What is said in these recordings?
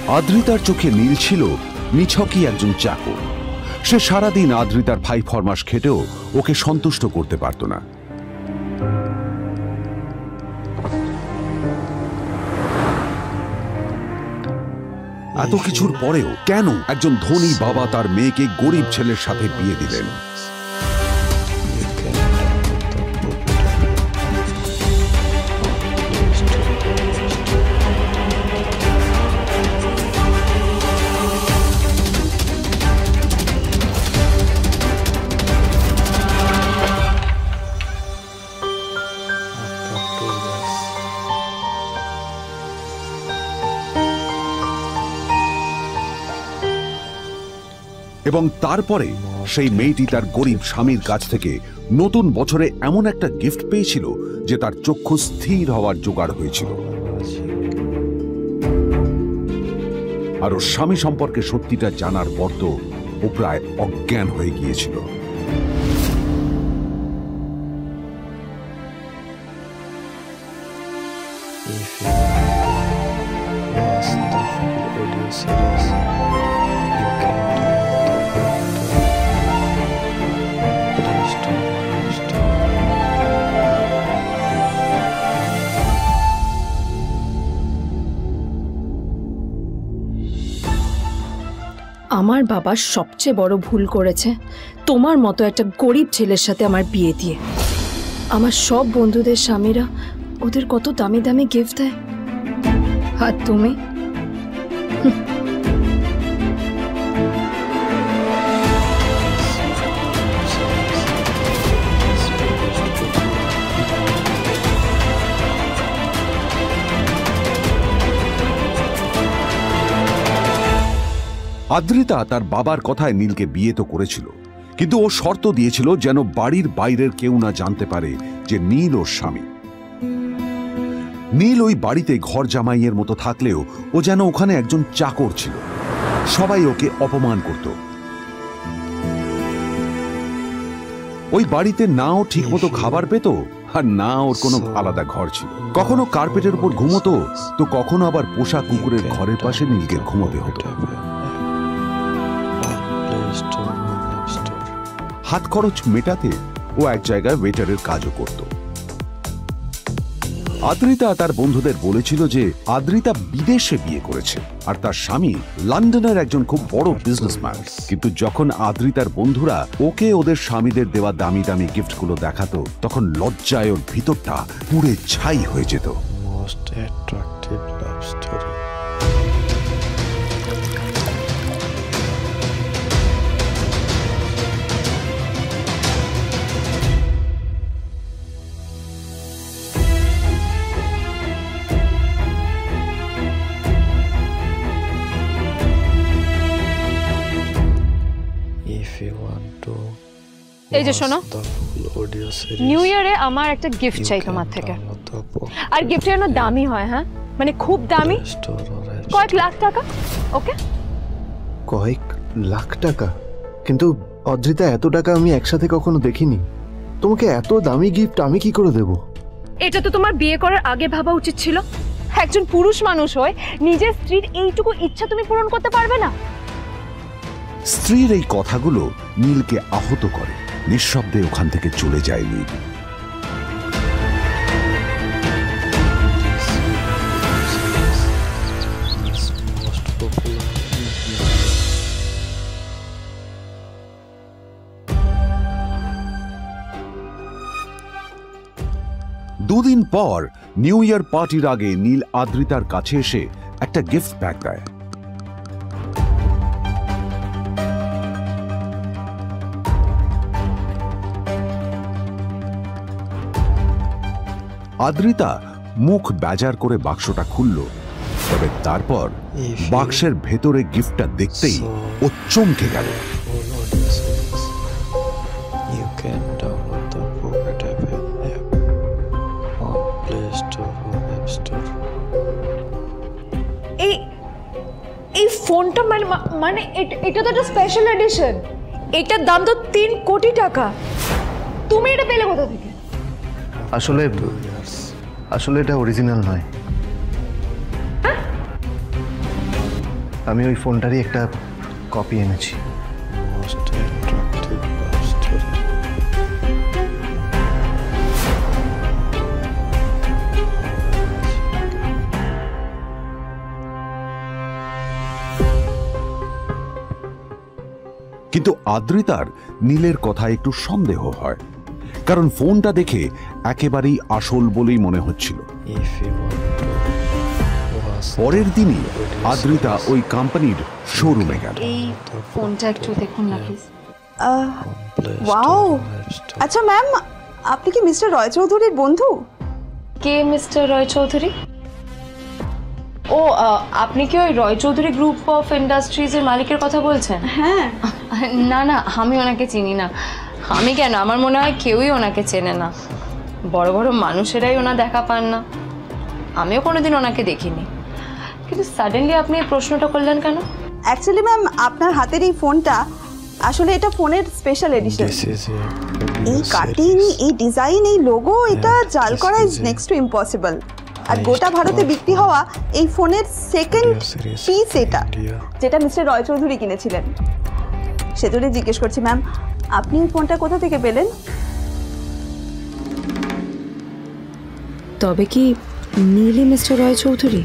আদ্রিতার চোখে নীল ছিল নিছকই একজন চাকর। সে সারাদিন আদ্রিতার ভাই ফরমাস খেটেও ওকে সন্তুষ্ট করতে পারত না। এত কিছুর পরেও কেন একজন ধনী বাবা তার মেয়েকে গরিব ছেলের সাথে বিয়ে দিলেন? এবং তারপরে সেই মেয়েটি তার গরিব স্বামীর কাছ থেকে নতুন বছরে এমন একটা গিফট পেয়েছিল যে তার চক্ষু স্থির হওয়ার জোগাড় হয়েছিল। আর ওর স্বামী সম্পর্কে সত্যিটা জানার পর তো ও প্রায় অজ্ঞান হয়ে গিয়েছিল। আমার বাবা সবচেয়ে বড় ভুল করেছে তোমার মতো একটা গরিব ছেলের সাথে আমার বিয়ে দিয়ে। আমার সব বন্ধুদের স্বামীরা ওদের কত দামি দামি গিফট দেয়, আর তুমি আদ্রিতা তার বাবার কথায় নীলকে বিয়ে তো করেছিল, কিন্তু ও শর্ত দিয়েছিল যেন বাড়ির বাইরের কেউ না জানতে পারে যে নীল ওর স্বামী। নীল ওই বাড়িতে ঘর জামাইয়ের মতো থাকলেও ও যেন ওখানে একজন চাকর ছিল। সবাই ওকে অপমান করত। ওই বাড়িতে নাও ঠিক মতো খাবার পেত, আর না ওর কোনো আলাদা ঘর ছিল। কখনো কার্পেটের উপর ঘুমোতো, তো কখনো আবার পোষা কুকুরের ঘরের পাশে নীলকে ঘুমোতে হতো। হাত খরচ মেটাতে ও এক জায়গায় ওয়েটারের কাজও করত। আদ্রিতা তার বন্ধুদের বলেছিল যে আদ্রিতা বিদেশে বিয়ে করেছে আর তার স্বামী লন্ডনের একজন খুব বড় বিজনেসম্যান। কিন্তু যখন আদ্রিতার বন্ধুরা ওকে ওদের স্বামীদের দেওয়া দামি দামি গিফটগুলো দেখাতো, তখন লজ্জায় ওর ভিতরটা পুড়ে ছাই হয়ে যেত। এই যে শোনো, নিউ ইয়ারে আমার একটা গিফট চাই তোমার থেকে। আর গিফট যেন দামি হয়, হ্যাঁ, মানে খুব দামি, কয়েক লাখ টাকা। ওকে? কয়েক লাখ টাকা? কিন্তু অদ্রিতা, এত টাকা আমি একসাথে কখনো দেখিনি। তোমাকে এত দামি গিফট আমি কি করে দেব? এটা তো তোমার বিয়ে করার আগে ভাবা উচিত ছিল। একজন পুরুষ মানুষ হয়ে নিজের স্ত্রীর এইটুকু ইচ্ছা তুমি পূরণ করতে পারবে না? স্ত্রীর এই কথাগুলো নীলকে আহত করে। নিঃশব্দে ওখান থেকে চলে যায় নীল। দুদিন পর নিউ ইয়ার পার্টির আগে নীল আদ্রিতার কাছে এসে একটা গিফট প্যাক দেয়। আদ্রিতা মুখ বেজার করে বাক্সটা খুলল, তবে তারপর বাক্সের ভেতরে গিফটটা দেখতেই ও চমকে গেল। এই ফোনটা মানে এটা তো একটা স্পেশাল এডিশন। এটার দাম তো 3 কোটি টাকা। তুমি এটা পেলে কোথা থেকে? আসলে এটা অরিজিনাল নয়। আমি ওই ফোনটারই একটা কপি এনেছি। কিন্তু আদ্রিতার নীলের কথা একটু সন্দেহ হয়, কারণ ফোনটা দেখে একেবারেই আসল বলেই মনে হচ্ছিল। পরের দিনই আদ্রিতা ওই কোম্পানির শোরুমে গেল। এই ফোনটা একটু দেখুন না প্লিজ। ওয়াও, আচ্ছা ম্যাম, আপনি কি মিস্টার রয় চৌধুরীর বন্ধু? কে মিস্টার রয় চৌধুরী? ও, আপনি কি ওই রয় চৌধুরী গ্রুপ অফ ইন্ডাস্ট্রিজের মালিকের কথা বলছেন? হ্যাঁ। না না, আমি ওনাকে চিনি না। আমি কেন, আমার মনে হয় কেউই ওনাকে চেনে না। বড় বড় মানুষেরাই ওনা দেখা পান না। আমিও কোনোদিন ওনাকে দেখিনি, কিন্তু সাডেনলি আপনি এই প্রশ্নটা করলেন কেন? অ্যাকচুয়ালি ম্যাম, আপনার হাতের এই ফোনটা আসলে এটা ফোনের স্পেশাল এডিশন। এই কাটিং, এই ডিজাইন, এই লোগো, এটা জাল করা ইজ নেক্সট টু ইম্পসিবল। আর গোটা ভারতে বিক্রি হওয়া এই ফোনের সেকেন্ড পিস এটা, যেটা মিস্টার রয় চৌধুরী কিনেছিলেন। সেজন্য জিজ্ঞেস করছি ম্যাম, আপনি এই ফোনটা কোথা থেকে পেলেন? তবে কি নীলই মিস্টার রয় চৌধুরী,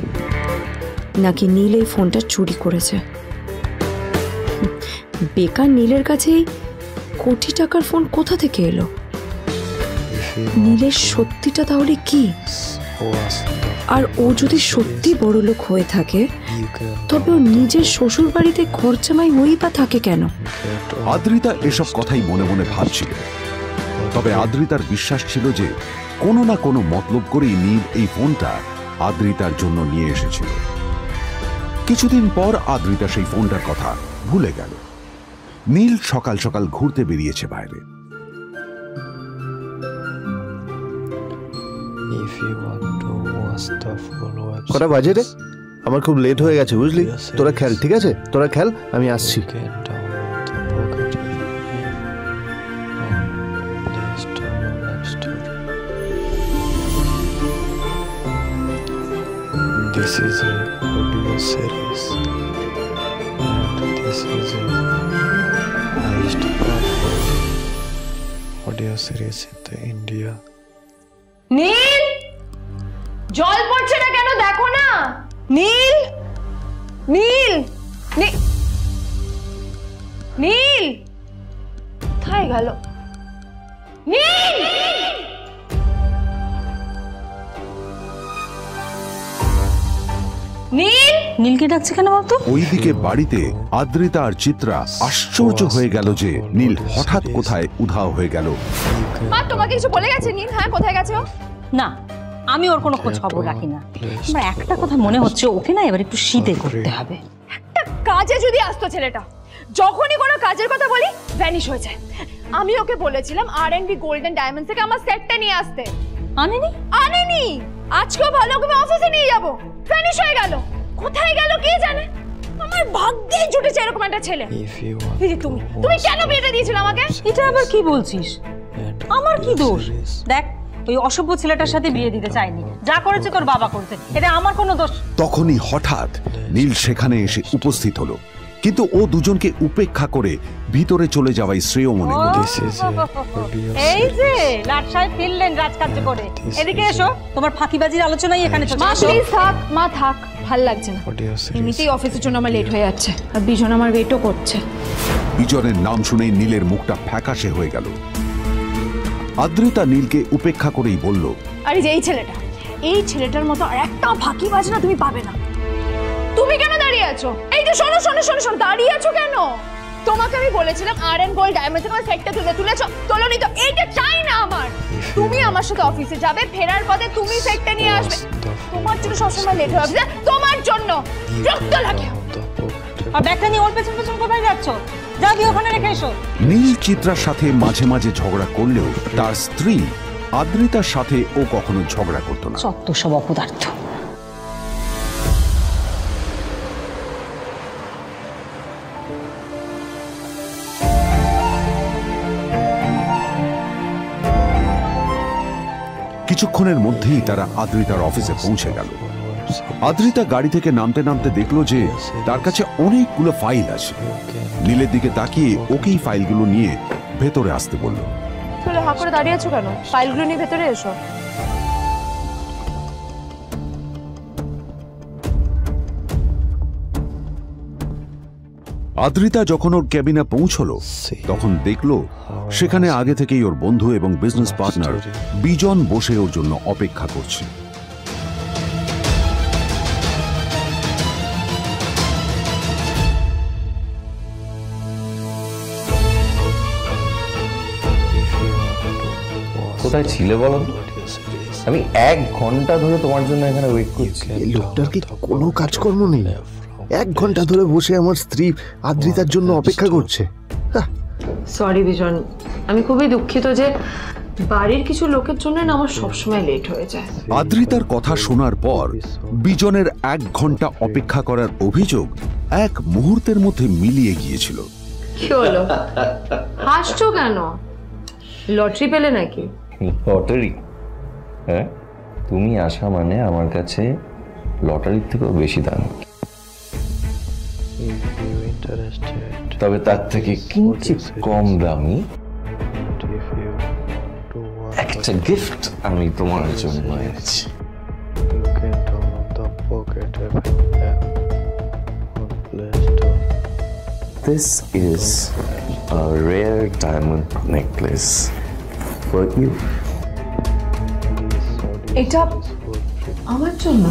নাকি নীল এই ফোনটা চুরি করেছে? বেকার নীলের কাছেই কোটি টাকার ফোন কোথা থেকে এলো? নীলের সত্যিটা তাহলে কি? আর ও যদি সত্যি বড় লোক হয়ে থাকে, তবে ও নিজের শ্বশুর বাড়িতে খরচামাই হই বা থাকে কেন? আদ্রিতা এসব কথাই মনে মনে ভাবছিল। তবে আদ্রিতার বিশ্বাস ছিল যে কোনো না কোনো মতলব করেই নীল এই ফোনটা আদ্রিতার জন্য নিয়ে এসেছিল। কিছুদিন পর আদ্রিতা সেই ফোনটার কথা ভুলে গেল। নীল সকাল সকাল ঘুরতে বেরিয়েছে বাইরে। কটা বাজে রে? আমার খুব লেট হয়ে গেছে বুঝলি। তোরা খেল, ঠিক আছে? তোরা খেল, আমি আসছি। This is a audio series, and this is a highest profile audio series in the India. নীল, জল পড়ছে না কেন দেখো না। নীল, নীল, নীল কোথায় গেল? নীল, নীল, নীলকে ডাকছে কেন বলতো? ওইদিকে বাড়িতে আদ্রিতা আর চিত্রা আশ্চর্য হয়ে গেল যে নীল হঠাৎ কোথায় উধাও হয়ে গেল। মা, তোমাকে কিছু বলে গেছে নীল? হ্যাঁ, কোথায় গেছে ও? না, আমি ওর কোনো খোঁজ খবর রাখি না। আমার একটা কথা মনে হচ্ছে, ওকে না এবার একটু শীতে করতে হবে। একটা কাজে যদি আসতো ছেলেটা, যখনই কোনো কাজের কথা বলি ভ্যানিশ হয়ে যায়। আমি ওকে বলেছিলাম R&B গোল্ড এন্ড ডায়মন্ডস থেকে আমার সেটটা নিয়ে আসতে, আনেনি। আজকেও ভালো করে অফিসে নিয়ে যাব, ভ্যানিশ হয়ে গেল। কোথায় গেল কে জানে। আমার ভাগ্যে জুটেছে এরকম একটা ছেলে। এই যে তুমি কেন বিয়েটা দিয়েছিলে আমাকে? এটা আবার কি বলছিস? আমার কি দোষ? দেখ, ওই অসভ্য ছেলেটার সাথে বিয়ে দিতে চাইনি। যা করেছে তোর বাবা করতে, এটা আমার কোনো দোষ। তখনই হঠাৎ নীল সেখানে এসে উপস্থিত হলো, কিন্তু ও দুজনকে উপেক্ষা করে ভিতরে চলে যাওয়াই শ্রেয় মনে করল। এই যে লাট সাহেব ফিরলেন রাজকার্য করে, এদিকে এসো। তোমার ফাঁকিবাজির আলোচনাই এখানে চলছে। মা প্লিজ থাক, মা থাক, ভাল লাগছে না। এমনিতেই অফিসের জন্য আমার লেট হয়ে যাচ্ছে, আর বিজন আমার ওয়েটও করছে। বিজনের নাম শুনেই নীলের মুখটা ফ্যাকাশে হয়ে গেল। আদ্রিতা নীলকে উপেক্ষা করেই বলল, আরে যে এই ছেলেটার মতো আর একটা ফাঁকিবাজ না তুমি পাবে না। তুমি কেন দাঁড়িয়ে আছো? এই যে শোনো শোনো শোনো শোনো, দাঁড়িয়ে আছো কেন? তোমাকে আমি বলেছিলাম R&B গোল্ড ডায়মন্ডস থেকে আমার সেটটা তুলেছো, তোলোনি তো। এইটা চাই না আমার। তুমি আমার সাথে অফিসে যাবে, ফেরার পথে তুমি সেটটা নিয়ে আসবে। তোমার জন্য সবসময় লেট হয়ে যাবে, তোমার জন্য বিরক্ত লাগে। আর ব্যাগটা নিয়ে ওর পেছন পেছন কোথায় যাচ্ছ? যা দিয়ে ওখানে রেখে এসো। নীল চিত্রার সাথে মাঝে মাঝে ঝগড়া করলেও তার স্ত্রী আদ্রিতার সাথে ও কখনো ঝগড়া করতো না। সত্য সব অপদার্থ। কিছুক্ষণের মধ্যেই তারা আদ্রিতার অফিসে পৌঁছে গেল। আদ্রিতা গাড়ি থেকে নামতে নামতে দেখলো যে তার কাছে অনেকগুলো ফাইল আছে। নীলের দিকে তাকিয়ে ওকেই ফাইলগুলো নিয়ে ভেতরে আসতে বলল। চলে হাঁ করে দাঁড়িয়ে আছো কেন? ফাইলগুলো নিয়ে ভেতরে এসো। আদ্রিতা যখন ওর ক্যাবিনে পৌঁছলো তখন দেখলো সেখানে আগে থেকেই ওর বন্ধু এবং বিজনেস পার্টনার বিজন বসে ওর জন্য অপেক্ষা করছে। কোথায় ছিলে বলো? আমি 1 ঘন্টা ধরে তোমার জন্য এখানে ওয়েট করছি। এই লোকটার কি কোনো কাজকর্ম নেই? 1 ঘন্টা ধরে বসে আমার স্ত্রী আদ্রিতার জন্য অপেক্ষা করছে। সরি বিজন, আমি খুবই দুঃখিত যে বাড়ির কিছু লোকের জন্য না আমার সবসময় লেট হয়ে যায়। আদ্রিতার কথা শোনার পর বিজনের 1 ঘন্টা অপেক্ষা করার অভিযোগ 1 মুহূর্তের মধ্যে মিলিয়ে গিয়েছিল। কি হলো? হাসছো কেন? লটারি পেলে নাকি? লটারি? হ্যাঁ, তুমি আসা মানে আমার কাছে লটারির থেকেও বেশি দাম। তবে তার থেকে কিঞ্চিত কম দামি একটা গিফট আমি তোমার জন্য এনেছি। This is a rare diamond necklace for you. এটা আমার জন্য?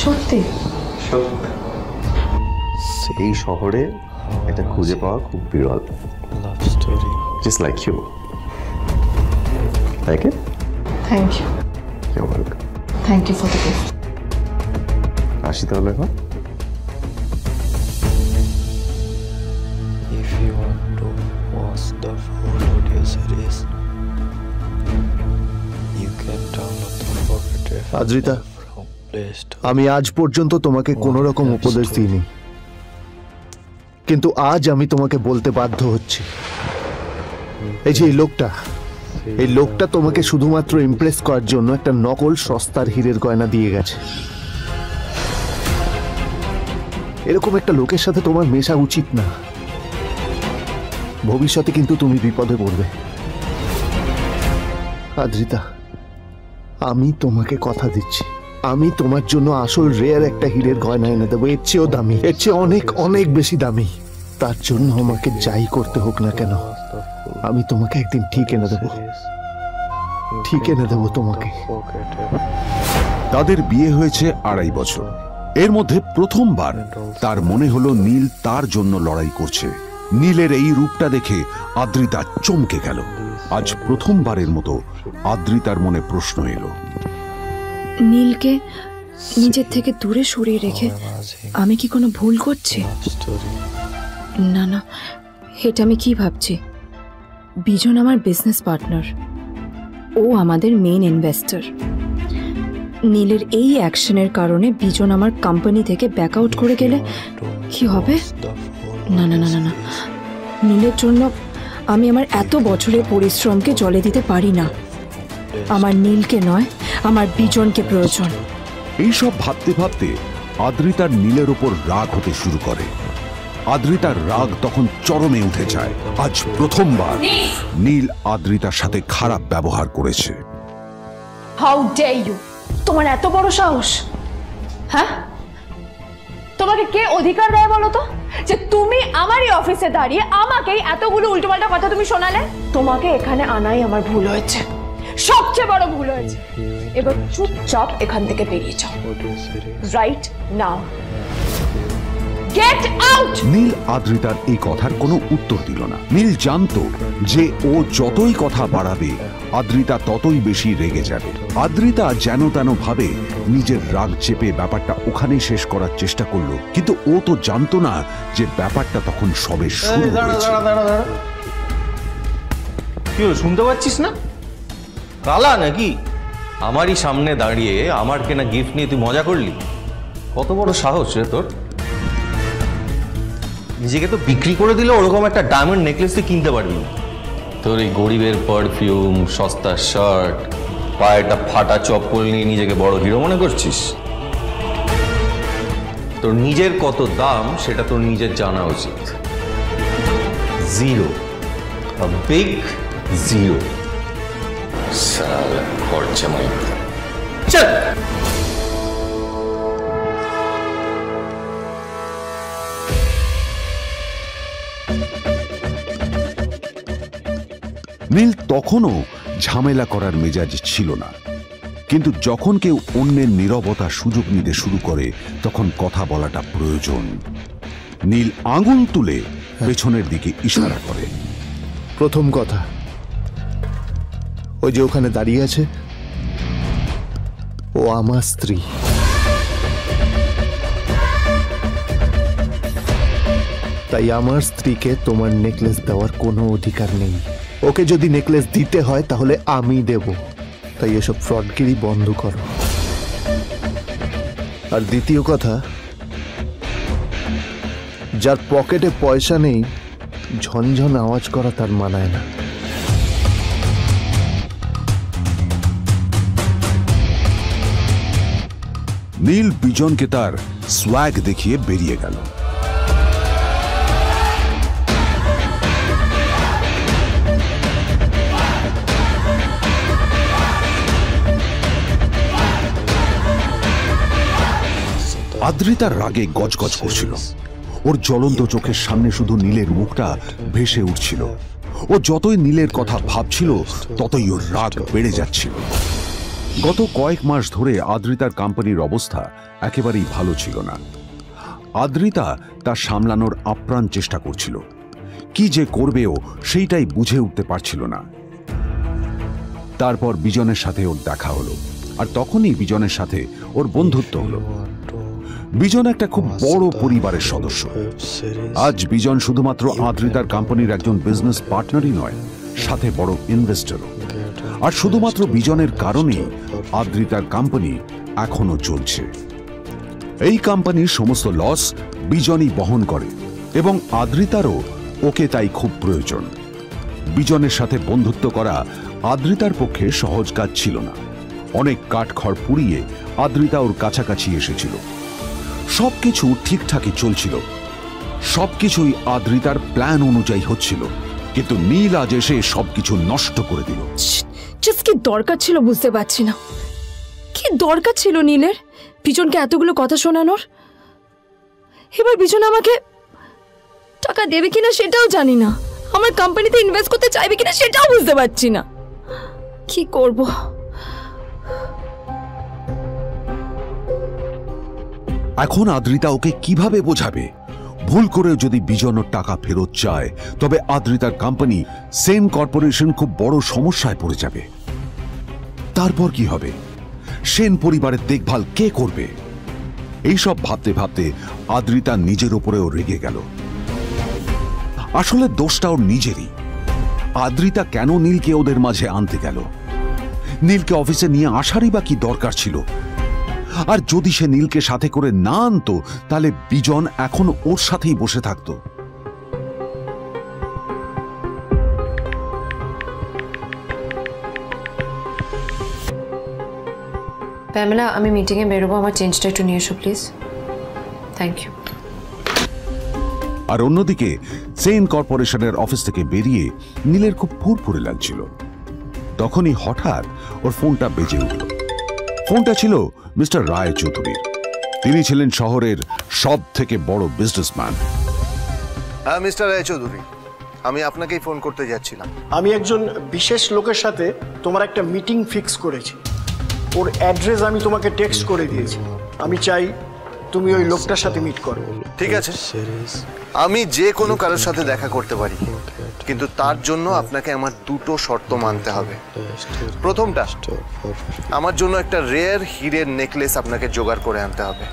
সত্যি? এই শহরে এটা খুঁজে পাওয়া খুব বিরল। Just like you. Like it? Thank you. You're welcome. Thank you for the gift. আসি তাহলে এখন। If you want to watch the full audio series, you can download the Pocket FM Adrita, from Play Store. আমি আজ পর্যন্ত তোমাকে কোনো রকম উপদেশ দিইনি, কিন্তু আজ আমি তোমাকে বলতে বাধ্য হচ্ছি। এই যে এই লোকটা তোমাকে শুধুমাত্র ইমপ্রেস করার জন্য একটা নকল সস্তার হীরের গয়না দিয়ে গেছে। এরকম একটা লোকের সাথে তোমার মেশা উচিত না। ভবিষ্যতে কিন্তু তুমি বিপদে পড়বে। আদ্রিতা, আমি তোমাকে কথা দিচ্ছি, আমি তোমার জন্য আসল রেয়ার একটা হীরের গয়না এনে দেবো, এর চেয়েও দামি, এর চেয়ে অনেক অনেক বেশি দামি। তার জন্য আমাকে যাই করতে হোক না কেন, আমি তোমাকে একদিন ঠিক এনে দেবো, ঠিক এনে দেবো তোমাকে। তাদের বিয়ে হয়েছে 2.5 বছর। এর মধ্যে প্রথমবার তার মনে হলো নীল তার জন্য লড়াই করছে। নীলের এই রূপটা দেখে আদ্রিতা চমকে গেল। আজ প্রথমবারের মতো আদ্রিতার মনে প্রশ্ন এলো, নীলকে নিজের থেকে দূরে সরিয়ে রেখে আমি কি কোনো ভুল করছি? না না, এটা আমি কি ভাবছি? বিজন আমার বিজনেস পার্টনার, ও আমাদের মেইন ইনভেস্টর। নীলের এই অ্যাকশনের কারণে বিজন আমার কোম্পানি থেকে ব্যাক আউট করে গেলে কি হবে? না না না না না, নীলের জন্য আমি আমার এত বছরের পরিশ্রমকে জলে দিতে পারি না। আমার নীলকে নয়, আমার বিজনকে প্রয়োজন। এইসব ভাবতে ভাবতে আদ্রিতার নীলের ওপর রাগ হতে শুরু করে। আদ্রিতার রাগ তখন চরমে উঠে যায়। আজ প্রথমবার নীল আদ্রিতার সাথে খারাপ ব্যবহার করেছে। How dare you! তোমার এত বড় সাহস! হ্যাঁ, তোমাকে কে অধিকার দেয় বলো তো যে তুমি আমারই অফিসে দাঁড়িয়ে আমাকেই এতগুলো উল্টোপাল্টা কথা তুমি শোনালে? তোমাকে এখানে আনাই আমার ভুল হয়েছে, সবচেয়ে বড় ভুল হয়েছে। এবার চুপচাপ এখান থেকে বেরিয়ে যাও, right now. Get out! Neel আদ্রিতার এই কথার কোনো উত্তর দিল না। নীল জানতো যে ও যতই কথা বাড়াবে আদ্রিতা ততই বেশি রেগে যাবে। আদ্রিতা যেন তেন ভাবে নিজের রাগ চেপে ব্যাপারটা ওখানেই শেষ করার চেষ্টা করলো, কিন্তু ও তো জানতো না যে ব্যাপারটা তখন সবে শুরু হয়েছে। কি হলো, শুনতে পাচ্ছিস না? কালা নাকি? আমারই সামনে দাঁড়িয়ে আমার কেনা গিফট নিয়ে তুই মজা করলি? কত বড় সাহস রে তোর! নিজেকে তো বিক্রি করে দিলে ওরকম একটা ডায়মন্ড নেকলেস তুই কিনতে পারবি না। তোর এই গরিবের পারফিউম, সস্তা শার্ট, পায়ে একটা ফাটা চপ্পল নিয়ে নিজেকে বড় হিরো মনে করছিস? তোর নিজের কত দাম সেটা তোর নিজের জানা উচিত। Zero, big zero. সালা খরচা মাই চল। নীল তখনও ঝামেলা করার মেজাজ ছিল না, কিন্তু যখন কেউ অন্যের নীরবতা সুযোগ নিতে শুরু করে তখন কথা বলাটা প্রয়োজন। নীল আঙুল তুলে পেছনের দিকে ইশারা করে। প্রথম কথা, ওই যে ওখানে দাঁড়িয়ে আছে, ও আমার স্ত্রী। তাই আমার স্ত্রীকে তোমার নেকলেস দেওয়ার কোনো অধিকার নেই। ওকে যদি নেকলেস দিতে হয় তাহলে আমি দেব। তাই এসব ফ্রডগিরি বন্ধ করো। আর দ্বিতীয় কথা, যার পকেটে পয়সা নেই ঝনঝন আওয়াজ করা তার মানায় না। নীল বিজনকে তার সোয়াগ দেখিয়ে বেরিয়ে গেল। আদ্রিতার রাগে গজগজ করছিল। ওর জ্বলন্ত চোখের সামনে শুধু নীলের মুখটা ভেসে উঠছিল। ও যতই নীলের কথা ভাবছিল ততই ওর রাগ বেড়ে যাচ্ছিল। গত কয়েক মাস ধরে আদ্রিতার কোম্পানির অবস্থা একেবারেই ভালো ছিল না। আদ্রিতা তা সামলানোর আপ্রাণ চেষ্টা করছিল। কি যে করবেও সেইটাই বুঝে উঠতে পারছিল না। তারপর বিজনের সাথে ওর দেখা হলো, আর তখনই বিজনের সাথে ওর বন্ধুত্ব হলো। বিজন একটা খুব বড় পরিবারের সদস্য। আজ বিজন শুধুমাত্র আদ্রিতার কোম্পানির একজন বিজনেস পার্টনারই নয়, সাথে বড় ইনভেস্টরও। আর শুধুমাত্র বিজনের কারণেই আদ্রিতার কোম্পানি এখনো চলছে। এই কোম্পানির সমস্ত লস বিজনই বহন করে এবং আদ্রিতারও ওকে তাই খুব প্রয়োজন। বিজনের সাথে বন্ধুত্ব করা আদ্রিতার পক্ষে সহজ কাজ ছিল না। অনেক কাঠখড় পুড়িয়ে আদ্রিতা ওর কাছাকাছি এসেছিল। সবকিছু ঠিকঠাকই চলছিল, সবকিছুই আদ্রিতার প্ল্যান অনুযায়ী হচ্ছিল, কিন্তু নীল আজ এসে সবকিছু নষ্ট করে দিল। কি দরকার ছিল বুঝতে পারছি না। কি দরকার ছিল নীলের বিজনকে এতগুলো কথা শোনানোর? এবার বিজন আমাকে টাকা দেবে কিনা সেটাও জানি না। আমার কোম্পানিতে ইনভেস্ট করতে চাইবে কিনা সেটাও বুঝতে পারছি না। কি করব? এখন আদ্রিতা ওকে কিভাবে বোঝাবে? ভুল করে যদি বিজন ওর টাকা ফেরত চায় তবে আদ্রিতার কোম্পানি সেন কর্পোরেশন খুব বড় সমস্যায় পড়ে যাবে। তারপর কি হবে? সেন পরিবারের দেখভাল কে করবে? এইসব ভাবতে ভাবতে আদ্রিতা নিজের উপরেও রেগে গেল। আসলে দোষটা ওর নিজেরই। আদ্রিতা কেন নীলকে ওদের মাঝে আনতে গেল? নীলকে অফিসে নিয়ে আসারই বা কি দরকার ছিল? আর যদি সে নীলকে সাথে করে না আনতো তাহলে বিজন এখন ওর সাথেই বসে থাকতো। প্যামেলা, আমি মিটিংয়ে বেরোবো, আমার চেঞ্জটা একটু নিয়ে এসো প্লিজ। Thank you. আর অন্যদিকে সেন কর্পোরেশনের অফিস থেকে বেরিয়ে নীলের খুব ফুরফুরে লাগছিল। তখনই হঠাৎ ওর ফোনটা বেজে উঠল। ফোনটা ছিল মিস্টার রায় চৌধুরীর। তিনি ছিলেন শহরের সব থেকে বড় বিজনেসম্যান। হ্যাঁ মিস্টার রায় চৌধুরী, আমি আপনাকেই ফোন করতে যাচ্ছিলাম। আমি একজন বিশেষ লোকের সাথে তোমার একটা মিটিং ফিক্স করেছি। ওর অ্যাড্রেস আমি তোমাকে টেক্সট করে দিয়েছি। আমি চাই তুমি ওই লোকটার সাথে মিট করো। ঠিক আছে, আমি যে কোনো কারোর সাথে দেখা করতে পারি, কিন্তু তার জন্য আপনাকে আমার দুটো শর্ত মানতে হবে। প্রথমটা, আমার জন্য একটা রেয়ার হীরের নেকলেস আপনাকে জোগাড় করে আনতে হবে।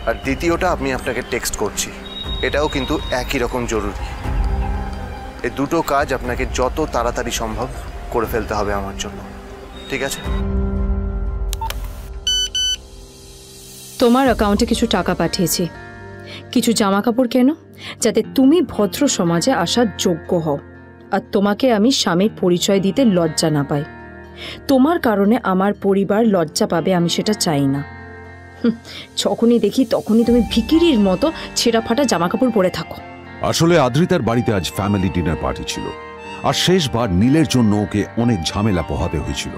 আর দ্বিতীয়টা, আমি আপনাকে টেক্সট করছি, এটাও কিন্তু একই রকম জরুরি। এই দুটো কাজ আপনাকে যত তাড়াতাড়ি সম্ভব করে ফেলতে হবে আমার জন্য, ঠিক আছে? তোমার অ্যাকাউন্টে কিছু টাকা পাঠিয়েছি। কিছু জামা কাপড় কেনো, যাতে তুমি ভদ্র সমাজে আসার যোগ্য হও, আর তোমাকে আমি স্বামীর পরিচয় দিতে লজ্জা না পাই। তোমার কারণে আমার পরিবার লজ্জা পাবে, আমি সেটা চাই না। যখনই দেখি তখনই তুমি ভিকিরির মতো ছেঁড়া ফাটা জামা কাপড় পরে থাকো। আসলে আদ্রিতার বাড়িতে আজ ফ্যামিলি ডিনার পার্টি ছিল, আর শেষবার নীলের জন্য ওকে অনেক ঝামেলা পোহাতে হয়েছিল।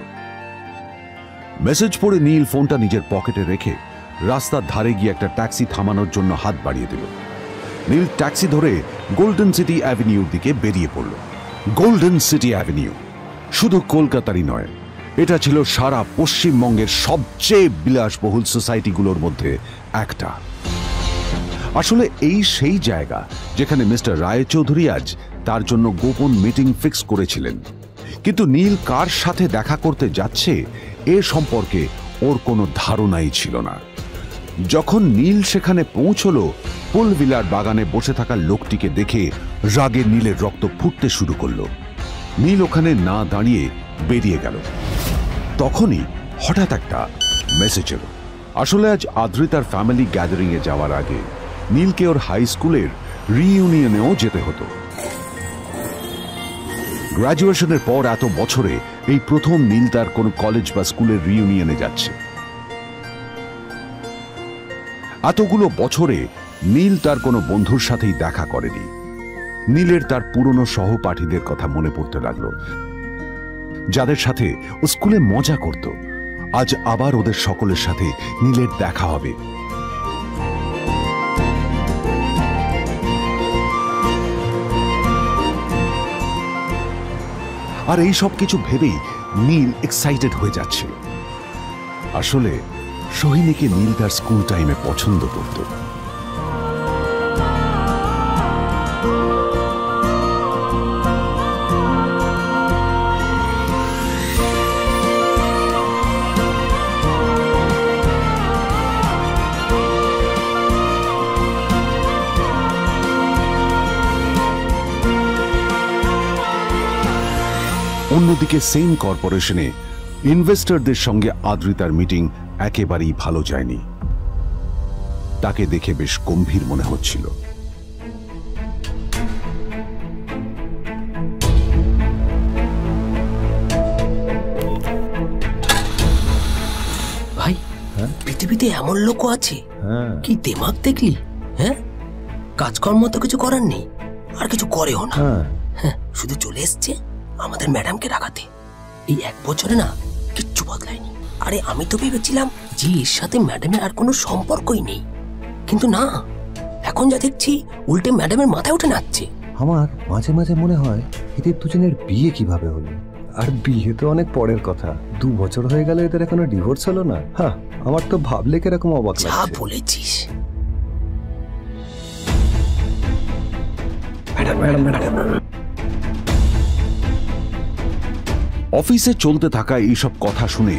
মেসেজ পড়ে নীল ফোনটা নিজের পকেটে রেখে রাস্তার ধারে গিয়ে একটা ট্যাক্সি থামানোর জন্য হাত বাড়িয়ে দিল। নীল ট্যাক্সি ধরে গোল্ডেন সিটি অ্যাভিনিউর দিকে বেরিয়ে পড়ল। গোল্ডেন সিটি অ্যাভিনিউ শুধু কলকাতারই নয়, এটা ছিল সারা পশ্চিমবঙ্গের সবচেয়ে বিলাসবহুল সোসাইটিগুলোর মধ্যে একটা। আসলে এই সেই জায়গা যেখানে মিস্টার রায়চৌধুরী আজ তার জন্য গোপন মিটিং ফিক্স করেছিলেন, কিন্তু নীল কার সাথে দেখা করতে যাচ্ছে এ সম্পর্কে ওর কোনো ধারণাই ছিল না। যখন নীল সেখানে পৌঁছল, পুলভিলার বাগানে বসে থাকা লোকটিকে দেখে রাগে নীলের রক্ত ফুটতে শুরু করলো। নীল ওখানে না দাঁড়িয়ে বেরিয়ে গেল। তখনই হঠাৎ একটা মেসেজ এলো। আসলে আজ আদ্রিতার ফ্যামিলি গ্যাদারিং এ যাওয়ার আগে নীলকে ওর হাই স্কুলের রিইউনিয়নেও যেতে হতো। গ্র্যাজুয়েশনের পর এত বছরে এই প্রথম নীল তার কোনো কলেজ বা স্কুলের রিইউনিয়নে যাচ্ছে। এতগুলো বছরে নীল তার কোনো বন্ধুর সাথেই দেখা করেনি। নীলের তার পুরনো সহপাঠীদের কথা মনে পড়তে লাগলো, যাদের সাথে ও স্কুলে মজা করত। আজ আবার ওদের সকলের সাথে নীলের দেখা হবে। আর এই সব কিছু ভেবেই নীল এক্সাইটেড হয়ে যাচ্ছিল। আসলে সোহিনীকে নীল তার স্কুল টাইমে পছন্দ করত। অন্যদিকে সেম কর্পোরেশনে ইনভেস্টরদের সঙ্গে আদ্রিতার মিটিং একেবারেই ভালো যায়নি। তাকে দেখে বেশ গম্ভীর মনে হচ্ছিল। ভাই, পৃথিবীতে এমন লোকও আছে, কি দিমাগ দেখলি? হ্যাঁ, কাজকর্ম তো কিছু করার নেই, আর কিছু করেও না। হ্যাঁ, শুধু চলে এসছে আমাদের ম্যাডামকে রাখাতে। এই 1 বছরে না কিচ্ছু বদলায়নি। আরে আমি তো ভেবেছিলাম যে এর সাথে ম্যাডামের আর কোনো সম্পর্কই নেই, কিন্তু না, এখন যা দেখছি উল্টে ম্যাডামের মাথায় উঠে নাচছে। আমার মাঝে মাঝে মনে হয় এদের দুজনের বিয়ে কিভাবে হলো। আর বিয়ে তো অনেক পরের কথা, 2 বছর হয়ে গেল, এদের এখনো ডিভোর্স হলো না। হ্যাঁ, আমার তো ভাবলে কিরকম অবাক লাগছে। যা বলেছিস। অফিসে চলতে থাকা এইসব কথা শুনে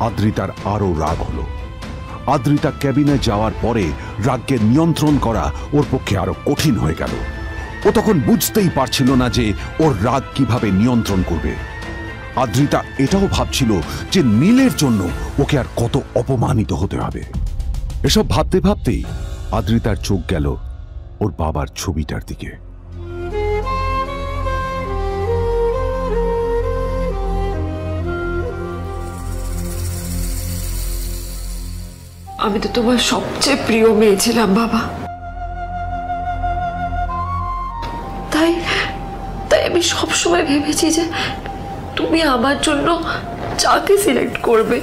আদ্রিতার আরো রাগ হলো। আদ্রিতা ক্যাবিনে যাওয়ার পরে রাগকে নিয়ন্ত্রণ করা ওর পক্ষে আরো কঠিন হয়ে গেল। ও তখন বুঝতেই পারছিল না যে ওর রাগ কিভাবে নিয়ন্ত্রণ করবে। আদ্রিতা এটাও ভাবছিল যে নীলের জন্য ওকে আর কত অপমানিত হতে হবে। এসব ভাবতে ভাবতেই আদ্রিতার চোখ গেল ওর বাবার ছবিটার দিকে। আমি তো তোমার সবচেয়ে প্রিয় মেয়ে ছিলাম বাবা, তাই আমি সবসময় ভেবেছি যে তুমি আমার জন্য যাকে সিলেক্ট করবে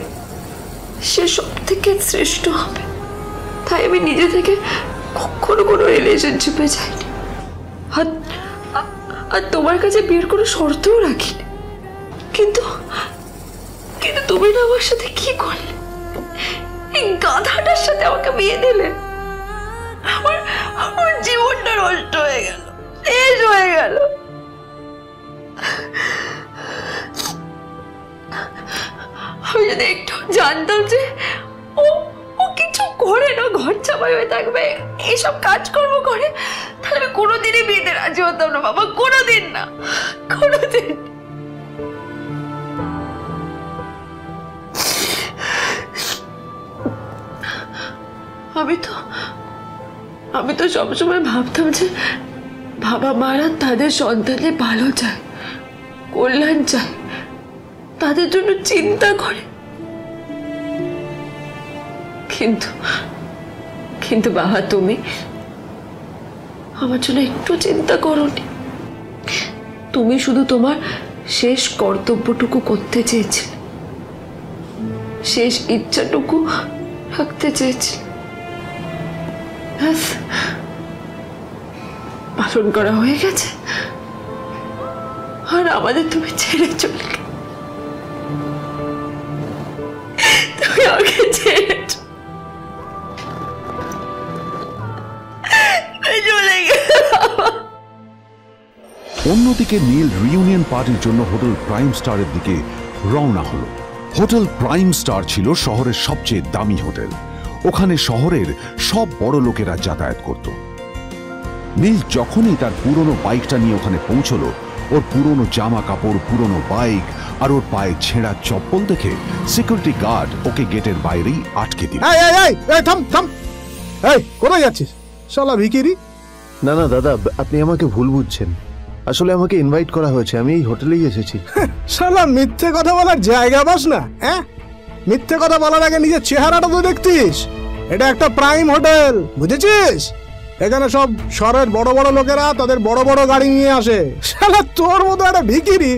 সে সব থেকে শ্রেষ্ঠ হবে। তাই আমি নিজে থেকে কখনো কোনো রিলেশনশিপে যাইনি, আর তোমার কাছে বিয়ের কোনো শর্তও রাখিনি। কিন্তু তুমি না আমার সাথে কি করলে? এই গাধাটার সাথে আমাকে বিয়ে দিলে। আমার জীবনটা নষ্ট হয়ে গেল, শেষ হয়ে গেল। আমি যদি একটু জানতাম যে ও কিছু করে না, ঘর চাপাই হয়ে থাকবে, এইসব কাজকর্ম করে, তাহলে আমি কোনোদিনই বিয়েতে রাজি হতাম না বাবা, কোনোদিন না, কোনোদিন। আমি তো সবসময় ভাবতাম যে বাবা মারা তাদের সন্তানের ভালো চায়, কল্যাণ চায়, তাদের জন্য চিন্তা করে। কিন্তু কিন্তু বাবা, তুমি আমার জন্য একটু চিন্তা করোনি। তুমি শুধু তোমার শেষ কর্তব্যটুকু করতে চেয়েছিলে, শেষ ইচ্ছাটুকু রাখতে চেয়েছিলে, ব্যাস পালন করা হয়ে গেছে। আর আমাদের তুমি ছেড়ে চলে গেলে, তুমি আমাকে ছেড়ে চলে গেলে। অন্যদিকে নীল রিউনিয়ন পার্টির জন্য হোটেল প্রাইম স্টারের দিকে রওনা হলো। হোটেল প্রাইম স্টার ছিল শহরের সবচেয়ে দামি হোটেল। ওখানে শহরের সব বড় লোকেরা যাতায়াত করত। নীল যখনই তার পুরনো বাইকটা নিয়ে ওখানে পৌঁছলো, ওর পুরনো জামা কাপড়, পুরনো বাইক আর ওর পায়ে ছেঁড়া চপ্পল দেখে সিকিউরিটি গার্ড ওকে গেটের বাইরেই আটকে দিল। কোথায় যাচ্ছিস শালা ভিখিরি? না না দাদা, আপনি আমাকে ভুল বুঝছেন। আসলে আমাকে ইনভাইট করা হয়েছে, আমি এই হোটেলেই এসেছি। শালা মিথ্যে কথা বলার জায়গা বাস না, হ্যাঁ? মিথ্যে কথা বলার আগে নিজের চেহারাটা তো দেখতিস। এটা একটা প্রাইম হোটেল, বুঝেছিস? এখানে সব শহরের বড় বড় লোকেরা তাদের বড় বড় গাড়ি নিয়ে আসে। শালা তোর মতো একটা ভিখিরি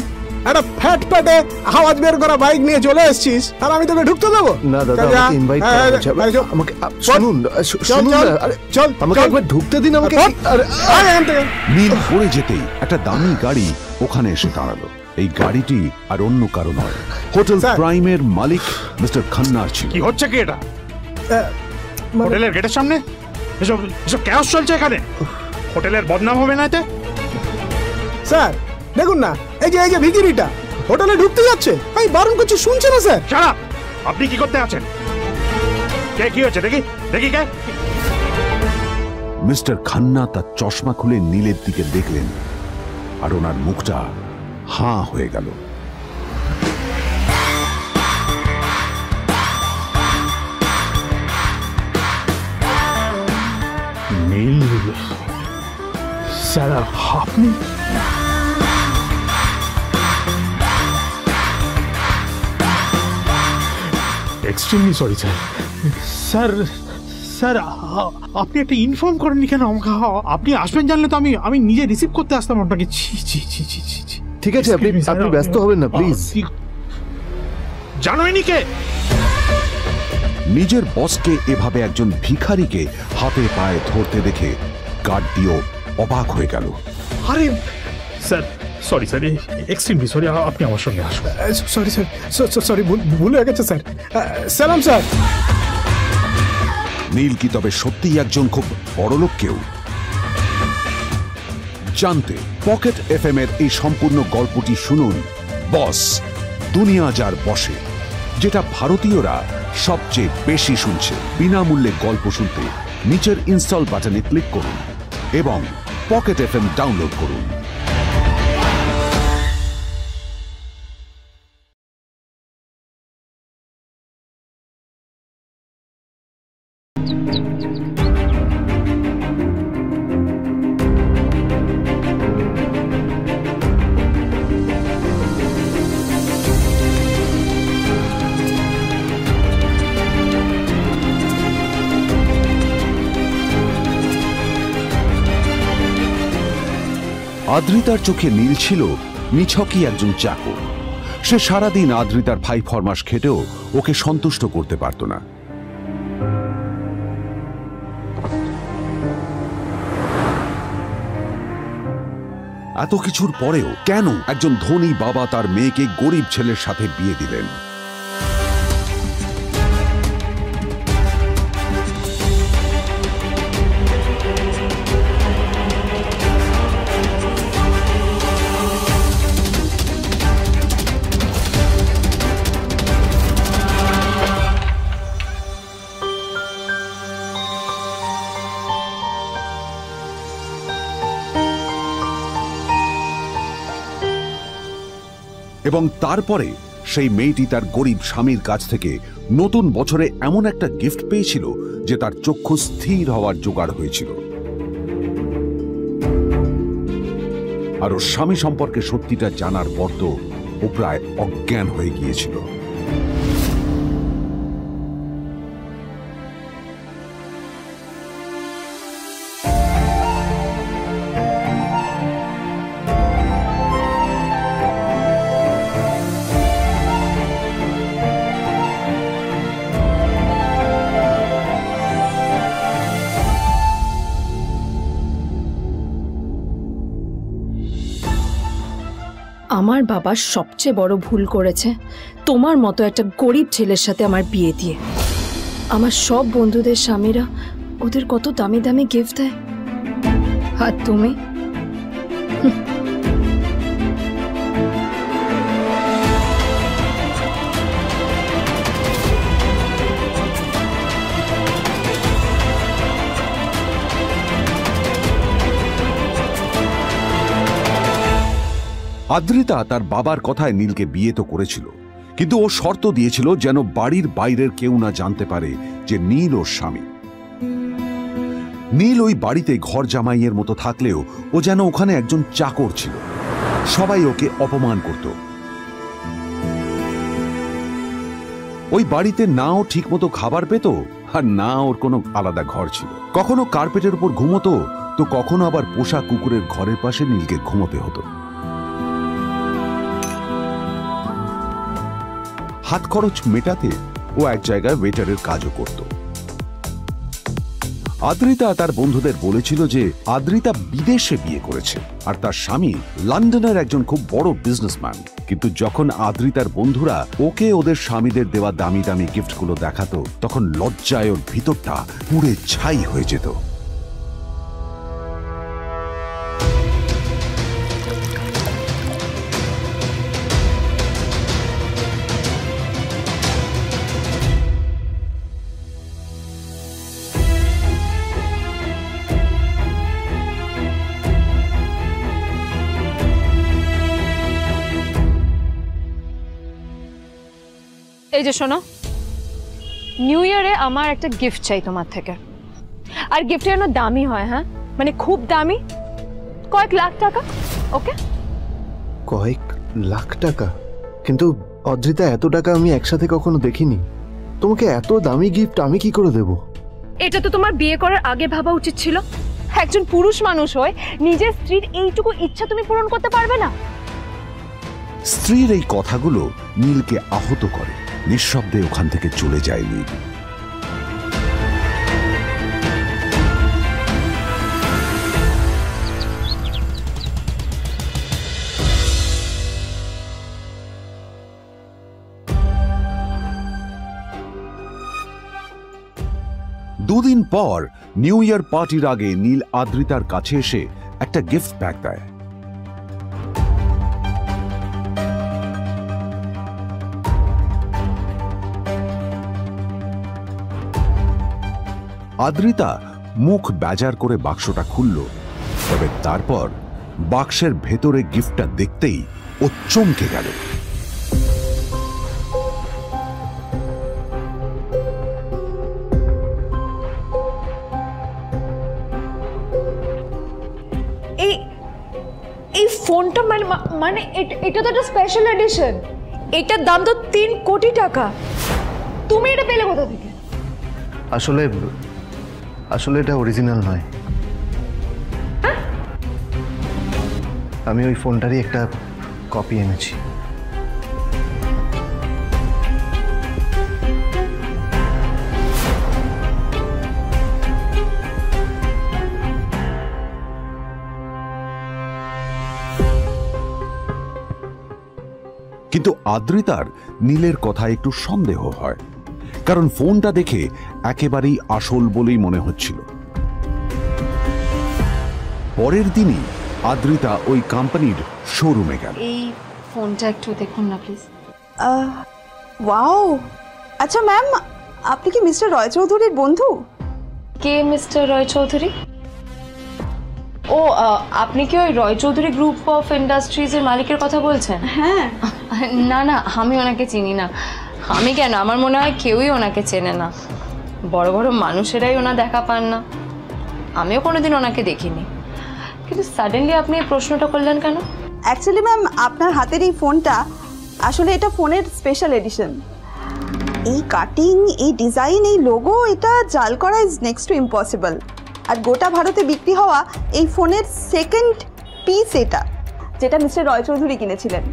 একটা ফ্যাট প্যাটে আওয়াজ বের করা বাইক নিয়ে চলে এসেছিস, আর আমি তোকে ঢুকতে দেবো না? দাদা, আমাকে ইনভাইট করা হয়েছে। আমাকে শুনুন, চল আমাকে একবার ঢুকতে দিন আমাকে। নীল পড়ে যেতেই একটা দামি গাড়ি ওখানে এসে দাঁড়ালো। এই গাড়িটি আর অন্য কারো নয়, হোটেল প্রাইমের মালিক মিস্টার খান্নার ছিল। কি হচ্ছে কি এটা? হোটেলের গেটের সামনে এসব এসব ক্যাশ চলছে এখানে। হোটেলের বদনাম হবে না এতে? স্যার দেখুন না, এই যে ভিখিরিটা হোটেলে ঢুকতে যাচ্ছে, আমি বারণ করছি, শুনছে না স্যার? Shut up! আপনি কি করতে আছেন? কে কি হচ্ছে দেখি দেখি কে? মিস্টার খান্না তার চশমা খুলে নীলের দিকে দেখলেন, আর ওনার মুখটা হাঁ হয়ে গেল। নীল স্যার, আপনি? Extremely sorry sir. Sir sir, আপনি একটা ইনফর্ম করেননি কেন আমাকে? আপনি আসবেন জানলে তো আমি নিজে রিসিভ করতে আসতাম আপনাকে। ঠিক আছে, আপনি ব্যস্ত হবেন না প্লিজ। জানোইনি কে? নিজের বসকে এভাবে একজন ভিখারিকে হাতে পায়ে ধরতে দেখে গার্ডটিও অবাক হয়ে গেল। আরে sir, sorry sir, extremely sorry, আপনি আমার সঙ্গে আসুন। সরি স্যার, সরি, ভুল হয়ে গেছে স্যার। সালাম স্যার। নীল কি তবে সত্যিই একজন খুব বড়লোক কেউ? জানতে পকেট এফএম এর এই সম্পূর্ণ গল্পটি শুনুন বস, দুনিয়া যার বসে, যেটা ভারতীয়রা সবচেয়ে বেশি শুনছে। বিনামূল্যে গল্প শুনতে নিচের ইনস্টল বাটনে ক্লিক করুন এবং পকেট এফএম ডাউনলোড করুন। আদ্রিতার চোখে নীল ছিল নিছকই একজন চাকর। সে সারাদিন আদ্রিতার ভাই ফরমাস খেটেও ওকে সন্তুষ্ট করতে পারত না। এত কিছুর পরেও কেন একজন ধনী বাবা তার মেয়েকে গরিব ছেলের সাথে বিয়ে দিলেন? এবং তারপরে সেই মেয়েটি তার গরিব স্বামীর কাছ থেকে নতুন বছরে এমন একটা গিফট পেয়েছিল যে তার চক্ষু স্থির হওয়ার জোগাড় হয়েছিল। আর ওর স্বামী সম্পর্কে সত্যিটা জানার পর তো ও প্রায় অজ্ঞান হয়ে গিয়েছিল। আমার বাবা সবচেয়ে বড় ভুল করেছে তোমার মতো একটা গরিব ছেলের সাথে আমার বিয়ে দিয়ে। আমার সব বন্ধুদের স্বামীরা ওদের কত দামি দামি গিফট দেয়, আর তুমি আদ্রিতা তার বাবার কথায় নীলকে বিয়ে তো করেছিল, কিন্তু ও শর্ত দিয়েছিল যেন বাড়ির বাইরের কেউ না জানতে পারে যে নীল ওর স্বামী। নীল ওই বাড়িতে ঘর জামাইয়ের মতো থাকলেও ও যেন ওখানে একজন চাকর ছিল। সবাই ওকে অপমান করত। ওই বাড়িতে না ও ঠিক মতো খাবার পেত, আর না ওর কোনো আলাদা ঘর ছিল। কখনো কার্পেটের উপর ঘুমোতো, তো কখনো আবার পোষা কুকুরের ঘরের পাশে নীলকে ঘুমোতে হতো। হাত খরচ মেটাতে ও এক জায়গায় ওয়েটারের কাজও করত। আদ্রিতা তার বন্ধুদের বলেছিল যে আদ্রিতা বিদেশে বিয়ে করেছে, আর তার স্বামী লন্ডনের একজন খুব বড় বিজনেসম্যান। কিন্তু যখন আদ্রিতার বন্ধুরা ওকে ওদের স্বামীদের দেওয়া দামি দামি গিফটগুলো দেখাতো, তখন লজ্জায় ওর ভিতরটা পুড়ে ছাই হয়ে যেত। এই যে শোনো, নিউ ইয়ারে আমার একটা গিফট চাই তোমার থেকে, আর গিফট যেন দামি হয়। হ্যাঁ, মানে খুব দামি, কয়েক লাখ টাকা। ওকে? কয়েক লাখ টাকা? কিন্তু অদ্রিতা, এত টাকা আমি একসাথে কখনো দেখিনি। তোমাকে এত দামি গিফট আমি কি করে দেব? এটা তো তোমার বিয়ে করার আগে ভাবা উচিত ছিল। একজন পুরুষ মানুষ হয়ে নিজের স্ত্রীর এইটুকু ইচ্ছা তুমি পূরণ করতে পারবে না? স্ত্রীর এই কথাগুলো নীলকে আহত করে। নিঃশব্দে ওখান থেকে চলে যায় নীল। দুদিন পর নিউ ইয়ার পার্টির আগে নীল আদ্রিতার কাছে এসে একটা গিফট প্যাক দেয়। আদ্রিতা মুখ বেজার করে বাক্সটা খুলল, তবে তারপর বাক্সের ভেতরে গিফটটা দেখতেই ও চমকে গেল। এই ফোনটা মানে এটা তো একটা স্পেশাল এডিশন। এটার দাম তো 3 কোটি টাকা। তুমি এটা পেলে কোথা থেকে? আসলে এটা অরিজিনাল নয়। আমি ওই ফোনটারই একটা কপি এনেছি। কিন্তু আদ্রিতার নীলের কথা একটু সন্দেহ হয়, কারণ ফোনটা দেখে একেবারেই আসল বলেই মনে হচ্ছিল। পরের দিনই আদ্রিতা ওই কোম্পানির শোরুমে গেল। এই ফোনটা একটু দেখুন না প্লিজ। ওয়াও, আচ্ছা ম্যাম, আপনি কি মিস্টার রয় চৌধুরীর বন্ধু? কে মিস্টার রয় চৌধুরী? ও, আপনি কি ওই রয় চৌধুরী গ্রুপ অফ ইন্ডাস্ট্রিজের মালিকের কথা বলছেন? হ্যাঁ। না না, আমি ওনাকে চিনি না। আমি কেন, আমার মনে হয় কেউই ওনাকে চেনে না। বড় বড় মানুষেরাই ওনা দেখা পান না। আমিও কোনোদিন ওনাকে দেখিনি, কিন্তু সাডেনলি আপনি এই প্রশ্নটা করলেন কেন? অ্যাকচুয়ালি ম্যাম, আপনার হাতের এই ফোনটা আসলে এটা ফোনের স্পেশাল এডিশন। এই কাটিং, এই ডিজাইন, এই লোগো, এটা জাল করা ইজ নেক্সট টু ইম্পসিবল। আর গোটা ভারতে বিক্রি হওয়া এই ফোনের সেকেন্ড পিস এটা, যেটা মিস্টার রয় চৌধুরী কিনেছিলেন।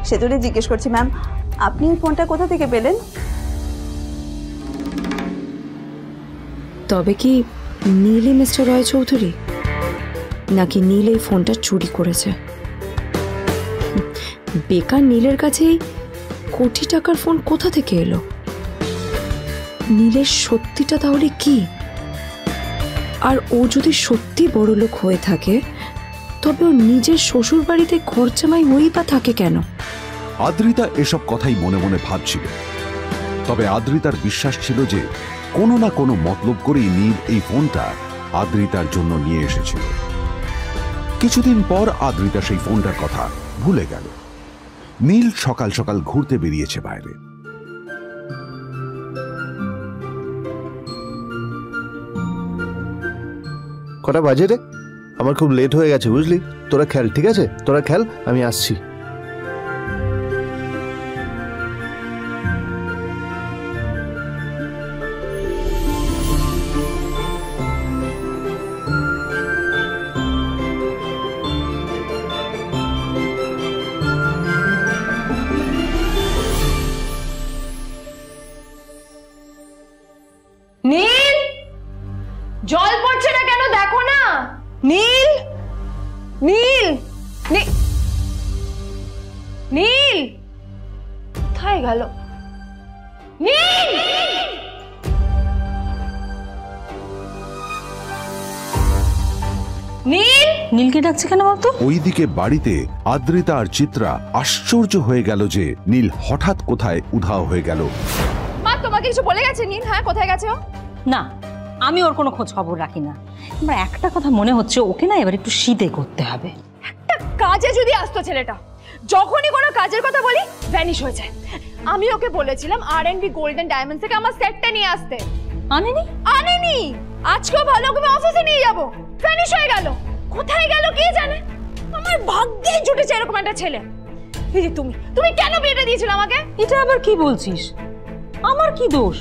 সেজন্যই জিজ্ঞেস করছি ম্যাম, আপনি এই ফোনটা কোথা থেকে পেলেন? তবে কি নীলই মিস্টার রয় চৌধুরী, নাকি নীল এই ফোনটা চুরি করেছে? বেকার নীলের কাছেই কোটি টাকার ফোন কোথা থেকে এলো? নীলের সত্যিটা তাহলে কি? আর ও যদি সত্যি বড় লোক হয়ে থাকে, তবে ও নিজের শ্বশুর বাড়িতে খরচামাই হয়েই বা থাকে কেন? আদ্রিতা এসব কথাই মনে মনে ভাবছিল। তবে আদ্রিতার বিশ্বাস ছিল যে কোনো না কোনো মতলব করেই নীল এই ফোনটা আদ্রিতার জন্য নিয়ে এসেছিল। কিছুদিন পর আদ্রিতা সেই ফোনটার কথা ভুলে গেল। নীল সকাল সকাল ঘুরতে বেরিয়েছে বাইরে। কটা বাজে রে? আমার খুব লেট হয়ে গেছে বুঝলি। তোরা খেল, ঠিক আছে? তোরা খেল, আমি আসছি। নীল, জল পড়ছে না কেন দেখো না। নীল, নীল, নীল কোথায় গেল? নীল, নীল, নীলকে ডাকছে কেন বলতো? ওইদিকে বাড়িতে আদ্রিতা আর চিত্রা আশ্চর্য হয়ে গেল যে নীল হঠাৎ কোথায় উধাও হয়ে গেল। মা তোমাকে কিছু বলে গেছে নীল? হ্যাঁ, কোথায় গেছে ও? না, আমি ওর কোনো খোঁজ খবর রাখি না। এবার একটা কথা মনে হচ্ছে, ওকে না এবার একটু শীতে করতে হবে। একটা কাজে যদি আসতো ছেলেটা, যখনই কোনো কাজের কথা বলি ভ্যানিশ হয়ে যায়। আমি ওকে বলেছিলাম R&B গোল্ডেন ডায়মন্ড থেকে আমার সেটটা নিয়ে আসতে, আনেনি। আজকেও ভালো করে অফিসে নিয়ে যাব, ভ্যানিশ হয়ে গেল। কোথায় গেল কে জানে। আমার ভাগ্যে জুটেছে এরকম একটা ছেলে। এই যে তুমি কেন বিয়েটা দিয়েছিলে আমাকে? এটা আবার কি বলছিস? আমার কি দোষ?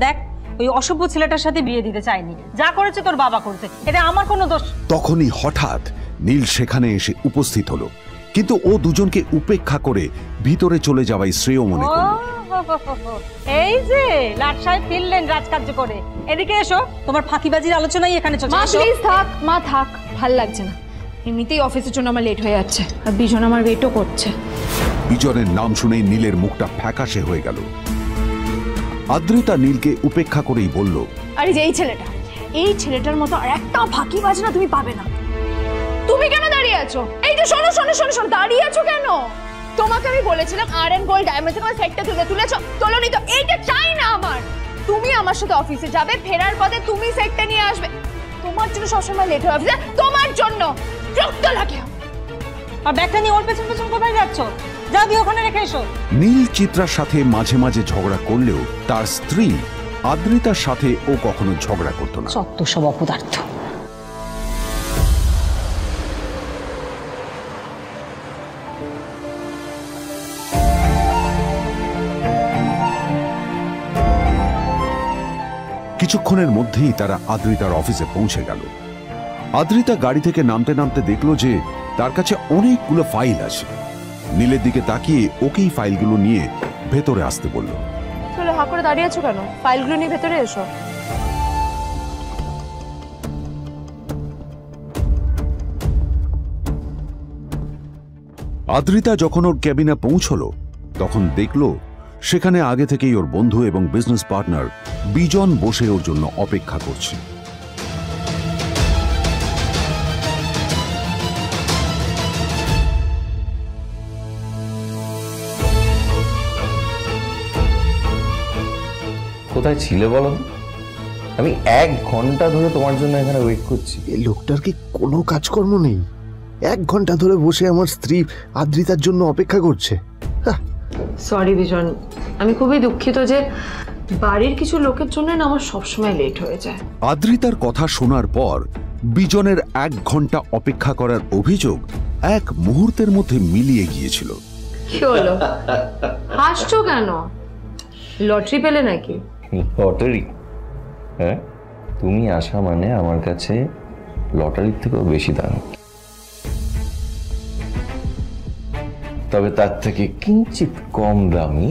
দেখ, ওই অসভ্য ছেলেটার সাথে বিয়ে দিতে চাইনি, যা করেছে তোর বাবা করতে, এটা আমার কোনো দোষ। তখনই হঠাৎ নীল সেখানে এসে উপস্থিত হলো, কিন্তু ও দুজনকে উপেক্ষা করে ভিতরে চলে যাওয়াই শ্রেয় মনে করল। এই যে লাট সাহেব ফিরলেন রাজকার্য করে, এদিকে এসো। তোমার ফাঁকিবাজির আলোচনাই এখানে চলছে। মা প্লিজ থাক, মা থাক, ভাল লাগছে না। এমনিতেই অফিসের জন্য আমার লেট হয়ে যাচ্ছে, আর বিজন আমার ওয়েটও করছে। বিজনের নাম শুনেই নীলের মুখটা ফ্যাকাশে হয়ে গেল। আদ্রিতা নীলকে উপেক্ষা করেই বলল, আরে যে এই ছেলেটার মতো আর একটা ফাঁকিবাজ না তুমি পাবে না। তুমি কেন দাঁড়িয়ে আছো? এই যে শোনো শোনো শোনো শোনো, দাঁড়িয়ে আছো কেন? তোমাকে আমি বলেছিলাম R&B গোল্ড ডায়মন্ড থেকে সেটটা তুলেছো, তোলোনি তো। এইটা চাই না আমার। তুমি আমার সাথে অফিসে যাবে, ফেরার পথে তুমি সেটটা নিয়ে আসবে। তোমার জন্য সবসময় লেট হয়ে অফিসে, তোমার জন্য বিরক্ত লাগে। আর ব্যাগটা নিয়ে ওর পেছন পেছন কোথায় যাচ্ছ? যাও দিয়ে ওখানে রেখে এসো। নীল চিত্রার সাথে মাঝে মাঝে ঝগড়া করলেও তার স্ত্রী আদ্রিতার সাথে ও কখনো ঝগড়া করতো না। সত্য সব অপদার্থ। কিছুক্ষণের মধ্যেই তারা আদ্রিতার অফিসে পৌঁছে গেল। আদ্রিতা গাড়ি থেকে নামতে নামতে দেখলো যে তার কাছে অনেকগুলো ফাইল আছে। নীলের দিকে তাকিয়ে ওকেই ফাইলগুলো নিয়ে ভেতরে আসতে বলল। চলো, হা করে দাঁড়িয়ে আছো কেন? ফাইলগুলো নিয়ে ভেতরে এসো। আদ্রিতা যখন ওর ক্যাবিনে পৌঁছলো, তখন দেখলো সেখানে আগে থেকেই ওর বন্ধু এবং বিজনেস পার্টনার বিজন বসে ওর জন্য অপেক্ষা করছে। কোথায় ছিলে বলো? আমি 1 ঘন্টা ধরে তোমার জন্য এখানে ওয়েট করছি। এই লোকটার কি কোনো কাজকর্ম নেই? 1 ঘন্টা ধরে বসে আমার স্ত্রী আদ্রিতার জন্য অপেক্ষা করছে। সরি বিজন, আমি খুবই দুঃখিত যে বাড়ির কিছু লোকের জন্য না আমার সবসময় লেট হয়ে যায়। আদ্রিতার কথা শোনার পর বিজনের 1 ঘন্টা অপেক্ষা করার অভিযোগ 1 মুহূর্তের মধ্যে মিলিয়ে গিয়েছিল। কি হলো? হাসছো কেন? লটারি পেলে নাকি? লটারি? হ্যাঁ, তুমি আসা মানে আমার কাছে লটারির থেকেও বেশি দাম। তবে তার থেকে কিঞ্চিত কম দামি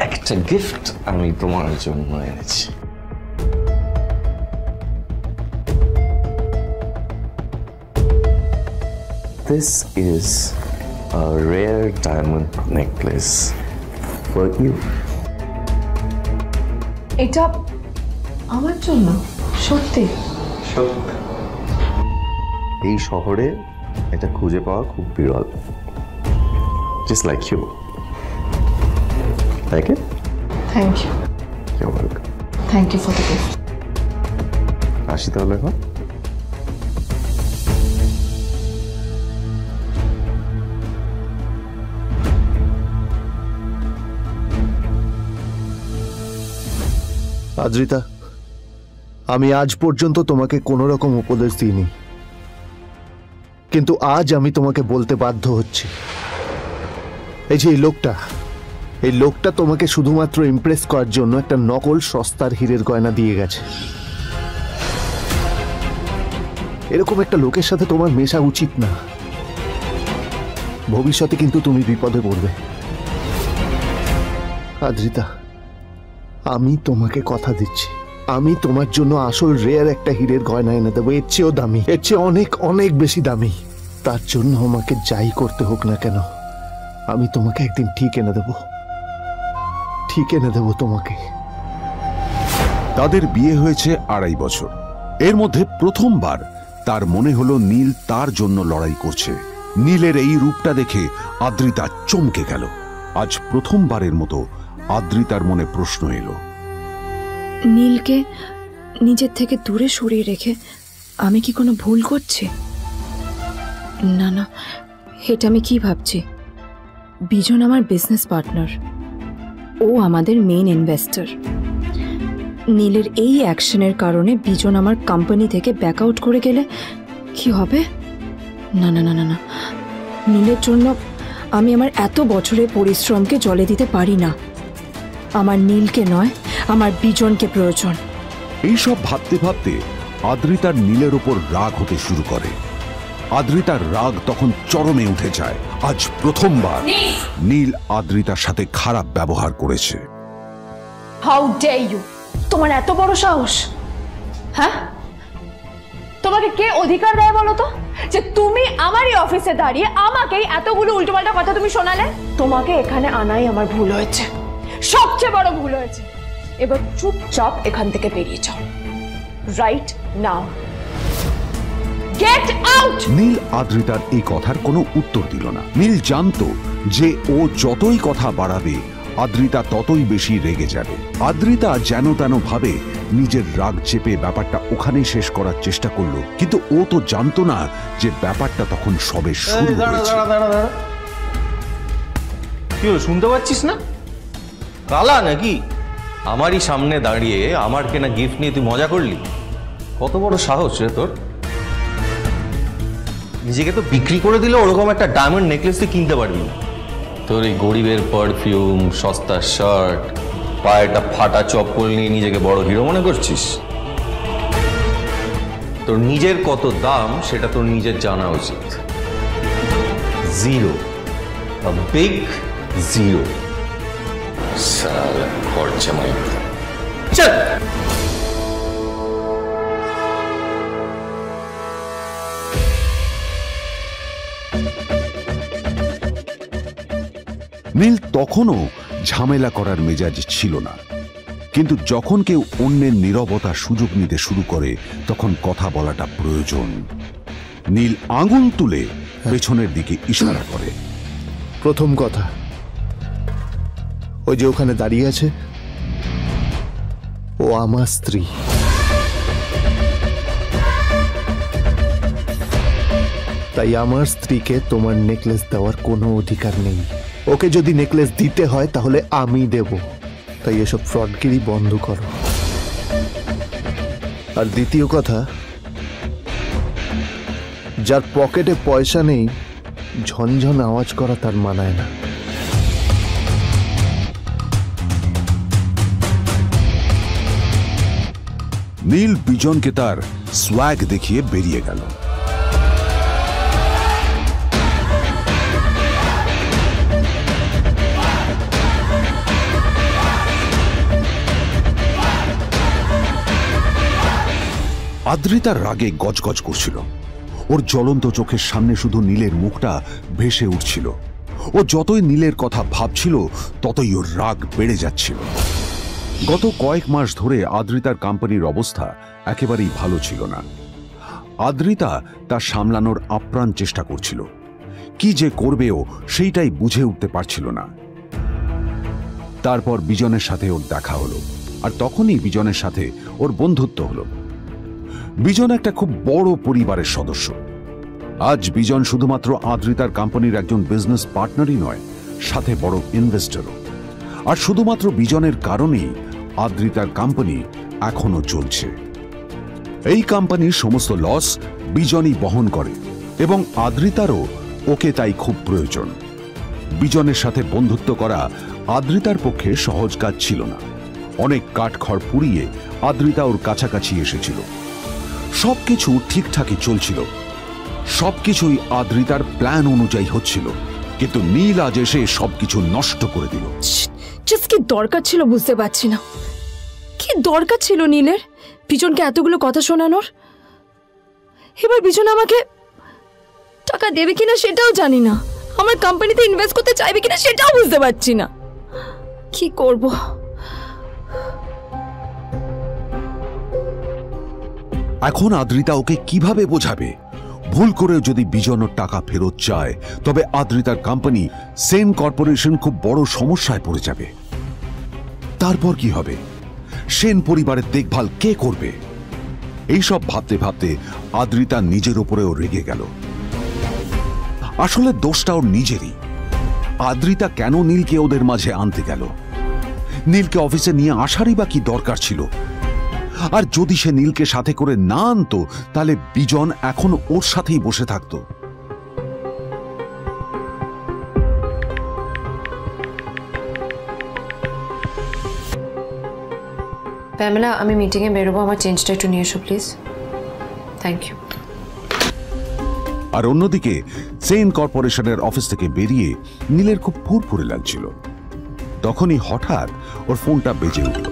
একটা গিফট আমি তোমার জন্য এনেছি। This is a rare diamond necklace for you. এটা আমার জন্য? সত্যি? এই শহরে এটা খুঁজে পাওয়া খুব বিরল। Just like you. Like it? Thank you. You're welcome. Thank you for the gift. আসি তাহলে এখন। আদ্রিতা, আমি আজ পর্যন্ত তোমাকে কোনো রকম উপদেশ দিইনি, কিন্তু আজ আমি তোমাকে বলতে বাধ্য হচ্ছি। এই যে এই লোকটা তোমাকে শুধুমাত্র ইমপ্রেস করার জন্য একটা নকল সস্তার হীরের গয়না দিয়ে গেছে। এরকম একটা লোকের সাথে তোমার মেশা উচিত না। ভবিষ্যতে কিন্তু তুমি বিপদে পড়বে। আদ্রিতা, আমি তোমাকে কথা দিচ্ছি, আমি তোমার জন্য আসল রেয়ার একটা হীরের গয়না এনে দেবো, এর চেয়েও দামি, এর চেয়ে অনেক অনেক বেশি দামি। তার জন্য আমাকে যাই করতে হোক না কেন, আমি তোমাকে একদিন ঠিক এনে দেবো, ঠিক এনে দেবো তোমাকে। তাদের বিয়ে হয়েছে 2.5 বছর। এর মধ্যে প্রথমবার তার মনে হলো নীল তার জন্য লড়াই করছে। নীলের এই রূপটা দেখে আদ্রিতা চমকে গেল। আজ প্রথমবারের মতো আদ্রিতার মনে প্রশ্ন এলো, নীলকে নিজের থেকে দূরে সরিয়ে রেখে আমি কি কোনো ভুল করছি? না না, এটা আমি কি ভাবছি? বিজন আমার বিজনেস পার্টনার, ও আমাদের মেইন ইনভেস্টর। নীলের এই অ্যাকশনের কারণে বিজন আমার কোম্পানি থেকে ব্যাক আউট করে গেলে কি হবে? না না না না না, নীলের জন্য আমি আমার এত বছরের পরিশ্রমকে জলে দিতে পারি না। আমার নীলকে নয়, আমার বিজনকে প্রয়োজন। এইসব ভাবতে ভাবতে আদ্রিতার নীলের ওপর রাগ হতে শুরু করে। আদ্রিতার রাগ তখন চরমে উঠে যায়। আজ প্রথমবার নীল আদ্রিতার সাথে খারাপ ব্যবহার করেছে। How dare you! তোমার এত বড় সাহস! হ্যাঁ, তোমাকে কে অধিকার দেয় বলো তো যে তুমি আমারই অফিসে দাঁড়িয়ে আমাকেই এতগুলো উল্টোপাল্টা কথা তুমি শোনালে? তোমাকে এখানে আনাই আমার ভুল হয়েছে, সবচেয়ে বড় ভুল হয়েছে। এবার চুপচাপ এখান থেকে বেরিয়ে যাও, right now. Get out! Neel আদ্রিতার এই কথার কোনো উত্তর দিল না। নীল জানতো যে ও যতই কথা বাড়াবে আদ্রিতা ততই বেশি রেগে যাবে। আদ্রিতা যেন তেন ভাবে নিজের রাগ চেপে ব্যাপারটা ওখানেই শেষ করার চেষ্টা করলো, কিন্তু ও তো জানতো না যে ব্যাপারটা তখন সবে শুরু হয়েছে। কি হলো, শুনতে পাচ্ছিস না? কালা নাকি? আমারই সামনে দাঁড়িয়ে আমার কেনা গিফট নিয়ে তুই মজা করলি? কত বড় সাহস রে তোর! নিজেকে তো বিক্রি করে দিলে ওরকম একটা ডায়মন্ড নেকলেস তুই কিনতে পারবি না। তোর এই গরিবের পারফিউম, সস্তা শার্ট, পায়ে একটা ফাটা চপ্পল নিয়ে নিজেকে বড় হিরো মনে করছিস? তোর নিজের কত দাম সেটা তোর নিজের জানা উচিত। Zero, big zero. সালা খরচা মাই চল। নীল তখনও ঝামেলা করার মেজাজ ছিল না, কিন্তু যখন কেউ অন্যের নীরবতার সুযোগ নিতে শুরু করে তখন কথা বলাটা প্রয়োজন। নীল আঙুল তুলে পেছনের দিকে ইশারা করে। প্রথম কথা, ওই যে ওখানে দাঁড়িয়ে আছে, ও আমার স্ত্রী। তাই আমার স্ত্রীকে তোমার নেকলেস দেওয়ার কোনো অধিকার নেই। ওকে যদি নেকলেস দিতে হয় তাহলে আমি দেব। তাই এসব ফ্রডগিরি বন্ধ করো। আর দ্বিতীয় কথা, যার পকেটে পয়সা নেই ঝনঝন আওয়াজ করা তার মানায় না। নীল বিজনকে তার সোয়াগ দেখিয়ে বেরিয়ে গেল। আদ্রিতার রাগে গজগজ করছিল। ওর জ্বলন্ত চোখের সামনে শুধু নীলের মুখটা ভেসে উঠছিল। ও যতই নীলের কথা ভাবছিল ততই ওর রাগ বেড়ে যাচ্ছিল। গত কয়েক মাস ধরে আদ্রিতার কোম্পানির অবস্থা একেবারেই ভালো ছিল না। আদ্রিতা তা সামলানোর আপ্রাণ চেষ্টা করছিল। কি যে করবেও সেইটাই বুঝে উঠতে পারছিল না। তারপর বিজনের সাথে ওর দেখা হলো, আর তখনই বিজনের সাথে ওর বন্ধুত্ব হলো। বিজন একটা খুব বড় পরিবারের সদস্য। আজ বিজন শুধুমাত্র আদ্রিতার কোম্পানির একজন বিজনেস পার্টনারই নয়, সাথে বড় ইনভেস্টরও। আর শুধুমাত্র বিজনের কারণেই আদ্রিতার কোম্পানি এখনো চলছে। এই কোম্পানির সমস্ত লস বিজনই বহন করে এবং আদ্রিতারও ওকে তাই খুব প্রয়োজন। বিজনের সাথে বন্ধুত্ব করা আদ্রিতার পক্ষে সহজ কাজ ছিল না। অনেক কাঠখড় পুড়িয়ে আদ্রিতা ওর কাছাকাছি এসেছিল। সবকিছু ঠিকঠাকই চলছিল, সবকিছুই আদ্রিতার প্ল্যান অনুযায়ী হচ্ছিল, কিন্তু নীল আজ এসে সবকিছু নষ্ট করে দিল। কি দরকার ছিল বুঝতে পারছি না। কি দরকার ছিল নীলের বিজনকে এতগুলো কথা শোনানোর? এবার বিজন আমাকে টাকা দেবে কিনা সেটাও জানি না, আমার কোম্পানিতে ইনভেস্ট করতে চাইবে কিনা সেটাও বুঝতে পারছি না। কি করব? এখন আদ্রিতা ওকে কিভাবে বোঝাবে? ভুল করে যদি বিজন ওর টাকা ফেরত চায় তবে আদ্রিতার কোম্পানি সেন কর্পোরেশন খুব বড় সমস্যায় পড়ে যাবে। তারপর কি হবে? সেন পরিবারের দেখভাল কে করবে? এইসব ভাবতে ভাবতে আদ্রিতা নিজের উপরেও রেগে গেল। আসলে দোষটা ওর নিজেরই। আদ্রিতা কেন নীলকে ওদের মাঝে আনতে গেল? নীলকে অফিসে নিয়ে আসারই বা কি দরকার ছিল? আর যদি সে নীলকে সাথে করে না আনতো তাহলে বিজন এখন ওর সাথেই বসে থাকতো। প্যামেলা, আমি মিটিংয়ে বেরোবো, আমার চেঞ্জটা একটু নিয়ে এসো প্লিজ। Thank you. আর অন্যদিকে সেন কর্পোরেশনের অফিস থেকে বেরিয়ে নীলের খুব ফুরফুরে লাগছিল। তখনই হঠাৎ ওর ফোনটা বেজে উঠল।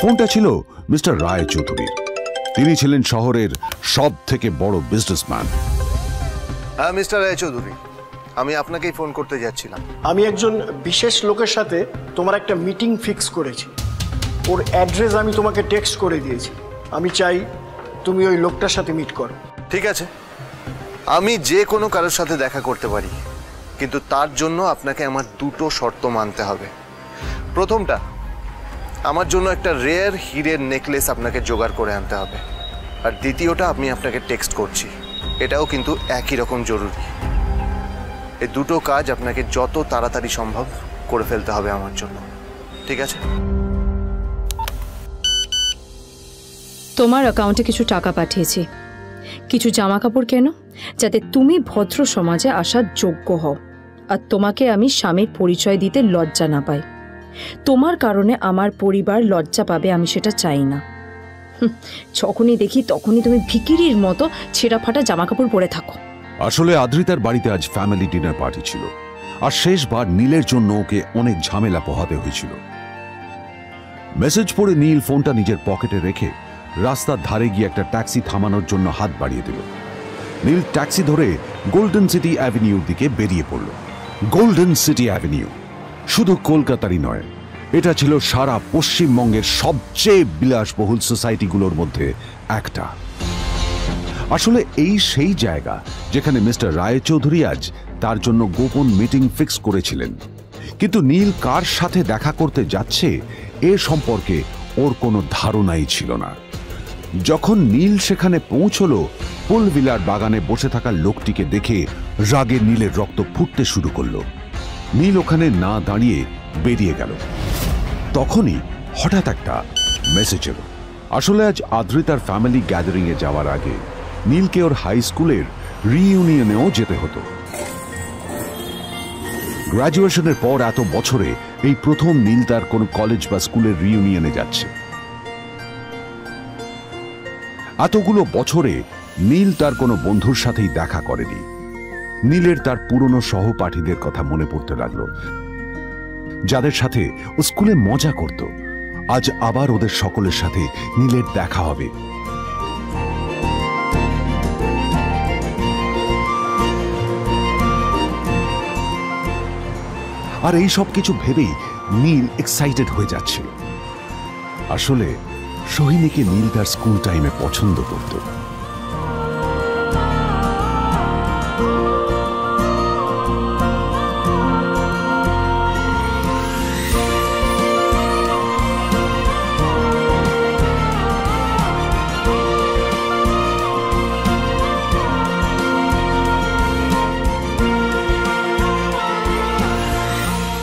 ফোনটা ছিল মিস্টার রায় চৌধুরীর। তিনি ছিলেন শহরের সব থেকে বড় বিজনেসম্যান। হ্যাঁ মিস্টার রায় চৌধুরী, আমি আপনাকেই ফোন করতে যাচ্ছিলাম। আমি একজন বিশেষ লোকের সাথে তোমার একটা মিটিং ফিক্স করেছি। ওর অ্যাড্রেস আমি তোমাকে টেক্সট করে দিয়েছি। আমি চাই তুমি ওই লোকটার সাথে মিট করো। ঠিক আছে, আমি যে কোনো কারোর সাথে দেখা করতে পারি, কিন্তু তার জন্য আপনাকে আমার দুটো শর্ত মানতে হবে। প্রথমটা, আমার জন্য একটা রেয়ার হীরের নেকলেস আপনাকে জোগাড় করে আনতে হবে। আর দ্বিতীয়টা, আমি আপনাকে টেক্সট করছি, এটাও কিন্তু একই রকম জরুরি। এই দুটো কাজ আপনাকে যত তাড়াতাড়ি সম্ভব করে ফেলতে হবে আমার জন্য, ঠিক আছে? তোমার অ্যাকাউন্টে কিছু টাকা পাঠিয়েছি। কিছু জামা কাপড় কেনো, যাতে তুমি ভদ্র সমাজে আসার যোগ্য হও, আর তোমাকে আমি স্বামীর পরিচয় দিতে লজ্জা না পাই। তোমার কারণে আমার পরিবার লজ্জা পাবে, আমি সেটা চাই না। যখনই দেখি তখনই তুমি ভিখিরির মতো ছেঁড়া ফাটা জামা কাপড় পরে থাকো। আসলে আদ্রিতার বাড়িতে আজ ফ্যামিলি ডিনার পার্টি ছিল, আর শেষবার নীলের জন্য ওকে অনেক ঝামেলা পোহাতে হয়েছিল। মেসেজ পড়ে নীল ফোনটা নিজের পকেটে রেখে রাস্তার ধারে গিয়ে একটা ট্যাক্সি থামানোর জন্য হাত বাড়িয়ে দিল। নীল ট্যাক্সি ধরে গোল্ডেন সিটি অ্যাভিনিউর দিকে বেরিয়ে পড়ল। গোল্ডেন সিটি অ্যাভিনিউ শুধু কলকাতারই নয়, এটা ছিল সারা পশ্চিমবঙ্গের সবচেয়ে বিলাসবহুল সোসাইটিগুলোর মধ্যে একটা। আসলে এই সেই জায়গা যেখানে মিস্টার রায় চৌধুরী আজ তার জন্য গোপন মিটিং ফিক্স করেছিলেন। কিন্তু নীল কার সাথে দেখা করতে যাচ্ছে এ সম্পর্কে ওর কোনো ধারণাই ছিল না। যখন নীল সেখানে পৌঁছল, পুলভিলার বাগানে বসে থাকা লোকটিকে দেখে রাগে নীলের রক্ত ফুটতে শুরু করলো। নীল ওখানে না দাঁড়িয়ে বেরিয়ে গেল। তখনই হঠাৎ একটা মেসেজ এলো। আসলে আজ আদ্রিতার ফ্যামিলি গ্যাদারিং এ যাওয়ার আগে নীলকে ওর হাই স্কুলের রিইউনিয়নেও যেতে হতো। গ্র্যাজুয়েশনের পর এত বছরে এই প্রথম নীল তার কোনো কলেজ বা স্কুলের রিইউনিয়নে যাচ্ছে। এতগুলো বছরে নীল তার কোনো বন্ধুর সাথেই দেখা করেনি। নীলের তার পুরনো সহপাঠীদের কথা মনে পড়তে লাগলো, যাদের সাথে ও স্কুলে মজা করত। আজ আবার ওদের সকলের সাথে নীলের দেখা হবে। আর এই সব কিছু ভেবেই নীল এক্সাইটেড হয়ে যাচ্ছিল। আসলে সোহিনীকে নীল তার স্কুল টাইমে পছন্দ করত।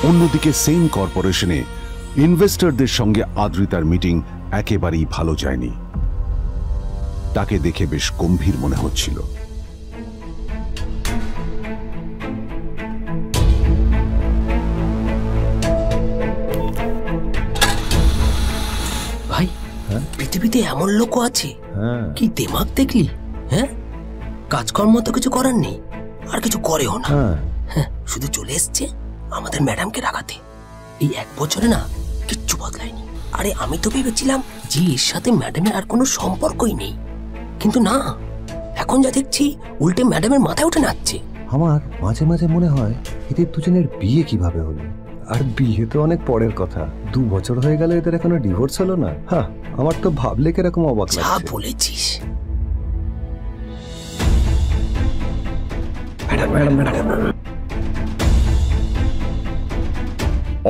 অন্যদিকে সেম কর্পোরেশনে ইনভেস্টরদের সঙ্গে আদ্রিতার মিটিং একেবারেই ভালো যায়নি। তাকে দেখে বেশ গম্ভীর মনে হচ্ছিল। ভাই পৃথিবীতে এমন লোকও আছে, কি দেমাগ দেখলি? হ্যাঁ, কাজকর্ম তো কিছু করার নেই, আর কিছু করেও না। হ্যাঁ, শুধু চলে এসছে আমাদের ম্যাডামকে রাখাতে। এই 1 বছরে না কিচ্ছু বদলায়নি। আরে আমি তো ভেবেছিলাম যে এর সাথে ম্যাডামের আর কোনো সম্পর্কই নেই, কিন্তু না, এখন যা দেখছি উল্টে ম্যাডামের মাথায় উঠে নাচছে। আমার মাঝে মাঝে মনে হয় এদের দুজনের বিয়ে কিভাবে হলো। আর বিয়ে তো অনেক পরের কথা, 2 বছর হয়ে গেল এদের এখনো ডিভোর্স হলো না। হ্যাঁ, আমার তো ভাবলে কিরকম অবাক লাগছে। যা বলেছিস।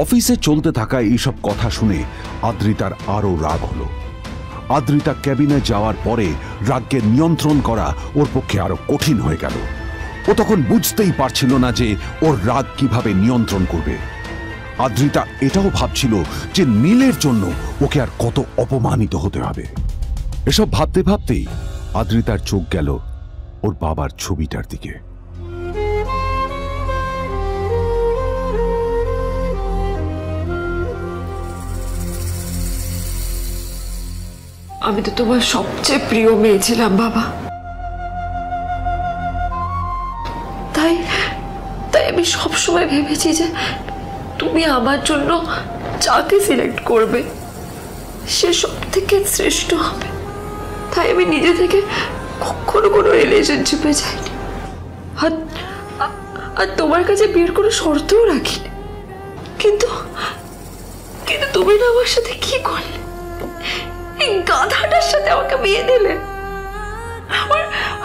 অফিসে চলতে থাকা এইসব কথা শুনে আদ্রিতার আরো রাগ হলো। আদ্রিতা ক্যাবিনে যাওয়ার পরে রাগকে নিয়ন্ত্রণ করা ওর পক্ষে আরো কঠিন হয়ে গেল। ও তখন বুঝতেই পারছিল না যে ওর রাগ কিভাবে নিয়ন্ত্রণ করবে। আদ্রিতা এটাও ভাবছিল যে নীলের জন্য ওকে আর কত অপমানিত হতে হবে। এসব ভাবতে ভাবতেই আদ্রিতার চোখ গেল ওর বাবার ছবিটার দিকে। আমি তো তোমার সবচেয়ে প্রিয় মেয়ে ছিলাম বাবা, তাই আমি সবসময় ভেবেছি যে তুমি আমার জন্য যাকে সিলেক্ট করবে সে সব থেকে শ্রেষ্ঠ হবে। তাই আমি নিজে থেকে কখনো কোনো রিলেশনশিপে যাইনি, আর তোমার কাছে বিয়ের কোনো শর্তও রাখিনি। কিন্তু তুমি না আমার সাথে কি করলে? এই গাধাটার সাথে আমাকে বিয়ে দিলে।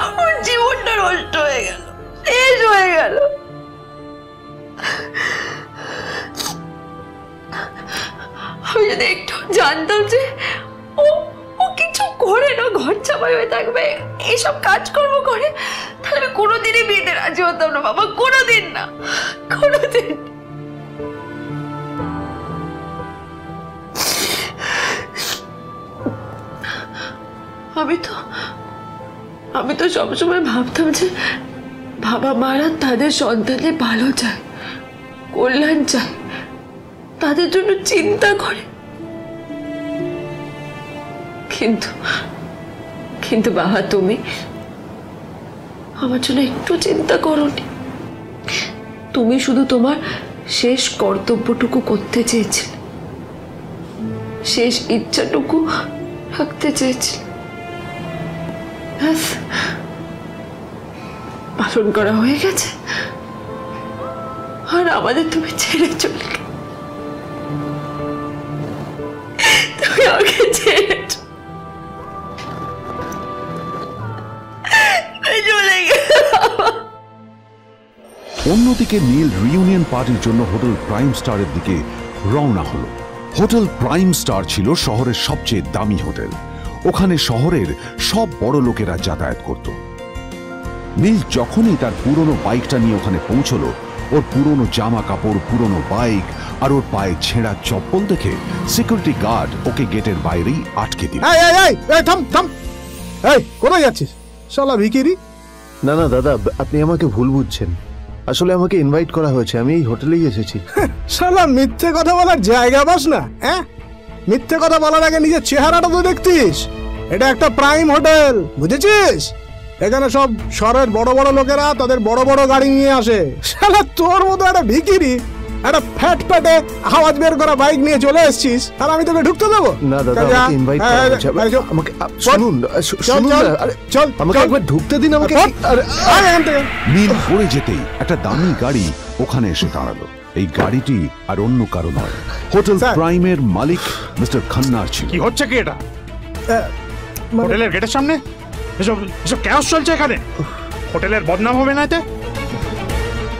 আমার জীবনটা নষ্ট হয়ে গেল, শেষ হয়ে গেল। আমি যদি একটু জানতাম যে ও কিছু করে না, ঘর চাপাই হয়ে থাকবে, এইসব কাজকর্ম করে, তাহলে আমি কোনোদিনই বিয়েতে রাজি হতাম না বাবা, কোনোদিন না, কোনোদিন। আমি তো সবসময় ভাবতাম যে বাবা মারা তাদের সন্তানের ভালো চায়, কল্যাণ চায়, তাদের জন্য চিন্তা করে। কিন্তু বাবা, তুমি আমার জন্য একটু চিন্তা করোনি। তুমি শুধু তোমার শেষ কর্তব্যটুকু করতে চেয়েছিলে, শেষ ইচ্ছাটুকু রাখতে চেয়েছিলে। পালন করা হয়ে গেছে, আর আমাদের তুমি ছেড়ে চলে গেলে। তুমি আমাকে ছেড়ে চলে গেলে। অন্যদিকে নীল রিউনিয়ন পার্টির জন্য হোটেল প্রাইম স্টারের দিকে রওনা হলো। হোটেল প্রাইম স্টার ছিল শহরের সবচেয়ে দামি হোটেল। ওখানে শহরের সব বড় লোকেরা যাতায়াত করত। নীল যখনই তার পুরনো বাইকটা নিয়ে ওখানে পৌঁছলো, ওর পুরনো জামা কাপড়, পুরনো বাইক আর ওর পায়ে ছেঁড়া চপ্পল দেখে সিকিউরিটি গার্ড ওকে গেটের বাইরেই আটকে দিল। কোথায় যাচ্ছিস শালা ভিখিরি? না না দাদা, আপনি আমাকে ভুল বুঝছেন। আসলে আমাকে ইনভাইট করা হয়েছে, আমি এই হোটেলেই এসেছি। শালা মিথ্যে কথা বলার জায়গা বাস না। হ্যাঁ, মিথ্যে কথা বলার আগে নিজের চেহারাটা তো দেখতিস। এটা একটা প্রাইম হোটেল, বুঝেছিস? এখানে সব শহরের বড় বড় লোকেরা তাদের বড় বড় গাড়ি নিয়ে আসে। শালা তোর মতো একটা ভিখিরি একটা ফ্যাট প্যাটে আওয়াজ বের করা বাইক নিয়ে চলে এসেছিস, আর আমি তোকে ঢুকতে দেবো না? দাদা, আমাকে ইনভাইট করা হয়েছে। আমাকে শুনুন, চল আমাকে একবার ঢুকতে দিন। আমাকে নীল পড়ে যেতেই একটা দামি গাড়ি ওখানে এসে দাঁড়ালো। এই গাড়িটি আর অন্য কারো নয়, হোটেল প্রাইমের মালিক মিস্টার খান্নার ছিল। কি হচ্ছে কি এটা? হোটেলের গেটের সামনে এসব এসব ক্যাশ চলছে এখানে। হোটেলের বদনাম হবে না এতে?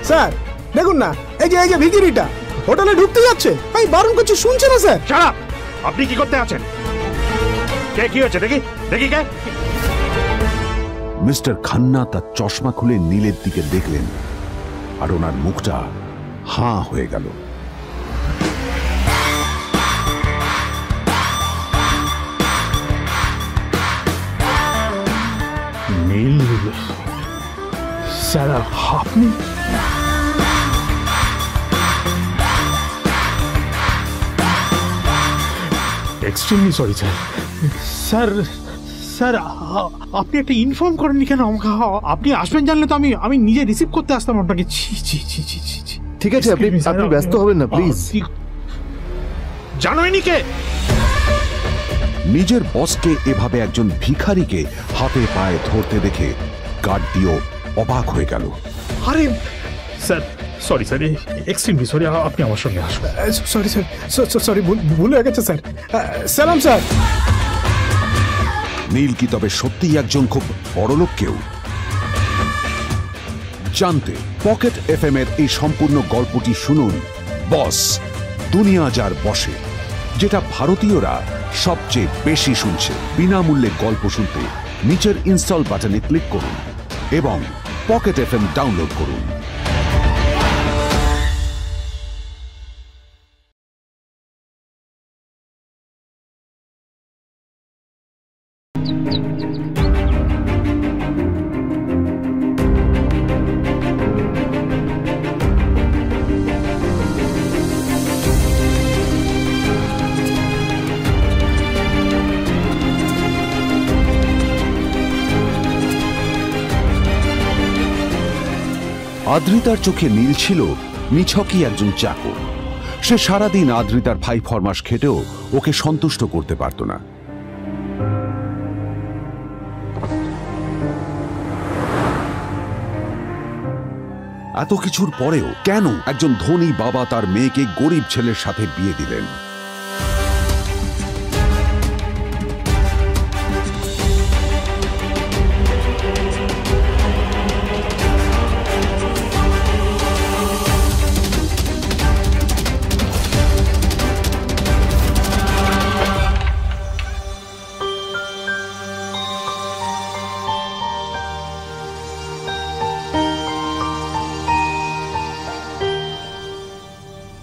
স্যার দেখুন না, এই যে ভিখিরিটা হোটেলে ঢুকতে যাচ্ছে, আমি বারণ করছি শুনছে না স্যার। ছাড়া আপনি কি করতে আছেন? কে কি হচ্ছে দেখি দেখি কে? মিস্টার খান্না তার চশমা খুলে নীলের দিকে দেখলেন, আর ওনার মুখটা হাঁ হয়ে গেল। নীল স্যার, আপনি? Extremely sorry sir. Sir sir আপনি একটা ইনফর্ম করেননি কেন আমাকে? আপনি আসবেন জানলে তো আমি নিজে রিসিভ করতে আসতাম আপনাকে। ঠিক আছে, আপনি ব্যস্ত হবেন না প্লিজ। জানোইনি কে? নিজের বসকে এভাবে একজন ভিখারিকে হাতে পায়ে ধরতে দেখে গার্ডটিও অবাক হয়ে গেল। আরে sir sorry sir, extremely sorry, আপনি আমার সঙ্গে আসুন। সরি স্যার, সরি ভুল হয়ে গেছে স্যার। সালাম স্যার। নীল কি তবে সত্যিই একজন খুব বড়লোক কেউ? জানতে পকেট এফএম এর এই সম্পূর্ণ গল্পটি শুনুন বস, দুনিয়া যার বসে, যেটা ভারতীয়রা সবচেয়ে বেশি শুনছে। বিনামূল্যে গল্প শুনতে নিচের ইনস্টল বাটনে ক্লিক করুন এবং পকেট এফএম ডাউনলোড করুন। আদ্রিতার চোখে নীল ছিল নিছকই একজন চাকর। সে সারাদিন আদ্রিতার ভাই ফরমাস খেটেও ওকে সন্তুষ্ট করতে পারত না। এত কিছুর পরেও কেন একজন ধনী বাবা তার মেয়েকে গরিব ছেলের সাথে বিয়ে দিলেন?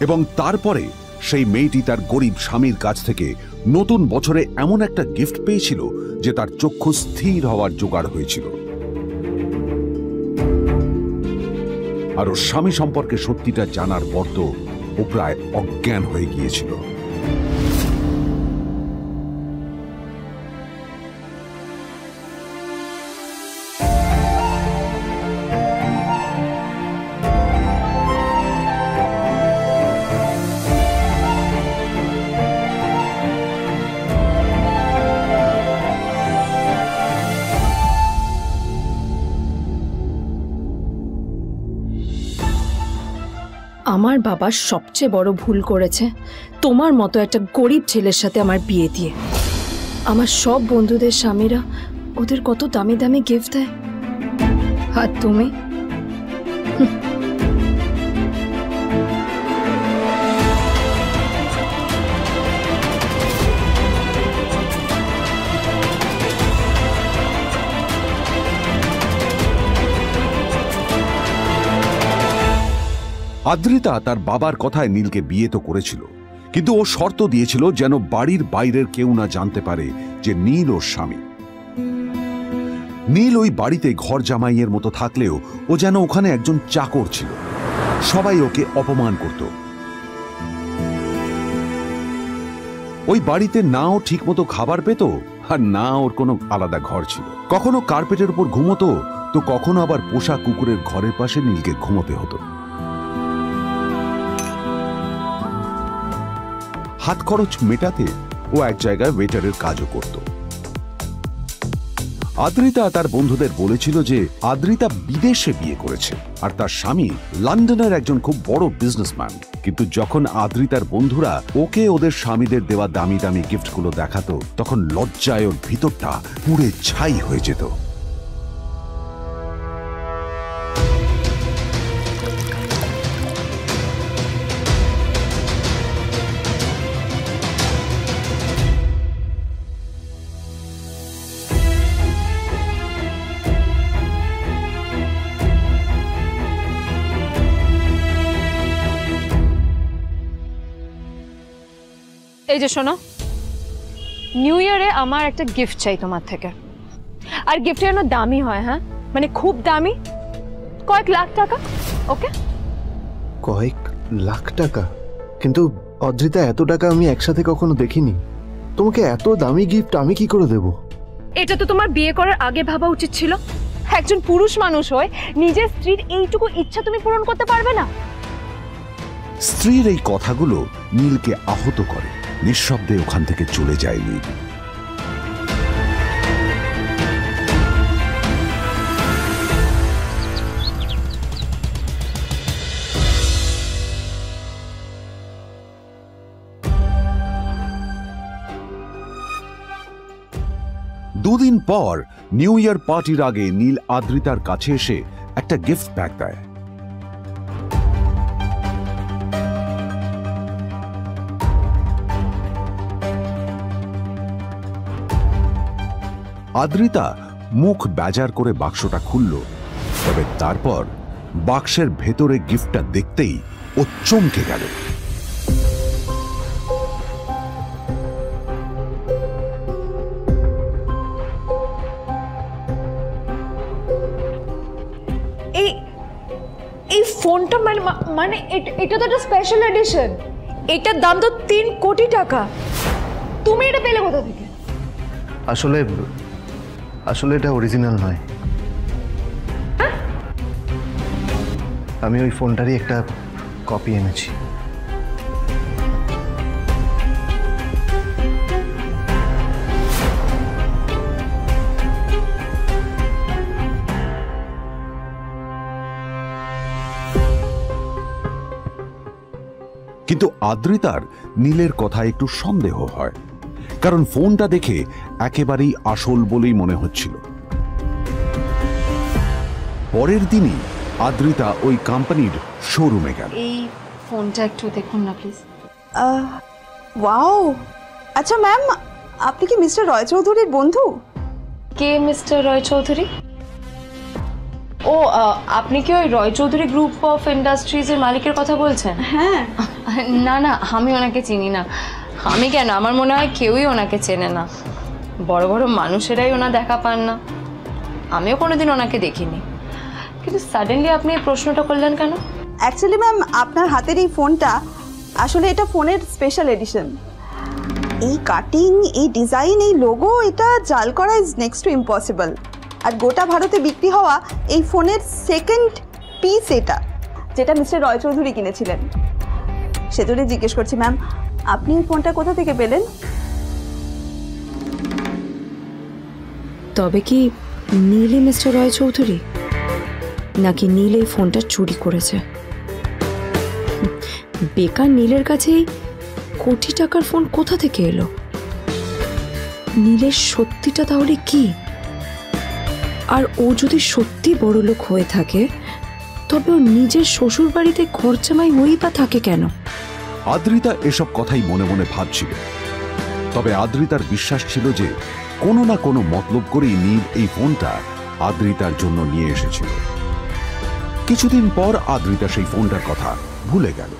এবং তারপরে সেই মেয়েটি তার গরিব স্বামীর কাছ থেকে নতুন বছরে এমন একটা গিফট পেয়েছিল যে তার চক্ষু স্থির হওয়ার জোগাড় হয়েছিল। আর ওর স্বামী সম্পর্কে সত্যিটা জানার পর তো ও প্রায় অজ্ঞান হয়ে গিয়েছিল। আমার বাবা সবচেয়ে বড় ভুল করেছে তোমার মতো একটা গরিব ছেলের সাথে আমার বিয়ে দিয়ে। আমার সব বন্ধুদের স্বামীরা ওদের কত দামি দামি গিফট দেয়, আর তুমি আদ্রিতা তার বাবার কথায় নীলকে বিয়ে তো করেছিল, কিন্তু ও শর্ত দিয়েছিল যেন বাড়ির বাইরের কেউ না জানতে পারে যে নীল ওর স্বামী। নীল ওই বাড়িতে ঘর জামাইয়ের মতো থাকলেও ও যেন ওখানে একজন চাকর ছিল। সবাই ওকে অপমান করত। ওই বাড়িতে না ও ঠিক মতো খাবার পেত, আর না ওর কোনো আলাদা ঘর ছিল। কখনো কার্পেটের উপর ঘুমোতো, তো কখনো আবার পোষা কুকুরের ঘরের পাশে নীলকে ঘুমোতে হতো। হাত খরচ মেটাতে ও এক জায়গায় ওয়েটারের কাজও করত। আদ্রিতা তার বন্ধুদের বলেছিল যে আদ্রিতা বিদেশে বিয়ে করেছে আর তার স্বামী লন্ডনের একজন খুব বড় বিজনেসম্যান। কিন্তু যখন আদ্রিতার বন্ধুরা ওকে ওদের স্বামীদের দেওয়া দামি দামি গিফটগুলো দেখাতো তখন লজ্জায় ওর ভিতরটা পুড়ে ছাই হয়ে যেত। এই যে শোনো, নিউ ইয়ারে আমার একটা গিফট চাই তোমার থেকে। আর গিফট যেন দামি হয়, হ্যাঁ মানে খুব দামি, কয়েক লাখ টাকা। ওকে? কয়েক লাখ টাকা? কিন্তু অদ্রিতা, এত টাকা আমি একসাথে কখনো দেখিনি। তোমাকে এত দামি গিফট আমি কি করে দেব? এটা তো তোমার বিয়ে করার আগে ভাবা উচিত ছিল। একজন পুরুষ মানুষ হয়ে নিজের স্ত্রীর এইটুকু ইচ্ছা তুমি পূরণ করতে পারবে না? স্ত্রীর এই কথাগুলো নীলকে আহত করে। নিঃশব্দে ওখান থেকে চলে যায় নীল। দুদিন পর নিউ ইয়ার পার্টির আগে নীল আদ্রিতার কাছে এসে একটা গিফট প্যাক দেয়। আদ্রিতা মুখ বেজার করে বাক্সটা খুলল, তবে তারপর বাক্সের ভেতরে গিফটটা দেখতেই ও চমকে গেল। এই ফোনটা মানে এটা তো একটা স্পেশাল এডিশন। এটার দাম তো 3 কোটি টাকা। তুমি এটা পেলে কোথা থেকে? আসলে এটা অরিজিনাল নয়। আমি ওই ফোনটারই একটা কপি এনেছি। কিন্তু আদ্রিতার নীলের কথা একটু সন্দেহ হয়, কারণ ফোনটা দেখে একেবারেই আসল বলেই মনে হচ্ছিল। পরের দিনই আদ্রিতা ওই কোম্পানির শোরুমে গেল। এই ফোনটা একটু দেখুন না প্লিজ। ওয়াও, আচ্ছা ম্যাম, আপনি কি মিস্টার রয় চৌধুরীর বন্ধু? কে মিস্টার রয় চৌধুরী? ও, আপনি কি ওই রয় চৌধুরী গ্রুপ অফ ইন্ডাস্ট্রিজের মালিকের কথা বলছেন? হ্যাঁ। না না, আমি ওনাকে চিনি না। আমি কেন, আমার মনে হয় কেউই ওনাকে চেনে না। বড় বড় মানুষেরাই ওনা দেখা পান না। আমিও কোনোদিন ওনাকে দেখিনি। কিন্তু সাডেনলি আপনি এই প্রশ্নটা করলেন কেন? অ্যাকচুয়ালি ম্যাম, আপনার হাতের এই ফোনটা আসলে এটা ফোনের স্পেশাল এডিশন। এই কাটিং, এই ডিজাইন, এই লোগো, এটা জাল করা ইজ নেক্সট টু ইম্পসিবল। আর গোটা ভারতে বিক্রি হওয়া এই ফোনের সেকেন্ড পিস এটা, যেটা মিস্টার রয় চৌধুরী কিনেছিলেন। সেজন্য জিজ্ঞেস করছি ম্যাম, আপনি এই ফোনটা কোথা থেকে পেলেন? তবে কি নীলই মিস্টার রয় চৌধুরী, নাকি নীল এই ফোনটা চুরি করেছে? বেকার নীলের কাছেই কোটি টাকার ফোন কোথা থেকে এলো? নীলের সত্যিটা তাহলে কি? আর ও যদি সত্যি বড় লোক হয়ে থাকে, তবে ও নিজের শ্বশুর বাড়িতে খরচামাই হই বা থাকে কেন? আদ্রিতা এসব কথাই মনে মনে ভাবছিল। তবে আদ্রিতার বিশ্বাস ছিল যে কোনো না কোনো মতলব করেই নীল এই ফোনটা আদ্রিতার জন্য নিয়ে এসেছিল। কিছুদিন পর আদ্রিতা সেই ফোনটার কথা ভুলে গেল।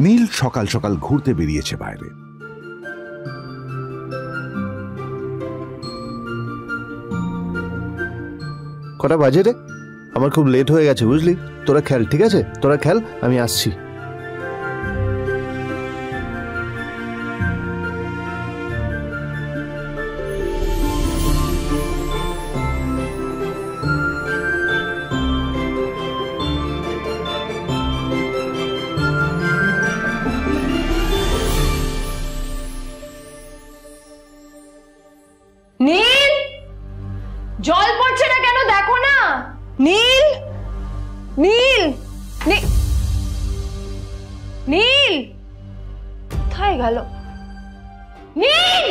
নীল সকাল সকাল ঘুরতে বেরিয়েছে বাইরে। কটা বাজে রে? আমার খুব লেট হয়ে গেছে, বুঝলি? তোরা খেল, ঠিক আছে? তোরা খেল, আমি আসছি। নীল, জল পড়ছে না কেন দেখো না। নীল, নীল, নীল কোথায় গেল? নীল,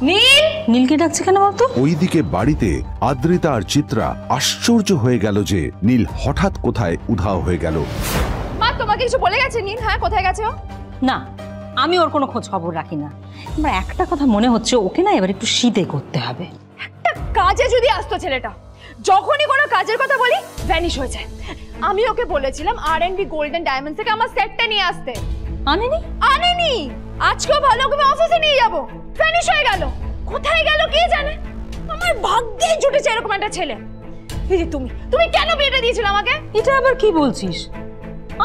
নীল, নীলকে ডাকছে কেন বলতো? ওইদিকে বাড়িতে আদ্রিতা আর চিত্রা আশ্চর্য হয়ে গেল যে নীল হঠাৎ কোথায় উধাও হয়ে গেল। মা তোমাকে কিছু বলে গেছে নীল? হ্যাঁ, কোথায় গেছে ও? না, আমি ওর কোনো খোঁজ খবর রাখি না। আমার একটা কথা মনে হচ্ছে, ওকে না এবার একটু শীতে করতে হবে। একটা কাজে যদি আসতো ছেলেটা, যখনই কোনো কাজের কথা বলি ভ্যানিশ হয়ে যায়। আমি ওকে বলেছিলাম R&B গোল্ডেন ডায়মন্ডস থেকে আমার সেটটা নিয়ে আসতে, আনেনি। আনেনি। আজকেও ভালো করে অফিসে নিয়ে যাব, ভ্যানিশ হয়ে গেল। কোথায় গেল কে জানে। আমার ভাগ্যে জুটেছে এরকম একটা ছেলে। এই যে তুমি কেন বিয়েটা দিয়েছিলে আমাকে? এটা আবার কি বলছিস?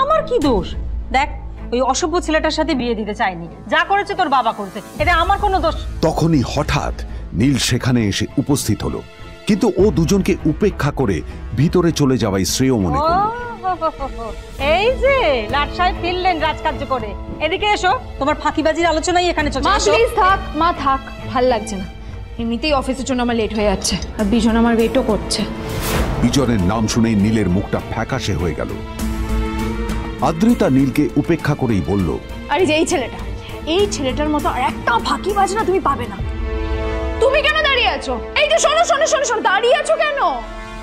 আমার কি দোষ? দেখ, ওই অসভ্য ছেলেটার সাথে বিয়ে দিতে চাইনি, যা করেছে তোর বাবা করতে, এটা আমার কোনো দোষ। তখনই হঠাৎ নীল সেখানে এসে উপস্থিত হলো, কিন্তু ও দুজনকে উপেক্ষা করে ভিতরে চলে যাওয়াই শ্রেয় মনে করল। এই যে লাট সাহেব ফিরলেন রাজকার্য করে, এদিকে এসো। তোমার ফাঁকিবাজির আলোচনাই এখানে চলছে। মা প্লিজ থাক, মা থাক, ভাল লাগছে না। এমনিতেই অফিসের জন্য আমার লেট হয়ে যাচ্ছে, আর বিজন আমার ওয়েটও করছে। বিজনের নাম শুনেই নীলের মুখটা ফ্যাকাশে হয়ে গেল। আদ্রিতা নীলকে উপেক্ষা করেই বলল, আরে যে এই ছেলেটার মতো আর একটা ফাঁকিবাজ না তুমি পাবে না। তুমি কেন দাঁড়িয়ে আছো? এই যে শোনো শোনো শোনো শোনো, দাঁড়িয়ে আছো কেন?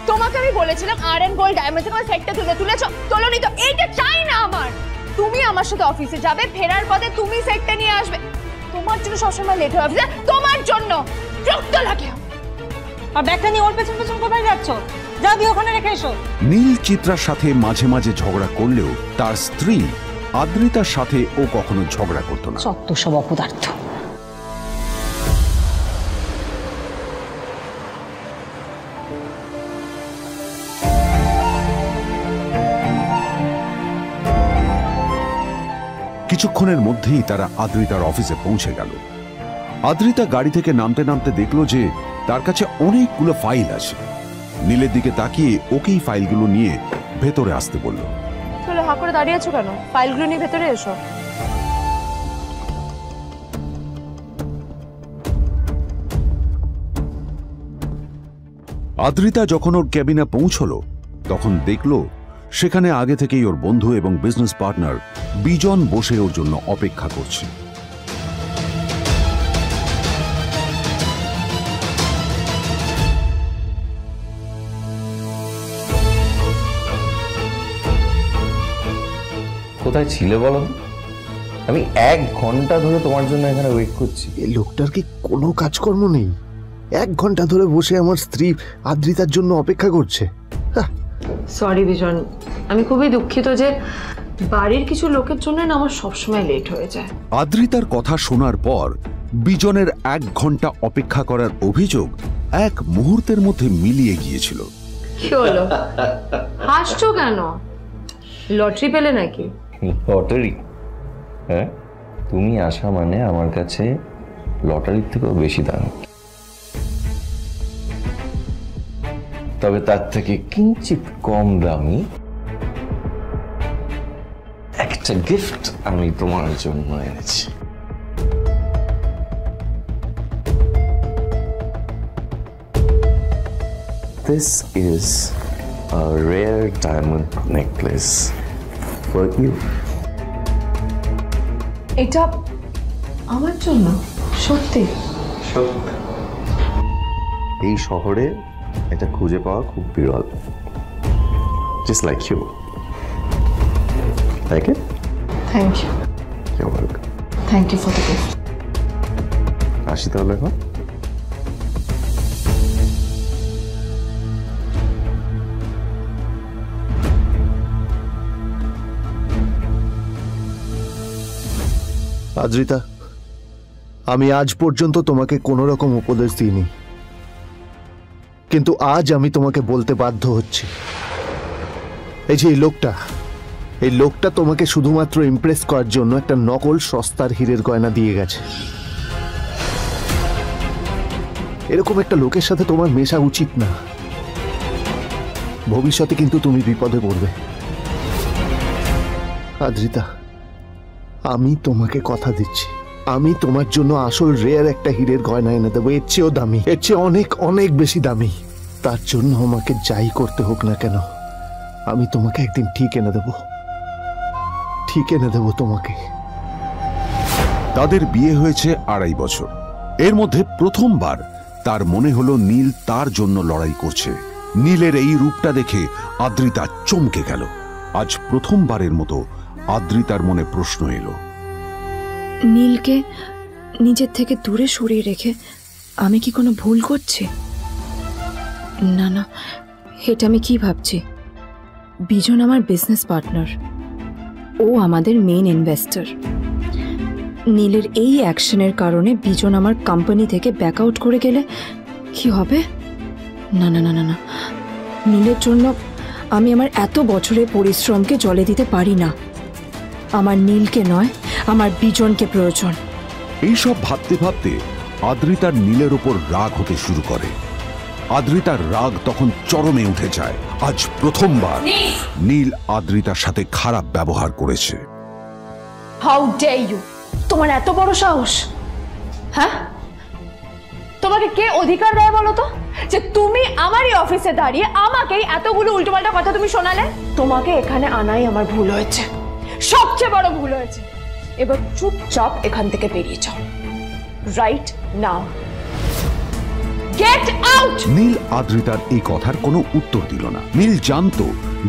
তোমাকে আমি বলেছিলাম R&B গোল্ড ডায়মন্ডস থেকে সেটটা তুলেছো, তোলোনি তো। এইটা চাই না আমার। তুমি আমার সাথে অফিসে যাবে, ফেরার পথে তুমি সেটটা নিয়ে আসবে। তোমার জন্য সবসময় লেট হয় অফিসে, তোমার জন্য। বিরক্ত লাগে। আর ব্যাগটা নিয়ে ওর পেছন পেছন কোথায় যাচ্ছ? যাও দিয়ে ওখানে রেখে এসো। নীল চিত্রার সাথে মাঝে মাঝে ঝগড়া করলেও তার স্ত্রী আদ্রিতার সাথে ও কখনো ঝগড়া করতো না। সত্য সব অপদার্থ। কিছুক্ষণের মধ্যেই তারা আদ্রিতার অফিসে পৌঁছে গেল। আদ্রিতা গাড়ি থেকে নামতে নামতে দেখলো যে তার কাছে অনেকগুলো ফাইল আছে। নীলের দিকে তাকিয়ে ওকেই ফাইলগুলো নিয়ে ভেতরে আসতে বলল। চলো, হা করে দাঁড়িয়ে আছো কেন? ফাইলগুলো নিয়ে ভেতরে এসো। আদ্রিতা যখন ওর ক্যাবিনে পৌঁছলো তখন দেখলো সেখানে আগে থেকেই ওর বন্ধু এবং বিজনেস পার্টনার বিজন বসে ওর জন্য অপেক্ষা করছে। কোথায় ছিলে বলো? আমি 1 ঘন্টা ধরে তোমার জন্য এখানে ওয়েট করছি। এই লোকটার কি কোনো কাজকর্ম নেই? 1 ঘন্টা ধরে বসে আমার স্ত্রী আদ্রিতার জন্য অপেক্ষা করছে। সরি বিজন, আমি খুবই দুঃখিত যে বাড়ির কিছু লোকের জন্য না আমার সবসময় লেট হয়ে যায়। আদ্রিতার কথা শোনার পর বিজনের 1 ঘন্টা অপেক্ষা করার অভিযোগ 1 মুহূর্তের মধ্যে মিলিয়ে গিয়েছিল। কি হলো? হাসছো কেন? লটারি পেলে নাকি? লটারি? হ্যাঁ, তুমি আসা মানে আমার কাছে লটারির থেকেও বেশি দাম। তবে তার থেকে কিঞ্চিত কম দামি একটা গিফট আমি তোমার জন্য এনেছি। This is a rare diamond necklace for you. এটা আমার জন্য? সত্যি? এই শহরে এটা খুঁজে পাওয়া খুব বিরল। Just like you. Like it? Thank you. You're welcome. Thank you for the gift. আসি তাহলে এখন। আদ্রিতা, আমি আজ পর্যন্ত তোমাকে কোনো রকম উপদেশ দিইনি, কিন্তু আজ আমি তোমাকে বলতে বাধ্য হচ্ছি। এই যে এই লোকটা তোমাকে শুধুমাত্র ইমপ্রেস করার জন্য একটা নকল সস্তার হীরের গয়না দিয়ে গেছে। এরকম একটা লোকের সাথে তোমার মেশা উচিত না। ভবিষ্যতে কিন্তু তুমি বিপদে পড়বে। আদ্রিতা, আমি তোমাকে কথা দিচ্ছি, আমি তোমার জন্য আসল রেয়ার একটা হীরের গয়না এনে দেবো, এর চেয়েও দামি, এর চেয়ে অনেক অনেক বেশি দামি। তার জন্য আমাকে যাই করতে হোক না কেন, আমি তোমাকে একদিন ঠিক এনে দেবো, ঠিক এনে দেবো তোমাকে। তাদের বিয়ে হয়েছে 2.5 বছর। এর মধ্যে প্রথমবার তার মনে হলো নীল তার জন্য লড়াই করছে। নীলের এই রূপটা দেখে আদ্রিতা চমকে গেল। আজ প্রথমবারের মতো আদ্রিতার মনে প্রশ্ন এলো, নীলকে নিজের থেকে দূরে সরিয়ে রেখে আমি কি কোনো ভুল করছি? না না, এটা আমি কি ভাবছি? বিজন আমার বিজনেস পার্টনার, ও আমাদের মেইন ইনভেস্টর। নীলের এই অ্যাকশনের কারণে বিজন আমার কোম্পানি থেকে ব্যাকআউট করে গেলে কি হবে? না না না না না, নীলের জন্য আমি আমার এত বছরের পরিশ্রমকে জলে দিতে পারি না। আমার নীলকে নয়, আমার বিজনকে প্রয়োজন। এইসব ভাবতে ভাবতে আদ্রিতার নীলের ওপর রাগ হতে শুরু করে। আদ্রিতার রাগ তখন চরমে উঠে যায়। আজ প্রথমবার নীল আদ্রিতার সাথে খারাপ ব্যবহার করেছে। How dare you! তোমার এত বড় সাহস! হ্যাঁ, তোমাকে কে অধিকার দেয় বলো তো যে তুমি আমারই অফিসে দাঁড়িয়ে আমাকেই এতগুলো উল্টোপাল্টা কথা তুমি শোনালে? তোমাকে এখানে আনাই আমার ভুল হয়েছে, সবচেয়ে বড় ভুল হয়েছে। এবার চুপচাপ এখান থেকে বেরিয়ে যাও, right now. Get out! Neel আদ্রিতার এই কথার কোনো উত্তর দিল না। নীল জানতো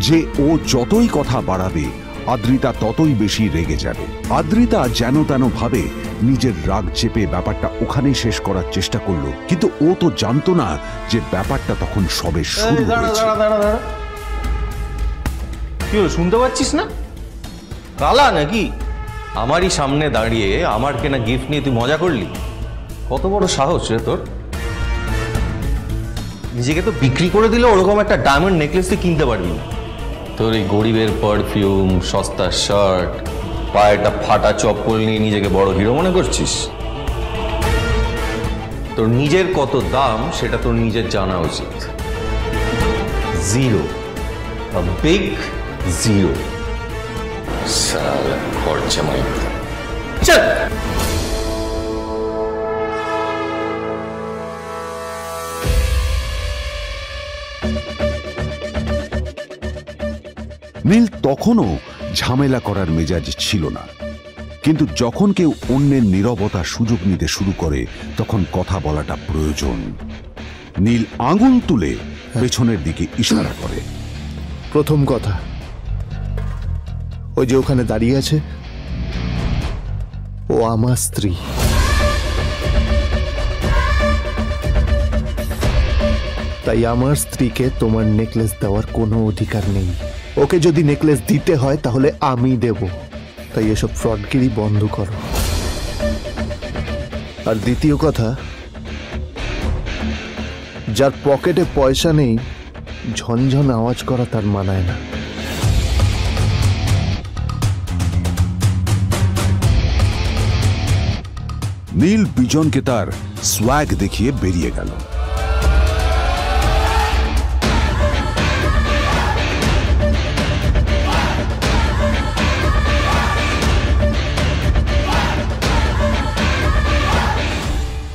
যে ও যতই কথা বাড়াবে আদ্রিতা ততই বেশি রেগে যাবে। আদ্রিতা যেন তেন ভাবে নিজের রাগ চেপে ব্যাপারটা ওখানেই শেষ করার চেষ্টা করলো, কিন্তু ও তো জানতো না যে ব্যাপারটা তখন সবে শুরু হয়েছে। কি হলো, শুনতে পাচ্ছিস না? কালা নাকি? আমারই সামনে দাঁড়িয়ে আমার কেনা গিফট নিয়ে তুই মজা করলি? কত বড় সাহস রে তোর! নিজেকে তো বিক্রি করে দিলে ওরকম একটা ডায়মন্ড নেকলেস তুই কিনতে পারবি না। তোর এই গরিবের পারফিউম, সস্তা শার্ট, পায়ে একটা ফাটা চপ্পল নিয়ে নিজেকে বড় হিরো মনে করছিস? তোর নিজের কত দাম সেটা তোর নিজের জানা উচিত। Zero, big zero. সালা খরচা মাই চল। নীল তখনও ঝামেলা করার মেজাজ ছিল না, কিন্তু যখন কেউ অন্যের নীরবতার সুযোগ নিতে শুরু করে তখন কথা বলাটা প্রয়োজন। নীল আঙুল তুলে পেছনের দিকে ইশারা করে। প্রথম কথা, ওই যে ওখানে দাঁড়িয়ে আছে, ও আমার স্ত্রী। তাই আমার স্ত্রীকে তোমার নেকলেস দেওয়ার কোনো অধিকার নেই। ওকে যদি নেকলেস দিতে হয় তাহলে আমি দেব। তাই এসব ফ্রডগিরি বন্ধ করো। আর দ্বিতীয় কথা, যার পকেটে পয়সা নেই ঝনঝন আওয়াজ করা তার মানায় না। নীল বিজনকে তার সোয়াগ দেখিয়ে বেরিয়ে গেল।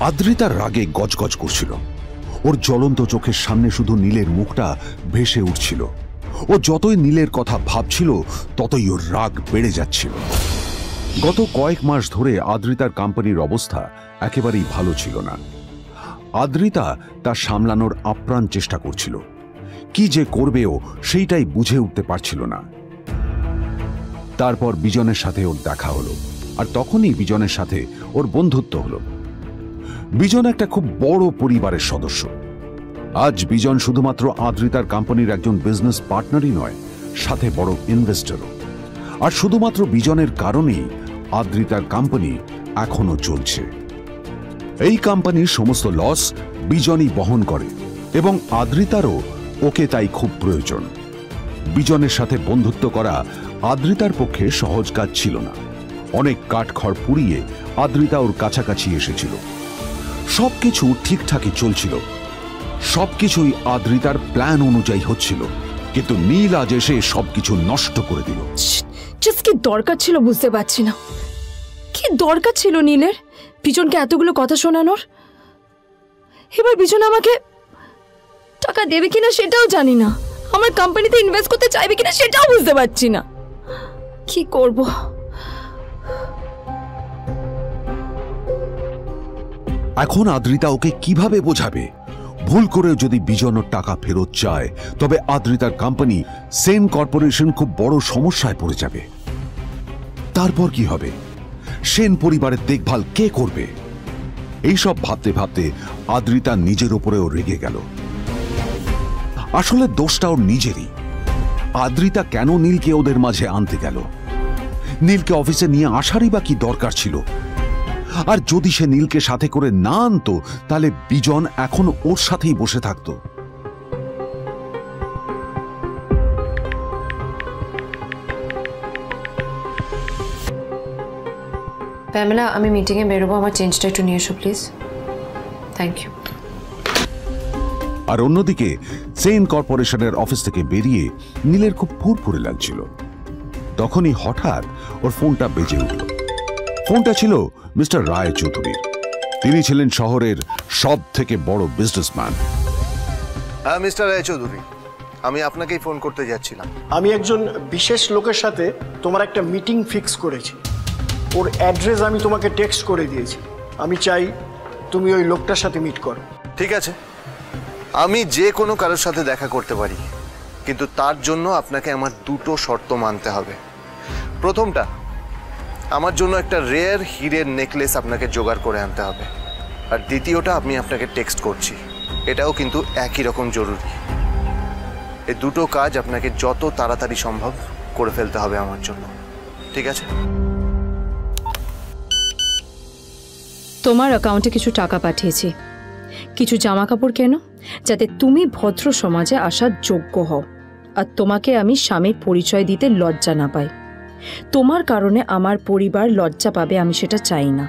আদ্রিতার রাগে গজগজ করছিল। ওর জ্বলন্ত চোখের সামনে শুধু নীলের মুখটা ভেসে উঠছিল। ও যতই নীলের কথা ভাবছিল ততই ওর রাগ বেড়ে যাচ্ছিল। গত কয়েক মাস ধরে আদ্রিতার কোম্পানির অবস্থা একেবারেই ভালো ছিল না। আদ্রিতা তা সামলানোর আপ্রাণ চেষ্টা করছিল। কি যে করবেও সেইটাই বুঝে উঠতে পারছিল না। তারপর বিজনের সাথে ওর দেখা হলো, আর তখনই বিজনের সাথে ওর বন্ধুত্ব হলো। বিজন একটা খুব বড় পরিবারের সদস্য। আজ বিজন শুধুমাত্র আদ্রিতার কোম্পানির একজন বিজনেস পার্টনারই নয়, সাথে বড় ইনভেস্টরও। আর শুধুমাত্র বিজনের কারণেই আদ্রিতার কোম্পানি এখনো চলছে। এই কোম্পানির সমস্ত লস বিজনই বহন করে এবং আদ্রিতারও ওকে তাই খুব প্রয়োজন। বিজনের সাথে বন্ধুত্ব করা আদ্রিতার পক্ষে সহজ কাজ ছিল না। অনেক কাঠখড় পুড়িয়ে আদ্রিতা ওর কাছাকাছি এসেছিল। সবকিছু ঠিকঠাকই চলছিল, সবকিছুই আদ্রিতার প্ল্যান অনুযায়ী হচ্ছিল, কিন্তু নীল আজ এসে সবকিছু নষ্ট করে দিল। কি দরকার ছিল বুঝতে পারছি না। কি কি দরকার ছিল নীলের বিজনকে এতগুলো কথা শোনানোর? এবার বিজন আমাকে টাকা দেবে কিনা সেটাও জানি না, আমার কোম্পানিতে ইনভেস্ট করতে চাইবে কিনা সেটাও বুঝতে পারছি না। কি করব? এখন আদ্রিতা ওকে কিভাবে বোঝাবে? ভুল করে যদি বিজন ওর টাকা ফেরত চায় তবে আদ্রিতার কোম্পানি সেন কর্পোরেশন খুব বড় সমস্যায় পড়ে যাবে। তারপর কি হবে? সেন পরিবারের দেখভাল কে করবে? এইসব ভাবতে ভাবতে আদ্রিতা নিজের উপরেও রেগে গেল। আসলে দোষটা ওর নিজেরই। আদ্রিতা কেন নীলকে ওদের মাঝে আনতে গেল? নীলকে অফিসে নিয়ে আসারই বা কি দরকার ছিল? আর যদি সে নীলকে সাথে করে না আনতো তাহলে বিজন এখন ওর সাথেই বসে থাকতো। প্যামেলা, আমি মিটিংয়ে বেরোবো, আমার চেঞ্জটা একটু নিয়ে এসো প্লিজ। Thank you. আর অন্যদিকে সেন কর্পোরেশনের অফিস থেকে বেরিয়ে নীলের খুব ফুরফুরে লাগছিল। তখনই হঠাৎ ওর ফোনটা বেজে উঠল। ফোনটা ছিল মিস্টার রায় চৌধুরীর। তিনি ছিলেন শহরের সব থেকে বড় বিজনেসম্যান। হ্যাঁ মিস্টার রায় চৌধুরী, আমি আপনাকেই ফোন করতে যাচ্ছিলাম। আমি একজন বিশেষ লোকের সাথে তোমার একটা মিটিং ফিক্স করেছি। ওর অ্যাড্রেস আমি তোমাকে টেক্সট করে দিয়েছি। আমি চাই তুমি ওই লোকটার সাথে মিট করো। ঠিক আছে, আমি যে কোনো কারোর সাথে দেখা করতে পারি, কিন্তু তার জন্য আপনাকে আমার দুটো শর্ত মানতে হবে। প্রথমটা, আমার জন্য একটা রেয়ার হীরের নেকলেস আপনাকে জোগাড় করে আনতে হবে। আর দ্বিতীয়টা, আমি আপনাকে টেক্সট করছি, এটাও কিন্তু একই রকম জরুরি। এই দুটো কাজ আপনাকে যত তাড়াতাড়ি সম্ভব করে ফেলতে হবে আমার জন্য, ঠিক আছে? তোমার অ্যাকাউন্টে কিছু টাকা পাঠিয়েছি, কিছু জামা কাপড় কেনো যাতে তুমি ভদ্র সমাজে আসার যোগ্য হও, আর তোমাকে আমি স্বামীর পরিচয় দিতে লজ্জা না পাই। তোমার কারণে আমার পরিবার লজ্জা পাবে, আমি সেটা চাই না।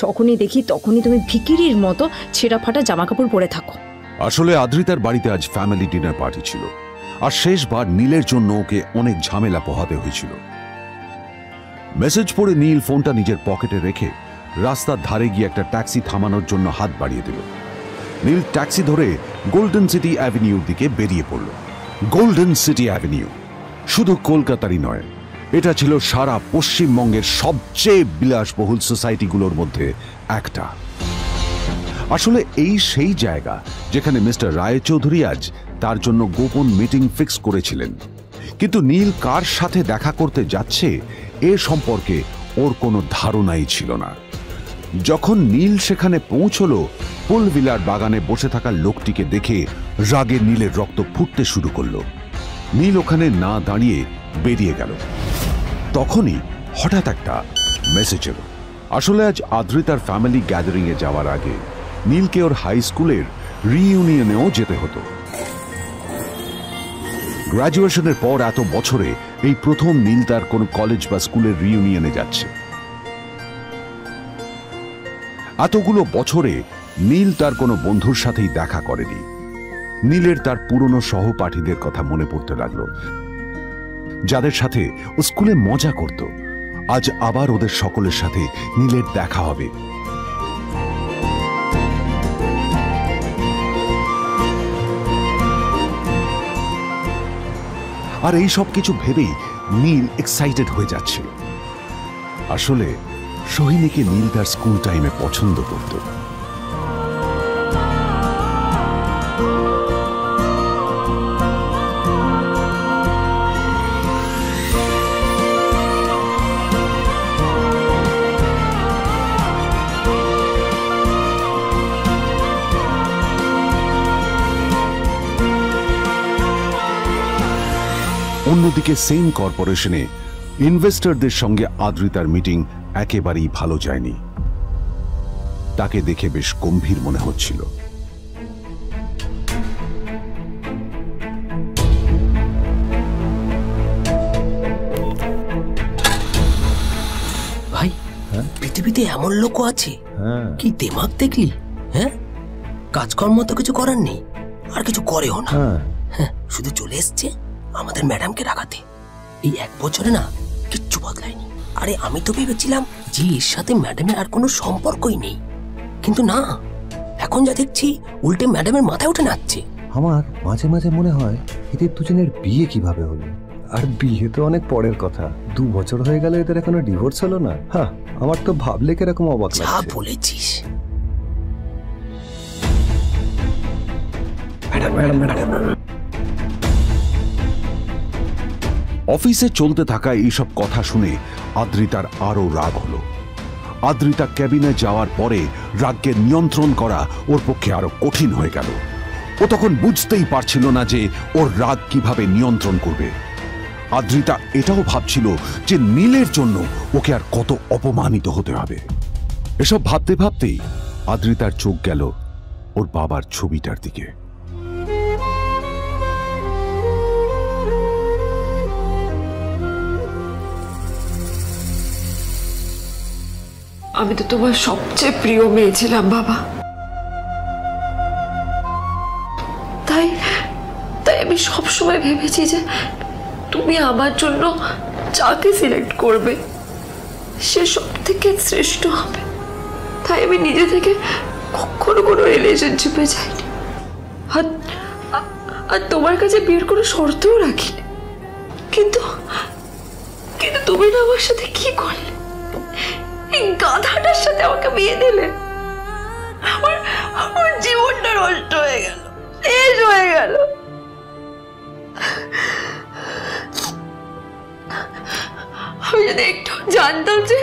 যখনই দেখি তখনই তুমি ভিখিরির মতো ছেঁড়া ফাটা জামা কাপড় পরে থাকো। আসলে আদ্রিতার বাড়িতে আজ ফ্যামিলি ডিনার পার্টি ছিল, আর শেষবার নীলের জন্য ওকে অনেক ঝামেলা পোহাতে হয়েছিল। মেসেজ পড়ে নীল ফোনটা নিজের পকেটে রেখে রাস্তার ধারে গিয়ে একটা ট্যাক্সি থামানোর জন্য হাত বাড়িয়ে দিল। নীল ট্যাক্সি ধরে গোল্ডেন সিটি অ্যাভিনিউর দিকে বেরিয়ে পড়ল। গোল্ডেন সিটি অ্যাভিনিউ শুধু কলকাতারই নয়, এটা ছিল সারা পশ্চিমবঙ্গের সবচেয়ে বিলাসবহুল সোসাইটিগুলোর মধ্যে একটা। আসলে এই সেই জায়গা যেখানে মিস্টার রায় চৌধুরী আজ তার জন্য গোপন মিটিং ফিক্স করেছিলেন। কিন্তু নীল কার সাথে দেখা করতে যাচ্ছে এ সম্পর্কে ওর কোনো ধারণাই ছিল না। যখন নীল সেখানে পৌঁছল, ফুলভিলার বাগানে বসে থাকা লোকটিকে দেখে রাগে নীলের রক্ত ফুটতে শুরু করলো। নীল ওখানে না দাঁড়িয়ে বেরিয়ে গেল। তখনই হঠাৎ একটা মেসেজ এলো। আসলে আজ আদ্রিতার ফ্যামিলি গ্যাদারিং এ যাওয়ার আগে নীলকে ওর হাই স্কুলের রিইউনিয়নেও যেতে হতো। গ্র্যাজুয়েশনের পর এত বছরে এই প্রথম নীল তার কোনো কলেজ বা স্কুলের রিইউনিয়নে যাচ্ছে। এতগুলো বছরে নীল তার কোনো বন্ধুর সাথেই দেখা করেনি। নীলের তার পুরনো সহপাঠীদের কথা মনে পড়তে লাগলো, যাদের সাথে ও স্কুলে মজা করত। আজ আবার ওদের সকলের সাথে নীলের দেখা হবে। আর এই সব কিছু ভেবেই নীল এক্সাইটেড হয়ে যাচ্ছিল। আসলে সোহিনীকে নীল তার স্কুল টাইমে পছন্দ করত। অন্যদিকে সেন কর্পোরেশনে ইনভেস্টরদের সঙ্গে আদ্রিতার মিটিং একেবারেই ভালো যায়নি। তাকে দেখে বেশ গম্ভীর মনে হচ্ছিল। ভাই, পৃথিবীতে এমন লোকও আছে, কি দেমাগ দেখলি? হ্যাঁ, কাজকর্ম তো কিছু করার নেই, আর কিছু করেও না। হ্যাঁ, শুধু চলে এসছে আমাদের ম্যাডামকে রাখাতে। এই 1 বছরে না কিচ্ছু বদলায়নি। আরে আমি তো ভেবেছিলাম যে এর সাথে ম্যাডামের আর কোনো সম্পর্কই নেই, কিন্তু না, এখন যা দেখছি উল্টে ম্যাডামের মাথায় উঠে নাচছে। আমার মাঝে মাঝে মনে হয় এদের দুজনের বিয়ে কিভাবে হলো। আর বিয়ে তো অনেক পরের কথা, 2 বছর হয়ে গেল এদের এখনো ডিভোর্স হলো না। হ্যাঁ, আমার তো ভাবলে কিরকম অবাক লাগছে। যা বলেছিস। অফিসে চলতে থাকা এইসব কথা শুনে আদ্রিতার আরো রাগ হলো। আদ্রিতা ক্যাবিনে যাওয়ার পরে রাগকে নিয়ন্ত্রণ করা ওর পক্ষে আরো কঠিন হয়ে গেল। ও তখন বুঝতেই পারছিল না যে ওর রাগ কিভাবে নিয়ন্ত্রণ করবে। আদ্রিতা এটাও ভাবছিল যে নীলের জন্য ওকে আর কত অপমানিত হতে হবে। এসব ভাবতে ভাবতেই আদ্রিতার চোখ গেল ওর বাবার ছবিটার দিকে। আমি তো তোমার সবচেয়ে প্রিয় মেয়ে ছিলাম বাবা, তাই তাই আমি সবসময় ভেবেছি যে তুমি আমার জন্য যাকে সিলেক্ট করবে সে সব থেকে শ্রেষ্ঠ হবে। তাই আমি নিজে থেকে কখনো কোনো রিলেশনশিপে যাইনি, আর তোমার কাছে বিয়ের কোনো শর্তও রাখিনি। কিন্তু কিন্তু তুমি না আমার সাথে কি করলে? এই গাধাটার সাথে আমাকে বিয়ে দিলে। আমার জীবনটা নষ্ট হয়ে গেল, শেষ হয়ে গেল। আমি যদি একটু জানতাম যে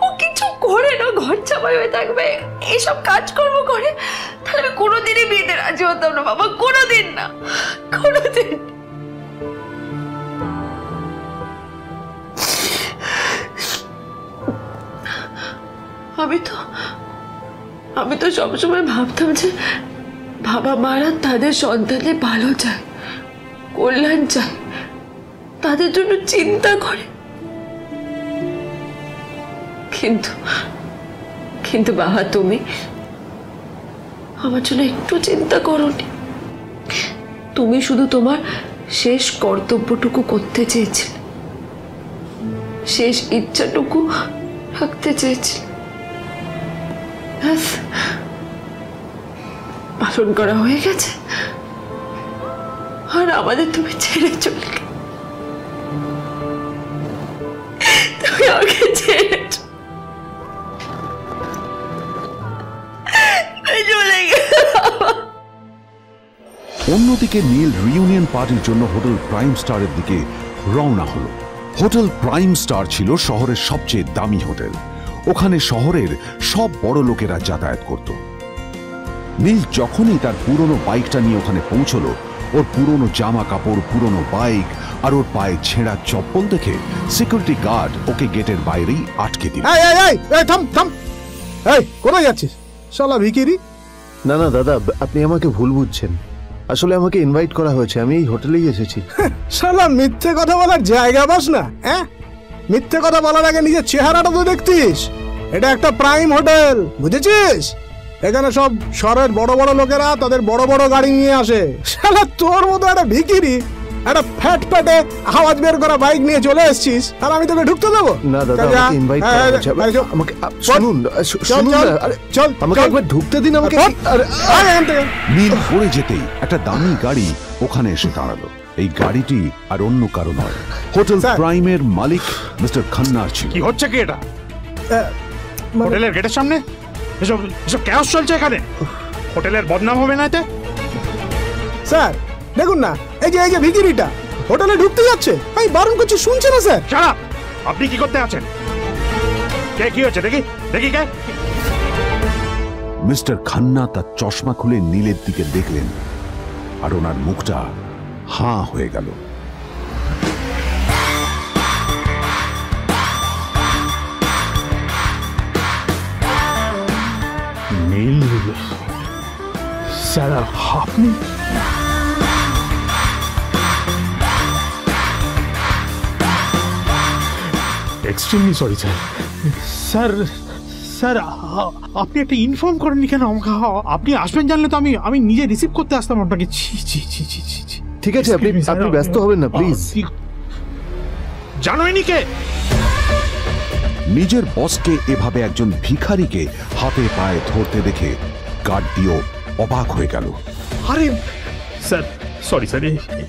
ও কিছু করে না, ঘর চাপাই হয়ে থাকবে, এইসব কাজকর্ম করে, তাহলে আমি কোনোদিনই বিয়েতে রাজি হতাম না বাবা, কোনোদিন না, কোনোদিন। আমি তো সবসময় ভাবতাম যে বাবা মারা তাদের সন্তানের ভালো চায়, কল্যাণ চায়, তাদের জন্য চিন্তা করে। কিন্তু বাবা, তুমি আমার জন্য একটু চিন্তা করোনি। তুমি শুধু তোমার শেষ কর্তব্যটুকু করতে চেয়েছিলে, শেষ ইচ্ছাটুকু রাখতে চেয়েছিলে। পালন করা হয়ে গেছে, আর আমাদের তুমি ছেড়ে চলে গেলে। তুমি আমাকে ছেড়ে চলে গেলে। অন্যদিকে নীল রিইউনিয়ন পার্টির জন্য হোটেল প্রাইম স্টারের দিকে রওনা হলো। হোটেল প্রাইম স্টার ছিল শহরের সবচেয়ে দামি হোটেল। ওখানে শহরের সব বড় লোকেরা যাতায়াত করত। নীল যখনই তার পুরনো বাইকটা নিয়ে ওখানে পৌঁছলো, ওর পুরনো জামা কাপড়, পুরনো বাইক আর ওর পায়ে ছেঁড়া চপ্পল দেখে সিকিউরিটি গার্ড ওকে গেটের বাইরেই আটকে দিল। কোথায় যাচ্ছিস শালা ভিখিরি? না না দাদা, আপনি আমাকে ভুল বুঝছেন। আসলে আমাকে ইনভাইট করা হয়েছে, আমি এই হোটেলেই এসেছি। শালা মিথ্যে কথা বলার জায়গা পাস না? হ্যাঁ, মিথ্যে কথা বলার আগে নিজের চেহারাটা তো দেখতিস। এটা একটা প্রাইম হোটেল, বুঝেছিস? এখানে সব শহরের বড় বড় লোকেরা তাদের বড় বড় গাড়ি নিয়ে আসে। শালা তোর মতো একটা ভিখিরি একটা ফ্যাট ফ্যাটে আওয়াজ বের করা বাইক নিয়ে চলে এসেছিস, আর আমি তোকে ঢুকতে দেবো না? দাদা, আমাকে ইনভাইট করা হয়েছে। আমাকে শুনুন, চল আমাকে একবার ঢুকতে দিন আমাকে। নীল পড়ে যেতেই একটা দামি গাড়ি ওখানে এসে দাঁড়ালো। এই গাড়িটি আর অন্য কারো নয়, হোটেল প্রাইমের মালিক মিস্টার খান্নার ছিল। কি হচ্ছে কি এটা? হোটেলের গেটের সামনে এসব ক্যাশ চলছে এখানে। হোটেলের বদনাম হবে না এতে? স্যার দেখুন না, এই যে ভিখিরিটা হোটেলে ঢুকতে যাচ্ছে, আমি বারণ করছি, শুনছে না স্যার? Shut up! আপনি কি করতে আছেন? কে কি হচ্ছে দেখি কে? মিস্টার খান্না তার চশমা খুলে নীলের দিকে দেখলেন, আর ওনার মুখটা হাঁ হয়ে গেল। নীল স্যার, আপনি? Extremely sorry sir. স্যার আপনি একটা ইনফর্ম করেননি কেন আমাকে? আপনি আসবেন জানলে তো আমি নিজে রিসিভ করতে আসতাম আপনাকে। ঠিক আছে, আপনি ব্যস্ত হবেন না প্লিজ। জানোইনি কে? নিজের বসকে এভাবে একজন ভিখারিকে হাতে পায়ে ধরতে দেখে গার্ডটিও অবাক হয়ে গেল। আরে sir, sorry sir,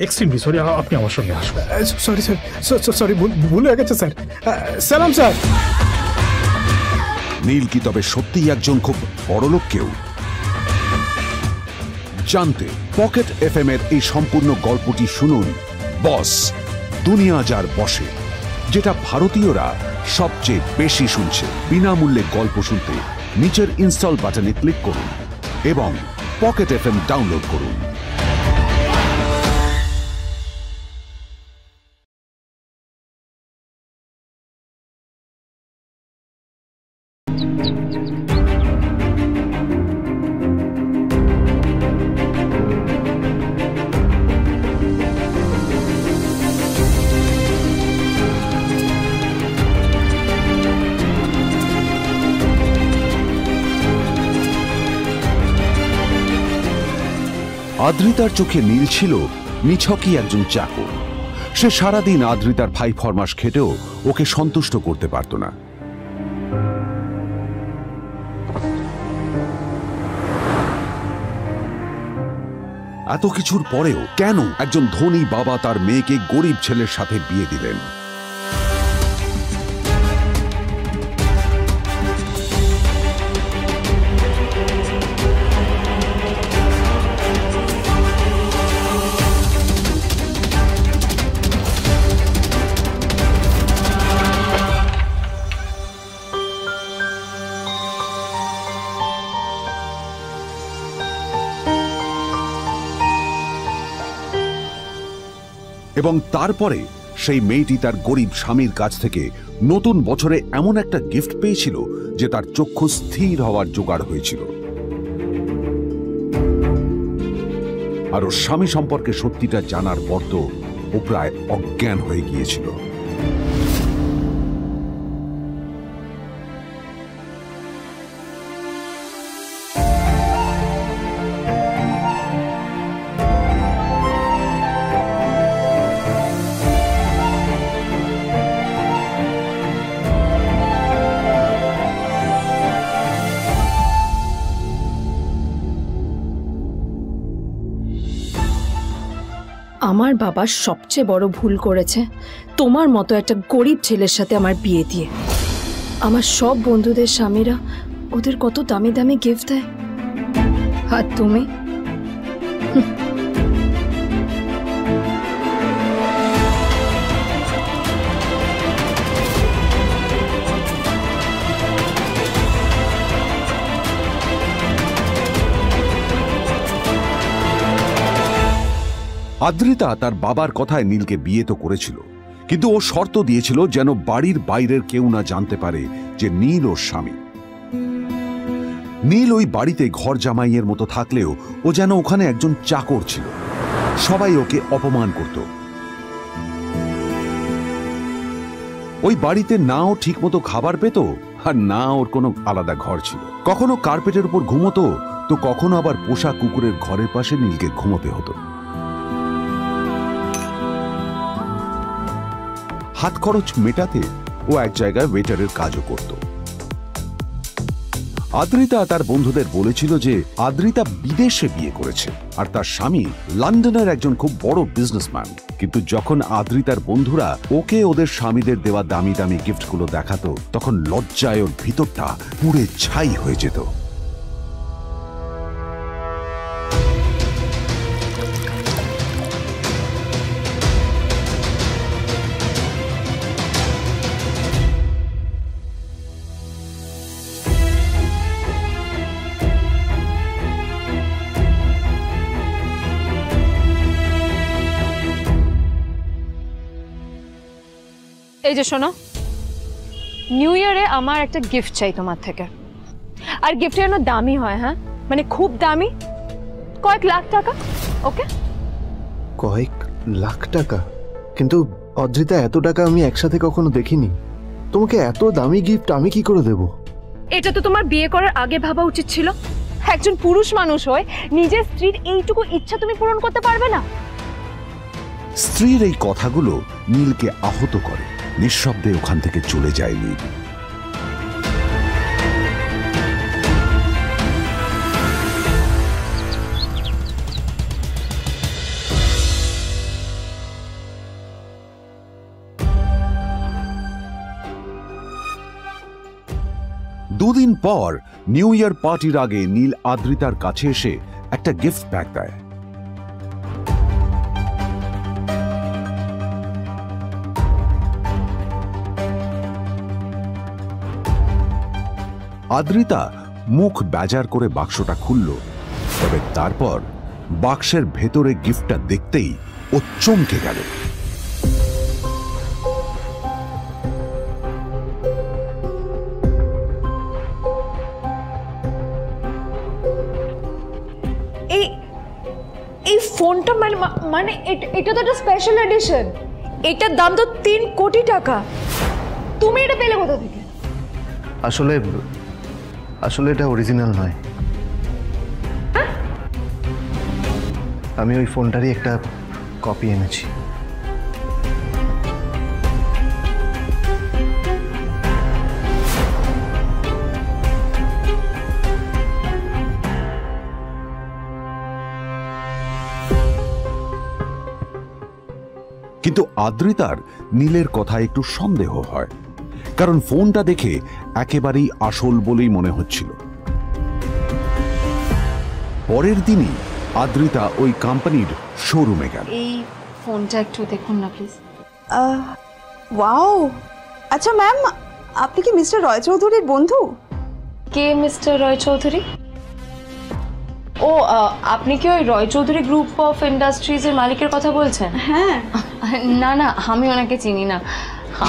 extremely sorry, আপনি আমার সঙ্গে আসুন। সরি স্যার, সরি, ভুল হয়ে গেছে স্যার। সালাম স্যার। নীল কি তবে সত্যিই একজন খুব বড়লোক কেউ? জানতে পকেট এফএম এর এই সম্পূর্ণ গল্পটি শুনুন বস, দুনিয়া যার বসে, যেটা ভারতীয়রা সবচেয়ে বেশি শুনছে। বিনামূল্যে গল্প শুনতে নিচের ইনস্টল বাটনে ক্লিক করুন এবং পকেট এফএম ডাউনলোড করুন। আদ্রিতার চোখে নীল ছিল নিছকই একজন চাকর। সে সারাদিন আদ্রিতার ভাই ফরমাস খেটেও ওকে সন্তুষ্ট করতে পারত না। এত কিছুর পরেও কেন একজন ধনী বাবা তার মেয়েকে গরিব ছেলের সাথে বিয়ে দিলেন? এবং তারপরে সেই মেয়েটি তার গরিব স্বামীর কাছ থেকে নতুন বছরে এমন একটা গিফট পেয়েছিল যে তার চক্ষু স্থির হওয়ার জোগাড় হয়েছিল। আর ওর স্বামী সম্পর্কে সত্যিটা জানার পর তো ও প্রায় অজ্ঞান হয়ে গিয়েছিল। আমার বাবা সবচেয়ে বড় ভুল করেছে তোমার মতো একটা গরিব ছেলের সাথে আমার বিয়ে দিয়ে। আমার সব বন্ধুদের স্বামীরা ওদের কত দামি দামি গিফট দেয়, আর তুমি আদ্রিতা তার বাবার কথায় নীলকে বিয়ে তো করেছিল, কিন্তু ও শর্ত দিয়েছিল যেন বাড়ির বাইরের কেউ না জানতে পারে যে নীল ওর স্বামী। নীল ওই বাড়িতে ঘর জামাইয়ের মতো থাকলেও ও যেন ওখানে একজন চাকর ছিল। সবাই ওকে অপমান করত। ওই বাড়িতে না ও ঠিক মতো খাবার পেত, আর না ওর কোনো আলাদা ঘর ছিল। কখনো কার্পেটের উপর ঘুমোতো, তো কখনো আবার পোষা কুকুরের ঘরের পাশে নীলকে ঘুমোতে হতো। হাত খরচ মেটাতে ও এক জায়গায় ওয়েটারের কাজও করত। আদ্রিতা তার বন্ধুদের বলেছিল যে আদ্রিতা বিদেশে বিয়ে করেছে আর তার স্বামী লন্ডনের একজন খুব বড় বিজনেসম্যান। কিন্তু যখন আদ্রিতার বন্ধুরা ওকে ওদের স্বামীদের দেওয়া দামি দামি গিফটগুলো দেখাতো, তখন লজ্জায় ওর ভিতরটা পুড়ে ছাই হয়ে যেত। এই যে শোনো, নিউ ইয়ারে আমার একটা গিফট চাই তোমার থেকে। আর গিফট যেন দামি হয়, হ্যাঁ, মানে খুব দামি, কয়েক লাখ টাকা। ওকে? কয়েক লাখ টাকা? কিন্তু অদ্রিতা, এত টাকা আমি একসাথে কখনো দেখিনি। তোমাকে এত দামি গিফট আমি কি করে দেব? এটা তো তোমার বিয়ে করার আগে ভাবা উচিত ছিল। একজন পুরুষ মানুষ হয়ে নিজের স্ত্রীর এইটুকু ইচ্ছা তুমি পূরণ করতে পারবে না? স্ত্রীর এই কথাগুলো নীলকে আহত করে। নিঃশব্দে ওখান থেকে চলে যায় নীল। দুদিন পর নিউ ইয়ার পার্টির আগে নীল আদ্রিতার কাছে এসে একটা গিফট প্যাক দেয়। আদ্রিতা মুখ বেজার করে বাক্সটা খুলল, তবে তারপর বাক্সের ভেতরে গিফটটা দেখতেই ও চমকে গেল। এই ফোনটা মানে এটা তো একটা স্পেশাল এডিশন, এটার দাম তো 3 কোটি টাকা। তুমি এটা পেলে কোথা থেকে? আসলে এটা অরিজিনাল নয়, আমি ওই ফোনটারই একটা কপি এনেছি। কিন্তু আদ্রিতার নীলের কথা একটু সন্দেহ হয়, কারণ ফোনটা দেখে একেবারেই আসল বলেই মনে হচ্ছিল। পরের দিনই আদ্রিতা ওই কোম্পানির শোরুমে গেল। এই ফোনটা একটু দেখুন না প্লিজ। ওয়াও, আচ্ছা ম্যাম, আপনি কি মিস্টার রয় চৌধুরীর বন্ধু? কে মিস্টার রয় চৌধুরী? ও, আপনি কি ওই রয় চৌধুরী গ্রুপ অফ ইন্ডাস্ট্রিজের মালিকের কথা বলছেন? হ্যাঁ। না, আমি ওনাকে চিনি না।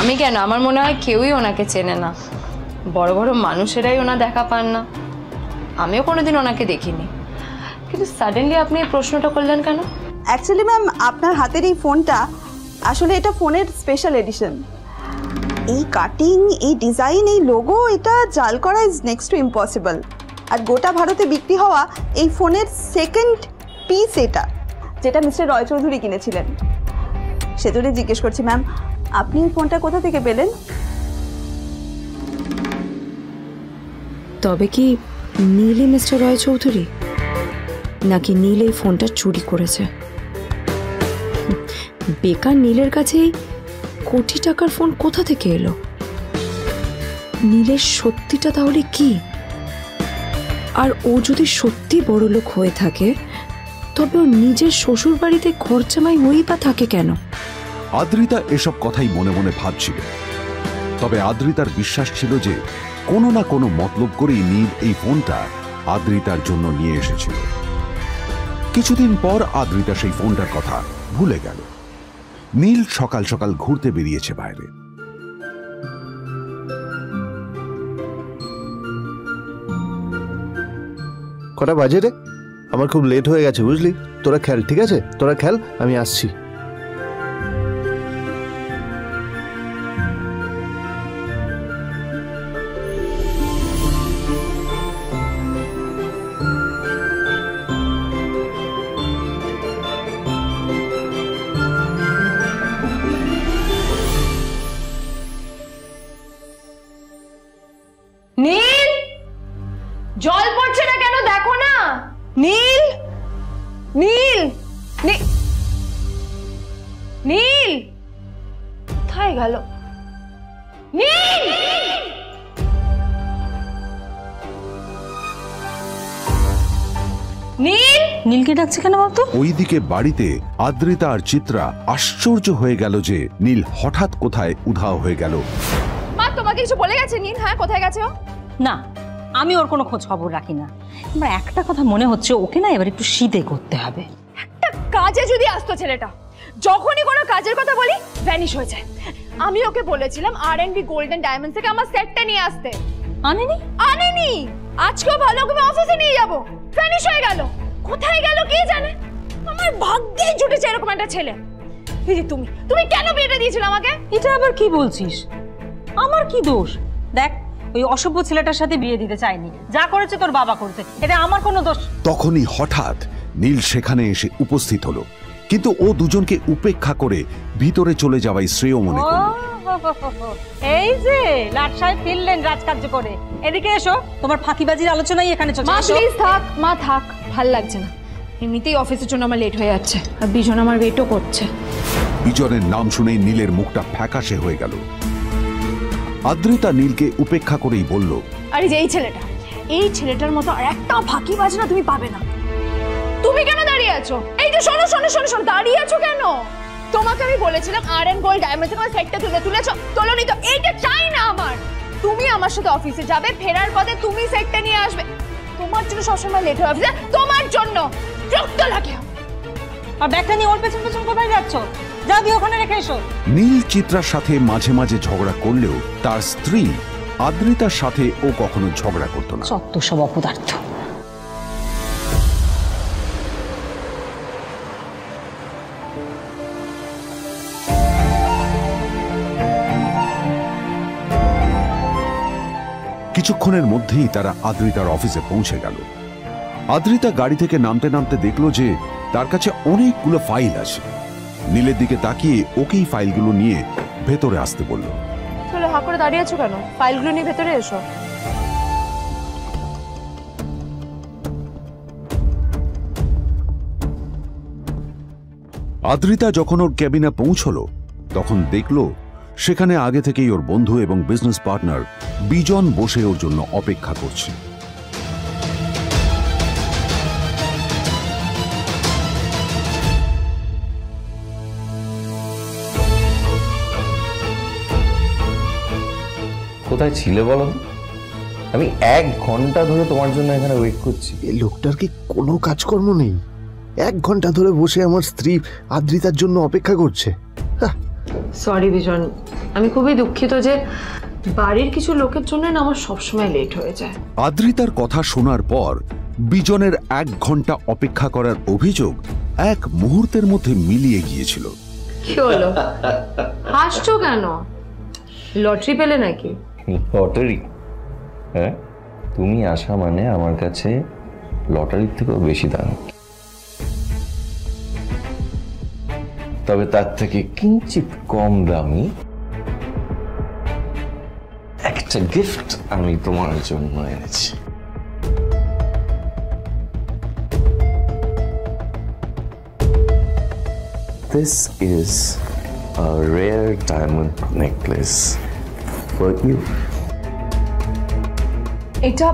আমি কেন, আমার মনে হয় কেউই ওনাকে চেনে না। বড় বড় মানুষেরাই ওনা দেখা পান না। আমিও কোনোদিন ওনাকে দেখিনি, কিন্তু সাডেনলি আপনি এই প্রশ্নটা করলেন কেন? অ্যাকচুয়ালি ম্যাম, আপনার হাতের এই ফোনটা আসলে এটা ফোনের স্পেশাল এডিশন। এই কাটিং, এই ডিজাইন, এই লোগো, এটা জাল করা ইজ নেক্সট টু ইম্পসিবল। আর গোটা ভারতে বিক্রি হওয়া এই ফোনের সেকেন্ড পিস এটা, যেটা মিস্টার রয় চৌধুরী কিনেছিলেন। সেজন্য জিজ্ঞেস করছি ম্যাম, আপনি এই ফোনটা কোথা থেকে পেলেন? তবে কি নীলই মিস্টার রয় চৌধুরী, নাকি নীল এই ফোনটা চুরি করেছে? বেকার নীলের কাছেই কোটি টাকার ফোন কোথা থেকে এলো? নীলের সত্যিটা তাহলে কি? আর ও যদি সত্যি বড় লোক হয়ে থাকে, তবে ও নিজের শ্বশুর বাড়িতে খরচামাই হয়েই বা থাকে কেন? আদ্রিতা এসব কথাই মনে মনে ভাবছিল, তবে আদ্রিতার বিশ্বাস ছিল যে কোনো না কোনো মতলব করেই নীল এই ফোনটা আদ্রিতার জন্য নিয়ে এসেছিল। কিছুদিন পর আদ্রিতা সেই ফোনটার কথা ভুলে গেল। নীল সকাল সকাল ঘুরতে বেরিয়েছে বাইরে। কটা বাজে রে? আমার খুব লেট হয়ে গেছে, বুঝলি? তোরা খেল, ঠিক আছে? তোরা খেল, আমি আসছি। নীল, জল পড়ছে না কেন দেখো না। নীল, নীল, নীল কোথায় গেল? নীল, নীল, নীলকে ডাকছে কেন বলতো? ওইদিকে বাড়িতে আদ্রিতা আর চিত্রা আশ্চর্য হয়ে গেল যে নীল হঠাৎ কোথায় উধাও হয়ে গেল। মা, তোমাকে কিছু বলে গেছে নীল? হ্যাঁ, কোথায় গেছে ও? না, আমি ওর কোনো খোঁজ খবর রাখি না। আমার একটা কথা মনে হচ্ছে, ওকে না এবার একটু শীতে করতে হবে। একটা কাজে যদি আসতো ছেলেটা, যখনই কোনো কাজের কথা বলি ভ্যানিশ হয়ে যায়। আমি ওকে বলেছিলাম R&B গোল্ডেন ডায়মন্ডস থেকে আমার সেটটা নিয়ে আসতে, আনেনি। আজকেও ভালো করে অফিসে নিয়ে যাব, ভ্যানিশ হয়ে গেল। কোথায় গেল কে জানে। আমার ভাগ্যে জুটেছে এরকম একটা ছেলে। এই যে তুমি কেন বিয়েটা দিয়েছিলে আমাকে? এটা আবার কি বলছিস? আমার কি দোষ? দেখ, ওই অসভ্য ছেলেটার সাথে বিয়ে দিতে চাইনি। যা করেছে তোর বাবা করতে, এটা আমার কোনো দোষ। তখনই হঠাৎ নীল সেখানে এসে উপস্থিত হলো, কিন্তু ও দুজনকে উপেক্ষা করে ভিতরে চলে যাওয়াই শ্রেয় মনে করল। এই যে লাট সাহেব ফিরলেন রাজকার্য করে। এদিকে এসো, তোমার ফাঁকিবাজির আলোচনাই এখানে চলছে। মা প্লিজ থাক, মা থাক, ভাল লাগছে না। এমনিতেই অফিসের জন্য আমার লেট হয়ে যাচ্ছে, আর বিজন আমার ওয়েটও করছে। বিজনের নাম শুনেই নীলের মুখটা ফ্যাকাশে হয়ে গেল। আদ্রিতা নীলকে উপেক্ষা করেই বলল, আর এই ছেলেটার মতো আর একটা ফাঁকিবাজ না তুমি পাবে না। তুমি কেন দাঁড়িয়ে আছো? এই যে শোনো শোনো শোনো শোনো, দাঁড়িয়ে আছো কেন? তোমাকে আমি বলেছিলাম আর.এন. গোল্ড ডায়মন্ডস এর সেটটা তুলেছো, তোলোনি তো। এইটা চাই না আমার। তুমি আমার সাথে অফিসে যাবে, ফেরার পথে তুমি সেটটা নিয়ে আসবে। তোমার জন্য সবসময় লেট হয় অফিসে, তোমার জন্য বিরক্ত লাগে। আর ব্যাগটা নিয়ে ওর পেছন পেছন কোথায় যাচ্ছ? যা দিয়ে ওখানে রেখে এসো। নীল চিত্রার সাথে মাঝে মাঝে ঝগড়া করলেও তার স্ত্রী আদ্রিতার সাথে ও কখনো ঝগড়া করতো না। সত্য সব অপদার্থ। কিছুক্ষণের মধ্যেই তারা আদ্রিতার অফিসে পৌঁছে গেল। আদ্রিতা গাড়ি থেকে নামতে নামতে দেখলো যে তার কাছে অনেকগুলো ফাইল আছে। নীলের দিকে তাকিয়ে ওকেই ফাইলগুলো নিয়ে ভেতরে আসতে বলল। চলো, হা করে দাঁড়িয়ে আছো কেন? ফাইলগুলো নিয়ে ভেতরে এসো। আদ্রিতা যখন ওর ক্যাবিনে পৌঁছলো তখন দেখলো সেখানে আগে থেকেই ওর বন্ধু এবং বিজনেস পার্টনার বিজন বসে ওর জন্য অপেক্ষা করছে। কোথায় ছিলে বলো? আমি 1 ঘন্টা ধরে তোমার জন্য এখানে ওয়েট করছি। এই লোকটার কি কোনো কাজকর্ম নেই? 1 ঘন্টা ধরে বসে আমার স্ত্রী আদ্রিতার জন্য অপেক্ষা করছে। সরি বিজন, আমি খুবই দুঃখিত যে বাড়ির কিছু লোকের জন্য না আমার সবসময় লেট হয়ে যায়। আদ্রিতার কথা শোনার পর বিজনের 1 ঘন্টা অপেক্ষা করার অভিযোগ 1 মুহূর্তের মধ্যে মিলিয়ে গিয়েছিল। কি হলো? হাসছো কেন? লটারি পেলে নাকি? লটারি? হ্যাঁ, তুমি আসা মানে আমার কাছে লটারির থেকেও বেশি দাম। তবে তার থেকে কিঞ্চিত কম দামি একটা গিফট আমি তোমার জন্য এনেছি। This is a rare diamond necklace for you. এটা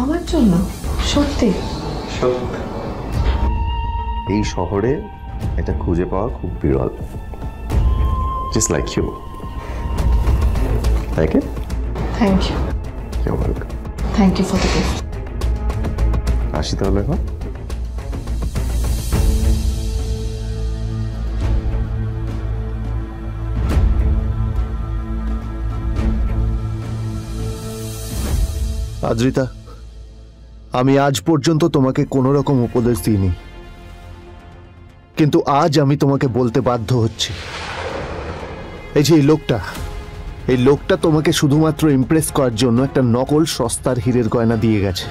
আমার জন্য? সত্যি? এই শহরে এটা খুঁজে পাওয়া খুব বিরল। Just like you. Like it? Thank you. You're welcome. Thank you for the gift. আসি তাহলে এখন। আদ্রিতা, আমি আজ পর্যন্ত তোমাকে কোনো রকম উপদেশ দিইনি, কিন্তু আজ আমি তোমাকে বলতে বাধ্য হচ্ছি। এই যে এই লোকটা তোমাকে শুধুমাত্র ইমপ্রেস করার জন্য একটা নকল সস্তার হীরের গয়না দিয়ে গেছে।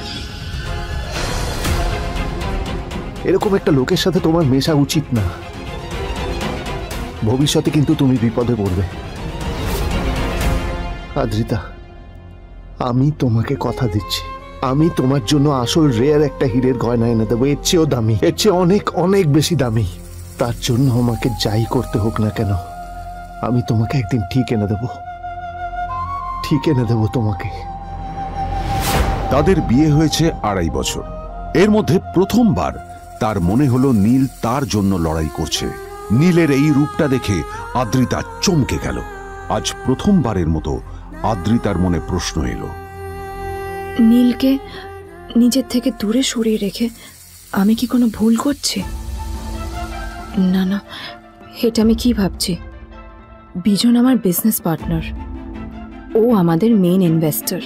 এরকম একটা লোকের সাথে তোমার মেশা উচিত না। ভবিষ্যতে কিন্তু তুমি বিপদে পড়বে। আদ্রিতা, আমি তোমাকে কথা দিচ্ছি, আমি তোমার জন্য আসল রেয়ার একটা হীরের গয়না এনে দেবো, এর চেয়েও দামি, এর চেয়ে অনেক অনেক বেশি দামি। তার জন্য আমাকে যাই করতে হোক না কেন, আমি তোমাকে একদিন ঠিক এনে দেবো, ঠিক এনে দেবো তোমাকে। তাদের বিয়ে হয়েছে 2.5 বছর। এর মধ্যে প্রথমবার তার মনে হলো নীল তার জন্য লড়াই করছে। নীলের এই রূপটা দেখে আদ্রিতা চমকে গেল। আজ প্রথমবারের মতো আদ্রিতার মনে প্রশ্ন এলো, নীলকে নিজের থেকে দূরে সরিয়ে রেখে আমি কি কোনো ভুল করছি? না না, এটা আমি কি ভাবছি? বিজন আমার বিজনেস পার্টনার, ও আমাদের মেইন ইনভেস্টর।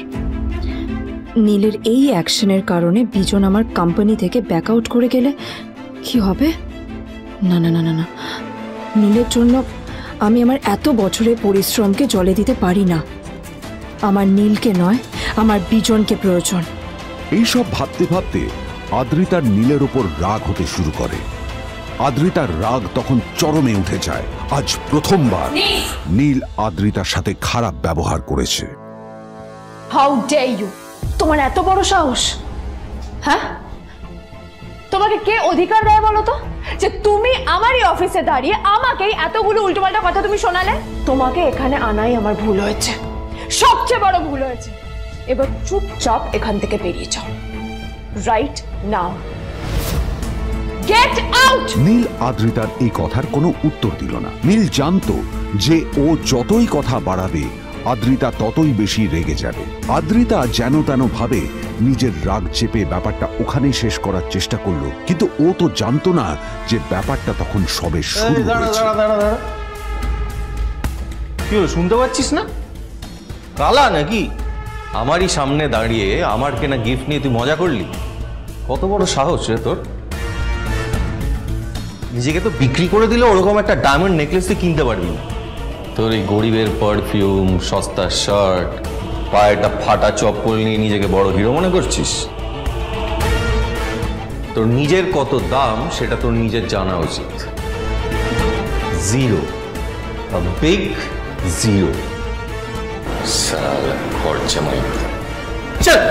নীলের এই অ্যাকশনের কারণে বিজন আমার কোম্পানি থেকে ব্যাক আউট করে গেলে কি হবে? না না না না না, নীলের জন্য আমি আমার এত বছরের পরিশ্রমকে জলে দিতে পারি না। আমার নীলকে নয়, আমার বিজনকে প্রয়োজন। এইসব ভাবতে ভাবতে আদ্রিতার নীলের ওপর রাগ হতে শুরু করে। আদ্রিতার রাগ তখন চরমে উঠে যায়। আজ প্রথমবার নীল আদ্রিতার সাথে খারাপ ব্যবহার করেছে। How dare you! তোমার এত বড় সাহস! হ্যাঁ, তোমাকে কে অধিকার দেয় বলো তো যে তুমি আমারই অফিসে দাঁড়িয়ে আমাকেই এতগুলো উল্টোপাল্টা কথা তুমি শোনালে? তোমাকে এখানে আনাই আমার ভুল হয়েছে, সবচেয়ে বড় ভুল হয়েছে। এবার চুপচাপ এখান থেকে বেরিয়ে যাও, right now. Get out. Neel আদ্রিতার এই কথার কোনো উত্তর দিল না। নীল জানতো যে ও যতই কথা বাড়াবে আদ্রিতা ততই বেশি রেগে যাবে। আদ্রিতা যেন তেন ভাবে নিজের রাগ চেপে ব্যাপারটা ওখানেই শেষ করার চেষ্টা করলো, কিন্তু ও তো জানতো না যে ব্যাপারটা তখন সবে শুরু হয়েছে। কি হলো, শুনতে পাচ্ছিস না? কালা নাকি? আমারই সামনে দাঁড়িয়ে আমার কেনা গিফট নিয়ে তুই মজা করলি? কত বড় সাহস রে তোর! নিজেকে তো বিক্রি করে দিলে ওরকম একটা ডায়মন্ড নেকলেস তুই কিনতে পারবি না। তোর এই গরিবের পারফিউম, সস্তা শার্ট, পায়ে একটা ফাটা চপ্পল নিয়ে নিজেকে বড় হিরো মনে করছিস? তোর নিজের কত দাম সেটা তোর নিজের জানা উচিত। Zero, big zero. সালা খরচা মাই চল।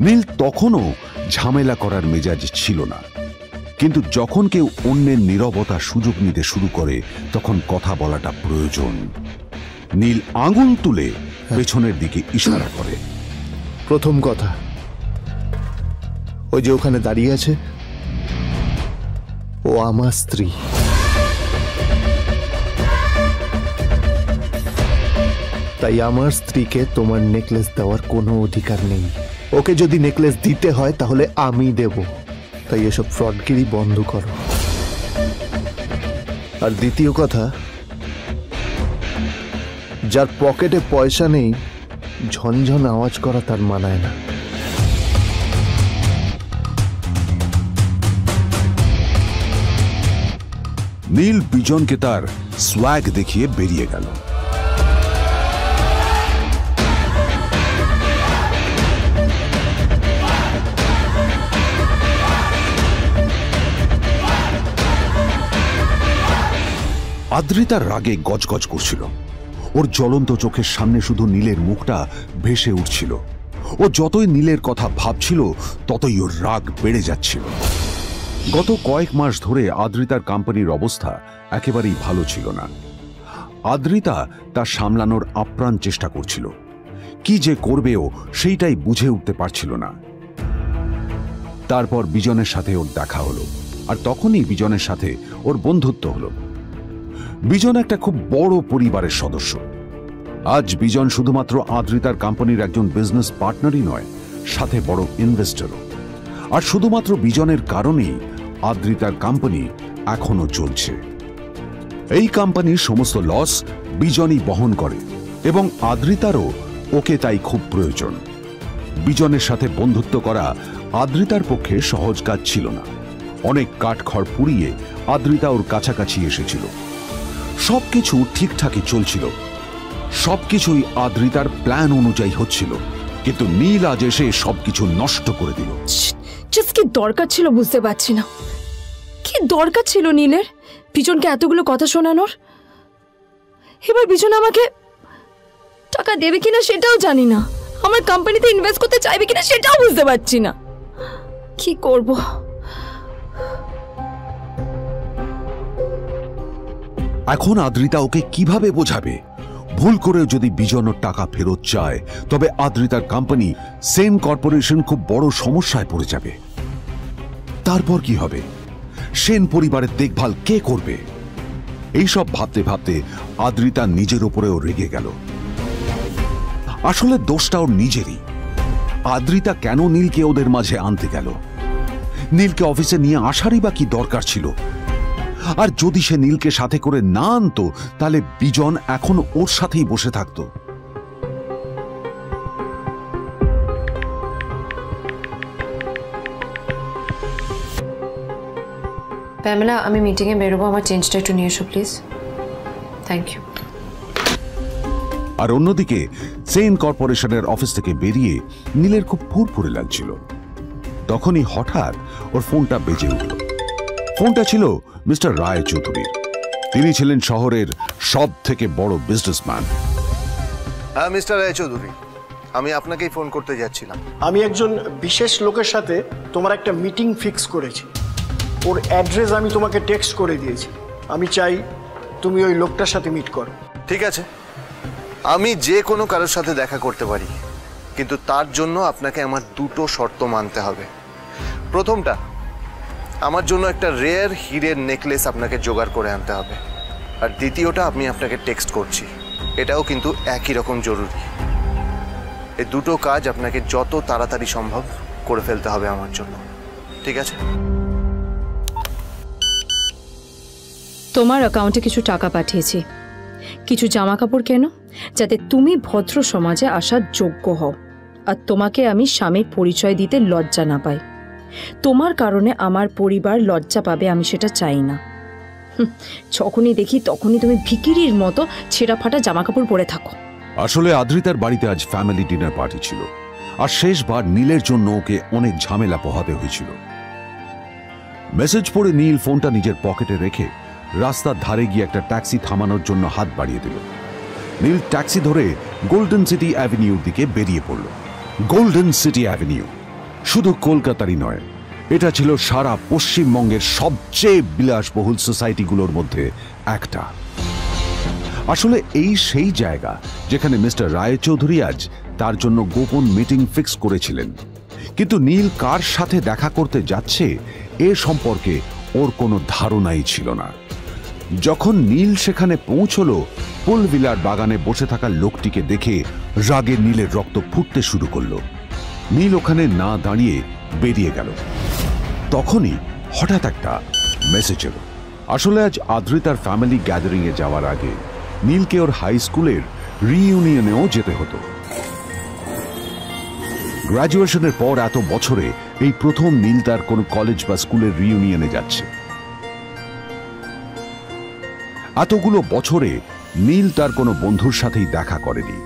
নীল তখনও ঝামেলা করার মেজাজ ছিল না, কিন্তু যখন কেউ অন্যের নীরবতা সুযোগ নিতে শুরু করে তখন কথা বলাটা প্রয়োজন। নীল আঙুল তুলে পেছনের দিকে ইশারা করে। প্রথম কথা, ওই যে ওখানে দাঁড়িয়ে আছে ও আমার স্ত্রী। তাই আমার স্ত্রীকে তোমার নেকলেস দেওয়ার কোনো অধিকার নেই। ওকে যদি নেকলেস দিতে হয় তাহলে আমি দেব। তাই এসব ফ্রডগিরি বন্ধ করো। আর দ্বিতীয় কথা, যার পকেটে পয়সা নেই ঝনঝন আওয়াজ করা তার মানায় না। নীল বিজনকে তার সোয়াগ দেখিয়ে বেরিয়ে গেল। আদ্রিতার রাগে গজগজ করছিল। ওর জ্বলন্ত চোখের সামনে শুধু নীলের মুখটা ভেসে উঠছিল। ও যতই নীলের কথা ভাবছিল ততই ওর রাগ বেড়ে যাচ্ছিল। গত কয়েক মাস ধরে আদ্রিতার কোম্পানির অবস্থা একেবারেই ভালো ছিল না। আদ্রিতা তা সামলানোর আপ্রাণ চেষ্টা করছিল। কি যে করবেও সেইটাই বুঝে উঠতে পারছিল না। তারপর বিজনের সাথে ওর দেখা হলো, আর তখনই বিজনের সাথে ওর বন্ধুত্ব হলো। বিজন একটা খুব বড় পরিবারের সদস্য। আজ বিজন শুধুমাত্র আদ্রিতার কোম্পানির একজন বিজনেস পার্টনারই নয়, সাথে বড় ইনভেস্টরও। আর শুধুমাত্র বিজনের কারণেই আদ্রিতার কোম্পানি এখনো চলছে। এই কোম্পানির সমস্ত লস বিজনই বহন করে এবং আদ্রিতারও ওকে তাই খুব প্রয়োজন। বিজনের সাথে বন্ধুত্ব করা আদ্রিতার পক্ষে সহজ কাজ ছিল না। অনেক কাঠখড় পুড়িয়ে আদ্রিতা ওর কাছাকাছি এসেছিল। সবকিছু ঠিকঠাকই চলছিল, সবকিছুই আদ্রিতার প্ল্যান অনুযায়ী হচ্ছিল, কিন্তু নীল আজ এসে সবকিছু নষ্ট করে দিল। কি দরকার ছিল বুঝতে পারছি না। কি দরকার ছিল নীলের বিজনকে এতগুলো কথা শোনানোর? এবার বিজন আমাকে টাকা দেবে কিনা সেটাও জানি না। আমার কোম্পানিতে ইনভেস্ট করতে চাইবে কিনা সেটাও বুঝতে পারছি না। কি করব? এখন আদ্রিতা ওকে কিভাবে বোঝাবে? ভুল করে যদি বিজন ওর টাকা ফেরত চায় তবে আদ্রিতার কোম্পানি সেন কর্পোরেশন খুব বড় সমস্যায় পড়ে যাবে। তারপর কি হবে? সেন পরিবারের দেখভাল কে করবে? এইসব ভাবতে ভাবতে আদ্রিতা নিজের উপরেও রেগে গেল। আসলে দোষটা ওর নিজেরই। আদ্রিতা কেন নীলকে ওদের মাঝে আনতে গেল? নীলকে অফিসে নিয়ে আসারই বা কি দরকার ছিল? আর যদি সে নীলকে সাথে করে না আনতো তাহলে বিজন এখন ওর সাথেই বসে থাকতো। প্যামেলা, আমি মিটিংয়ে বেরোবো, আমার চেঞ্জটা একটু নিয়ে এসো প্লিজ। Thank you. আর অন্যদিকে সেন কর্পোরেশনের অফিস থেকে বেরিয়ে নীলের খুব ফুরফুরে লাগছিল। তখনই হঠাৎ ওর ফোনটা বেজে উঠল। ফোনটা ছিল মিস্টার রায় চৌধুরীর। তিনি ছিলেন শহরের সব থেকে বড় বিজনেসম্যান। হ্যাঁ মিস্টার রায় চৌধুরী, আমি আপনাকেই ফোন করতে যাচ্ছিলাম। আমি একজন বিশেষ লোকের সাথে তোমার একটা মিটিং ফিক্স করেছি। ওর অ্যাড্রেস আমি তোমাকে টেক্সট করে দিয়েছি। আমি চাই তুমি ওই লোকটার সাথে মিট করো। ঠিক আছে, আমি যে কোনো কারোর সাথে দেখা করতে পারি, কিন্তু তার জন্য আপনাকে আমার দুটো শর্ত মানতে হবে। প্রথমটা, আমার জন্য একটা রেয়ার হীরের নেকলেস আপনাকে জোগাড় করে আনতে হবে। আর দ্বিতীয়টা, আমি আপনাকে টেক্সট করছি, এটাও কিন্তু একই রকম জরুরি। এই দুটো কাজ আপনাকে যত তাড়াতাড়ি সম্ভব করে ফেলতে হবে আমার জন্য, ঠিক আছে? তোমার অ্যাকাউন্টে কিছু টাকা পাঠিয়েছি, কিছু জামা কাপড় কেনো, যাতে তুমি ভদ্র সমাজে আসার যোগ্য হও, আর তোমাকে আমি স্বামীর পরিচয় দিতে লজ্জা না পাই। তোমার কারণে আমার পরিবার লজ্জা পাবে, আমি সেটা চাই না। যখনই দেখি তখনই তুমি ভিখিরির মতো ছেঁড়া ফাটা জামা কাপড় পরে থাকো। আসলে আদ্রিতার বাড়িতে আজ ফ্যামিলি ডিনার পার্টি ছিল, আর শেষবার নীলের জন্য ওকে অনেক ঝামেলা পোহাতে হয়েছিল। মেসেজ পড়ে নীল ফোনটা নিজের পকেটে রেখে রাস্তার ধারে গিয়ে একটা ট্যাক্সি থামানোর জন্য হাত বাড়িয়ে দিল। নীল ট্যাক্সি ধরে গোল্ডেন সিটি অ্যাভিনিউর দিকে বেরিয়ে পড়ল। গোল্ডেন সিটি অ্যাভিনিউ শুধু কলকাতারই নয়, এটা ছিল সারা পশ্চিমবঙ্গের সবচেয়ে বিলাসবহুল সোসাইটিগুলোর মধ্যে একটা। আসলে এই সেই জায়গা যেখানে মিস্টার রায়চৌধুরী আজ তার জন্য গোপন মিটিং ফিক্স করেছিলেন। কিন্তু নীল কার সাথে দেখা করতে যাচ্ছে এ সম্পর্কে ওর কোনো ধারণাই ছিল না। যখন নীল সেখানে পৌঁছল, পুলভিলার বাগানে বসে থাকা লোকটিকে দেখে রাগে নীলের রক্ত ফুটতে শুরু করলো। নীল ওখানে না দাঁড়িয়ে বেরিয়ে গেল। তখনই হঠাৎ একটা মেসেজ এলো। আসলে আজ আদ্রিতার ফ্যামিলি গ্যাদারিং এ যাওয়ার আগে নীলকে ওর হাই স্কুলের রিইউনিয়নেও যেতে হতো। গ্র্যাজুয়েশনের পর এত বছরে এই প্রথম নীল তার কোনো কলেজ বা স্কুলের রিইউনিয়নে যাচ্ছে। এতগুলো বছরে নীল তার কোনো বন্ধুর সাথেই দেখা করেনি।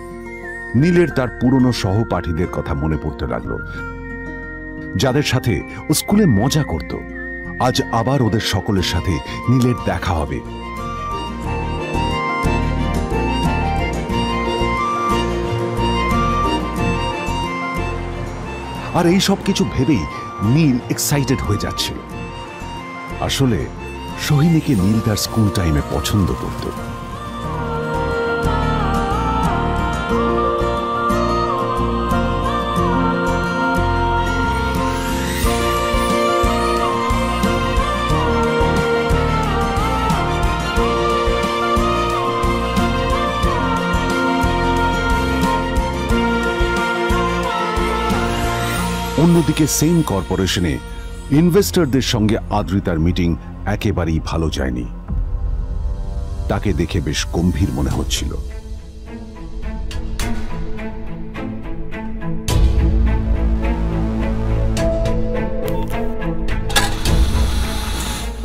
নীলের তার পুরনো সহপাঠীদের কথা মনে পড়তে লাগলো, যাদের সাথে ও স্কুলে মজা করত। আজ আবার ওদের সকলের সাথে নীলের দেখা হবে। আর এই সব কিছু ভেবেই নীল এক্সাইটেড হয়ে যাচ্ছিল। আসলে সোহিনীকে নীল তার স্কুল টাইমে পছন্দ করত। অন্যদিকে সেম কর্পোরেশনে ইনভেস্টরদের সঙ্গে আদ্রিতার মিটিং একেবারেই ভালো যায়নি। তাকে দেখে বেশ গম্ভীর মনে হচ্ছিল।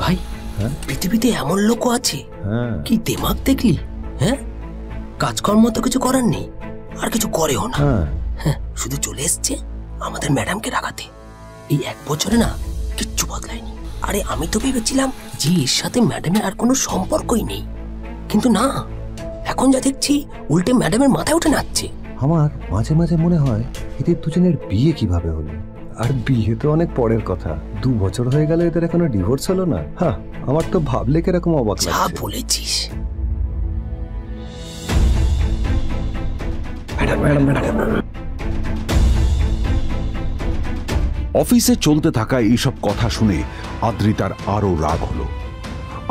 ভাই, পৃথিবীতে এমন লোকও আছে, কি দেমাগ দেখলি? হ্যাঁ, কাজকর্ম তো কিছু করার নেই, আর কিছু করেও না। হ্যাঁ, শুধু চলে এসছে আমাদের ম্যাডামকে রাখাতে। এই 1 বছরে না কিচ্ছু বদলায়নি। আরে আমি তো ভেবেছিলাম যে এর সাথে ম্যাডামের আর কোনো সম্পর্কই নেই, কিন্তু না, এখন যা দেখছি উল্টে ম্যাডামের মাথায় উঠে নাচছে। আমার মাঝে মাঝে মনে হয় এদের দুজনের বিয়ে কিভাবে হলো। আর বিয়ে তো অনেক পরের কথা, 2 বছর হয়ে গেল এদের এখনো ডিভোর্স হলো না। হ্যাঁ, আমার তো ভাবলে কিরকম অবাক লাগছে। যা বলেছিস। অফিসে চলতে থাকা এইসব কথা শুনে আদ্রিতার আরো রাগ হলো।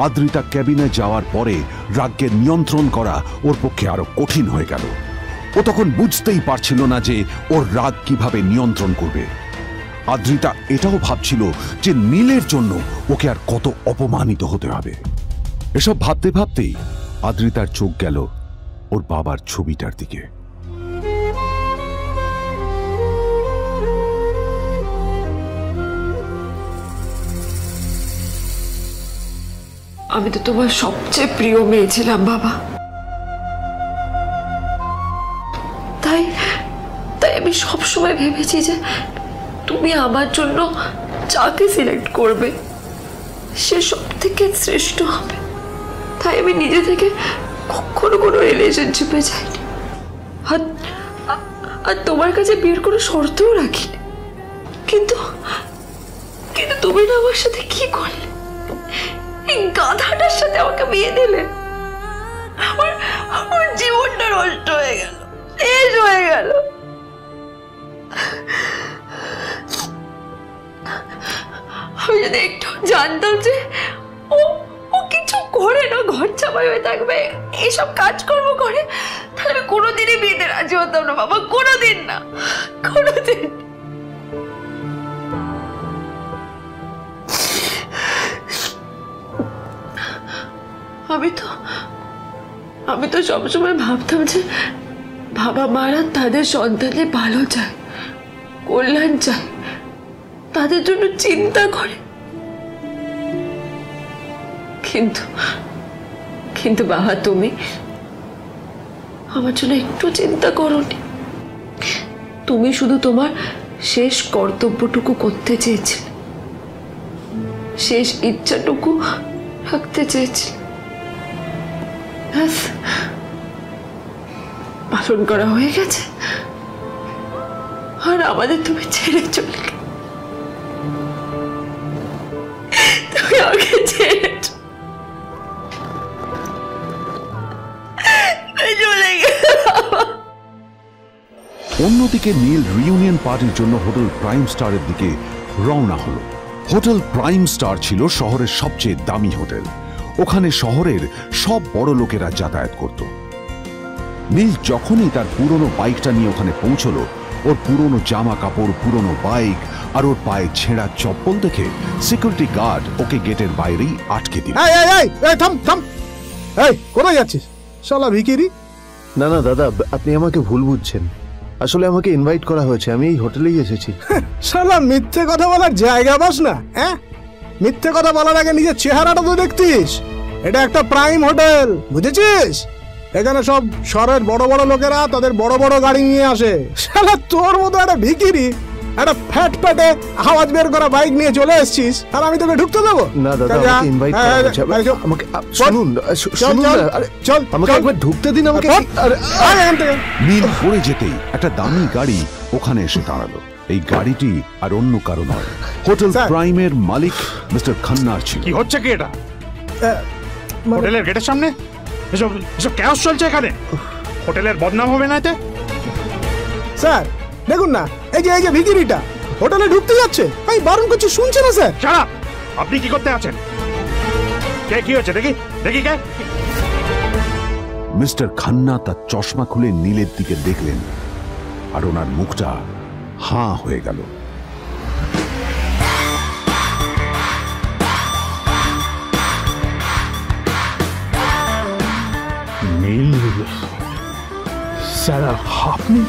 আদ্রিতা ক্যাবিনে যাওয়ার পরে রাগকে নিয়ন্ত্রণ করা ওর পক্ষে আরো কঠিন হয়ে গেল। ও তখন বুঝতেই পারছিল না যে ওর রাগ কিভাবে নিয়ন্ত্রণ করবে। আদ্রিতা এটাও ভাবছিল যে নীলের জন্য ওকে আর কত অপমানিত হতে হবে। এসব ভাবতে ভাবতেই আদ্রিতার চোখ গেল ওর বাবার ছবিটার দিকে। আমি তো তোমার সবচেয়ে প্রিয় মেয়ে ছিলাম বাবা, তাই আমি সবসময় ভেবেছি যে তুমি আমার জন্য যাকে সিলেক্ট করবে সে সব থেকে শ্রেষ্ঠ হবে। তাই আমি নিজে থেকে কখনো কোনো রিলেশনশিপে যাইনি, আর তোমার কাছে বিয়ের কোনো শর্তও রাখিনি। কিন্তু তুমি না আমার সাথে কি করলে? এই গাধাটার সাথে আমাকে বিয়ে দিলেন। আমার জীবনটা নষ্ট হয়ে গেল, শেষ হয়ে গেল। আমি যদি একটু জানতাম যে ও কিছু করে না, ঘর চাপাই হয়ে থাকবে, এইসব কাজকর্ম করে, তাহলে আমি কোনোদিনই বিয়েতে রাজি হতাম না বাবা, কোনোদিন না, কোনোদিন। আমি তো সবসময় ভাবতাম যে বাবা মারা তাদের সন্তানের ভালো চায়, কল্যাণ চায়, তাদের জন্য চিন্তা করে। কিন্তু বাবা, তুমি আমার জন্য একটু চিন্তা করোনি। তুমি শুধু তোমার শেষ কর্তব্যটুকু করতে চেয়েছিলে, শেষ ইচ্ছাটুকু রাখতে চেয়েছিলে, পালন করা হয়ে গেছে, আর আমাদের তুমি ছেড়ে চলে গেলে। তুমি আমাকে ছেড়ে চলে গেলে। অন্যদিকে নীল রিইউনিয়ন পার্টির জন্য হোটেল প্রাইম স্টারের দিকে রওনা হলো। হোটেল প্রাইম স্টার ছিল শহরের সবচেয়ে দামি হোটেল। ওখানে শহরের সব বড় লোকেরা যাতায়াত করত। নীল যখনই তার পুরনো বাইকটা নিয়ে ওখানে পৌঁছলো, ওর পুরনো জামা কাপড়, পুরনো বাইক আর ওর পায়ে ছেঁড়া চপ্পল দেখে সিকিউরিটি গার্ড ওকে গেটের বাইরেই আটকে দিল। কোথায় যাচ্ছিস শালা ভিখিরি? না না দাদা, আপনি আমাকে ভুল বুঝছেন। আসলে আমাকে ইনভাইট করা হয়েছে, আমি এই হোটেলেই এসেছি। শালা মিথ্যে কথা বলার জায়গা পাস না? হ্যাঁ, মিথ্যে কথা বলার আগে নিজের চেহারাটা তো দেখতিস। এটা একটা প্রাইম হোটেল, বুঝেছিস? এখানে সব শহরের বড় বড় লোকেরা তাদের বড় বড় গাড়ি নিয়ে আসে। শালা তোর মতো একটা ভিখিরি একটা ফ্যাট প্যাটে আওয়াজ বের করা বাইক নিয়ে চলে এসেছিস, আর আমি তোকে ঢুকতে দেবো না? দাদা, আমাকে ইনভাইট করা হয়েছে। আমাকে শুনুন, চল আমাকে একবার ঢুকতে দিন আমাকে। নীল পড়ে যেতেই একটা দামি গাড়ি ওখানে এসে দাঁড়ালো। এই গাড়িটি আর অন্য কারো নয়, হোটেল প্রাইমের মালিক মিস্টার খান্নার ছিল। কি হচ্ছে কি এটা? হোটেলের গেটের সামনে এসব ক্যাশ চলছে এখানে। হোটেলের বদনাম হবে না এতে? স্যার দেখুন না, এই যে ভিখিরিটা হোটেলে ঢুকতে যাচ্ছে, আমি বারণ করছি, শুনছে না স্যার? Shut up! আপনি কি করতে আছেন? কে কি হচ্ছে দেখি কে? মিস্টার খান্না তার চশমা খুলে নীলের দিকে দেখলেন, আর ওনার মুখটা হাঁ হয়ে গেল। নীল স্যার, আপনি?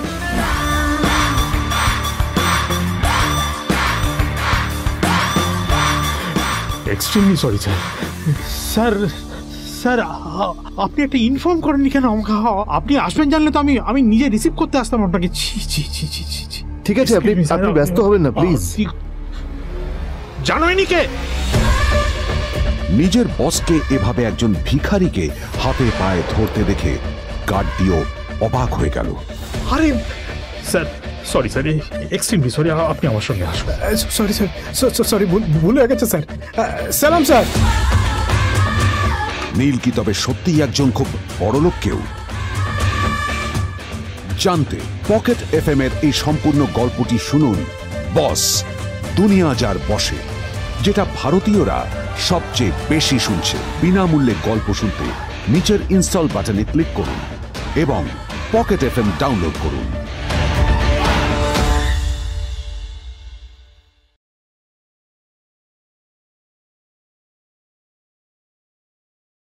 Extremely sorry sir. স্যার আপনি একটা ইনফর্ম করেননি কেন আমাকে? আপনি আসবেন জানলে তো আমি নিজে রিসিভ করতে আসতাম আপনাকে। ঠিক আছে, আপনি ব্যস্ত হবেন না প্লিজ। জানোইনি কে? নিজের বসকে এভাবে একজন ভিখারিকে হাতে পায়ে ধরতে দেখে গার্ডটিও অবাক হয়ে গেল। আরে sir, sorry sir, extremely sorry, আপনি আমার সঙ্গে আসুন। সরি স্যার, সরি, ভুল হয়ে গেছে স্যার। সালাম স্যার। নীল কি তবে সত্যিই একজন খুব বড়লোক কেউ? জানতে পকেট এফএম এর এই সম্পূর্ণ গল্পটি শুনুন বস, দুনিয়া যার বসে, যেটা ভারতীয়রা সবচেয়ে বেশি শুনছে। বিনামূল্যে গল্প শুনতে নিচের ইনস্টল বাটনে ক্লিক করুন এবং পকেট এফএম ডাউনলোড করুন।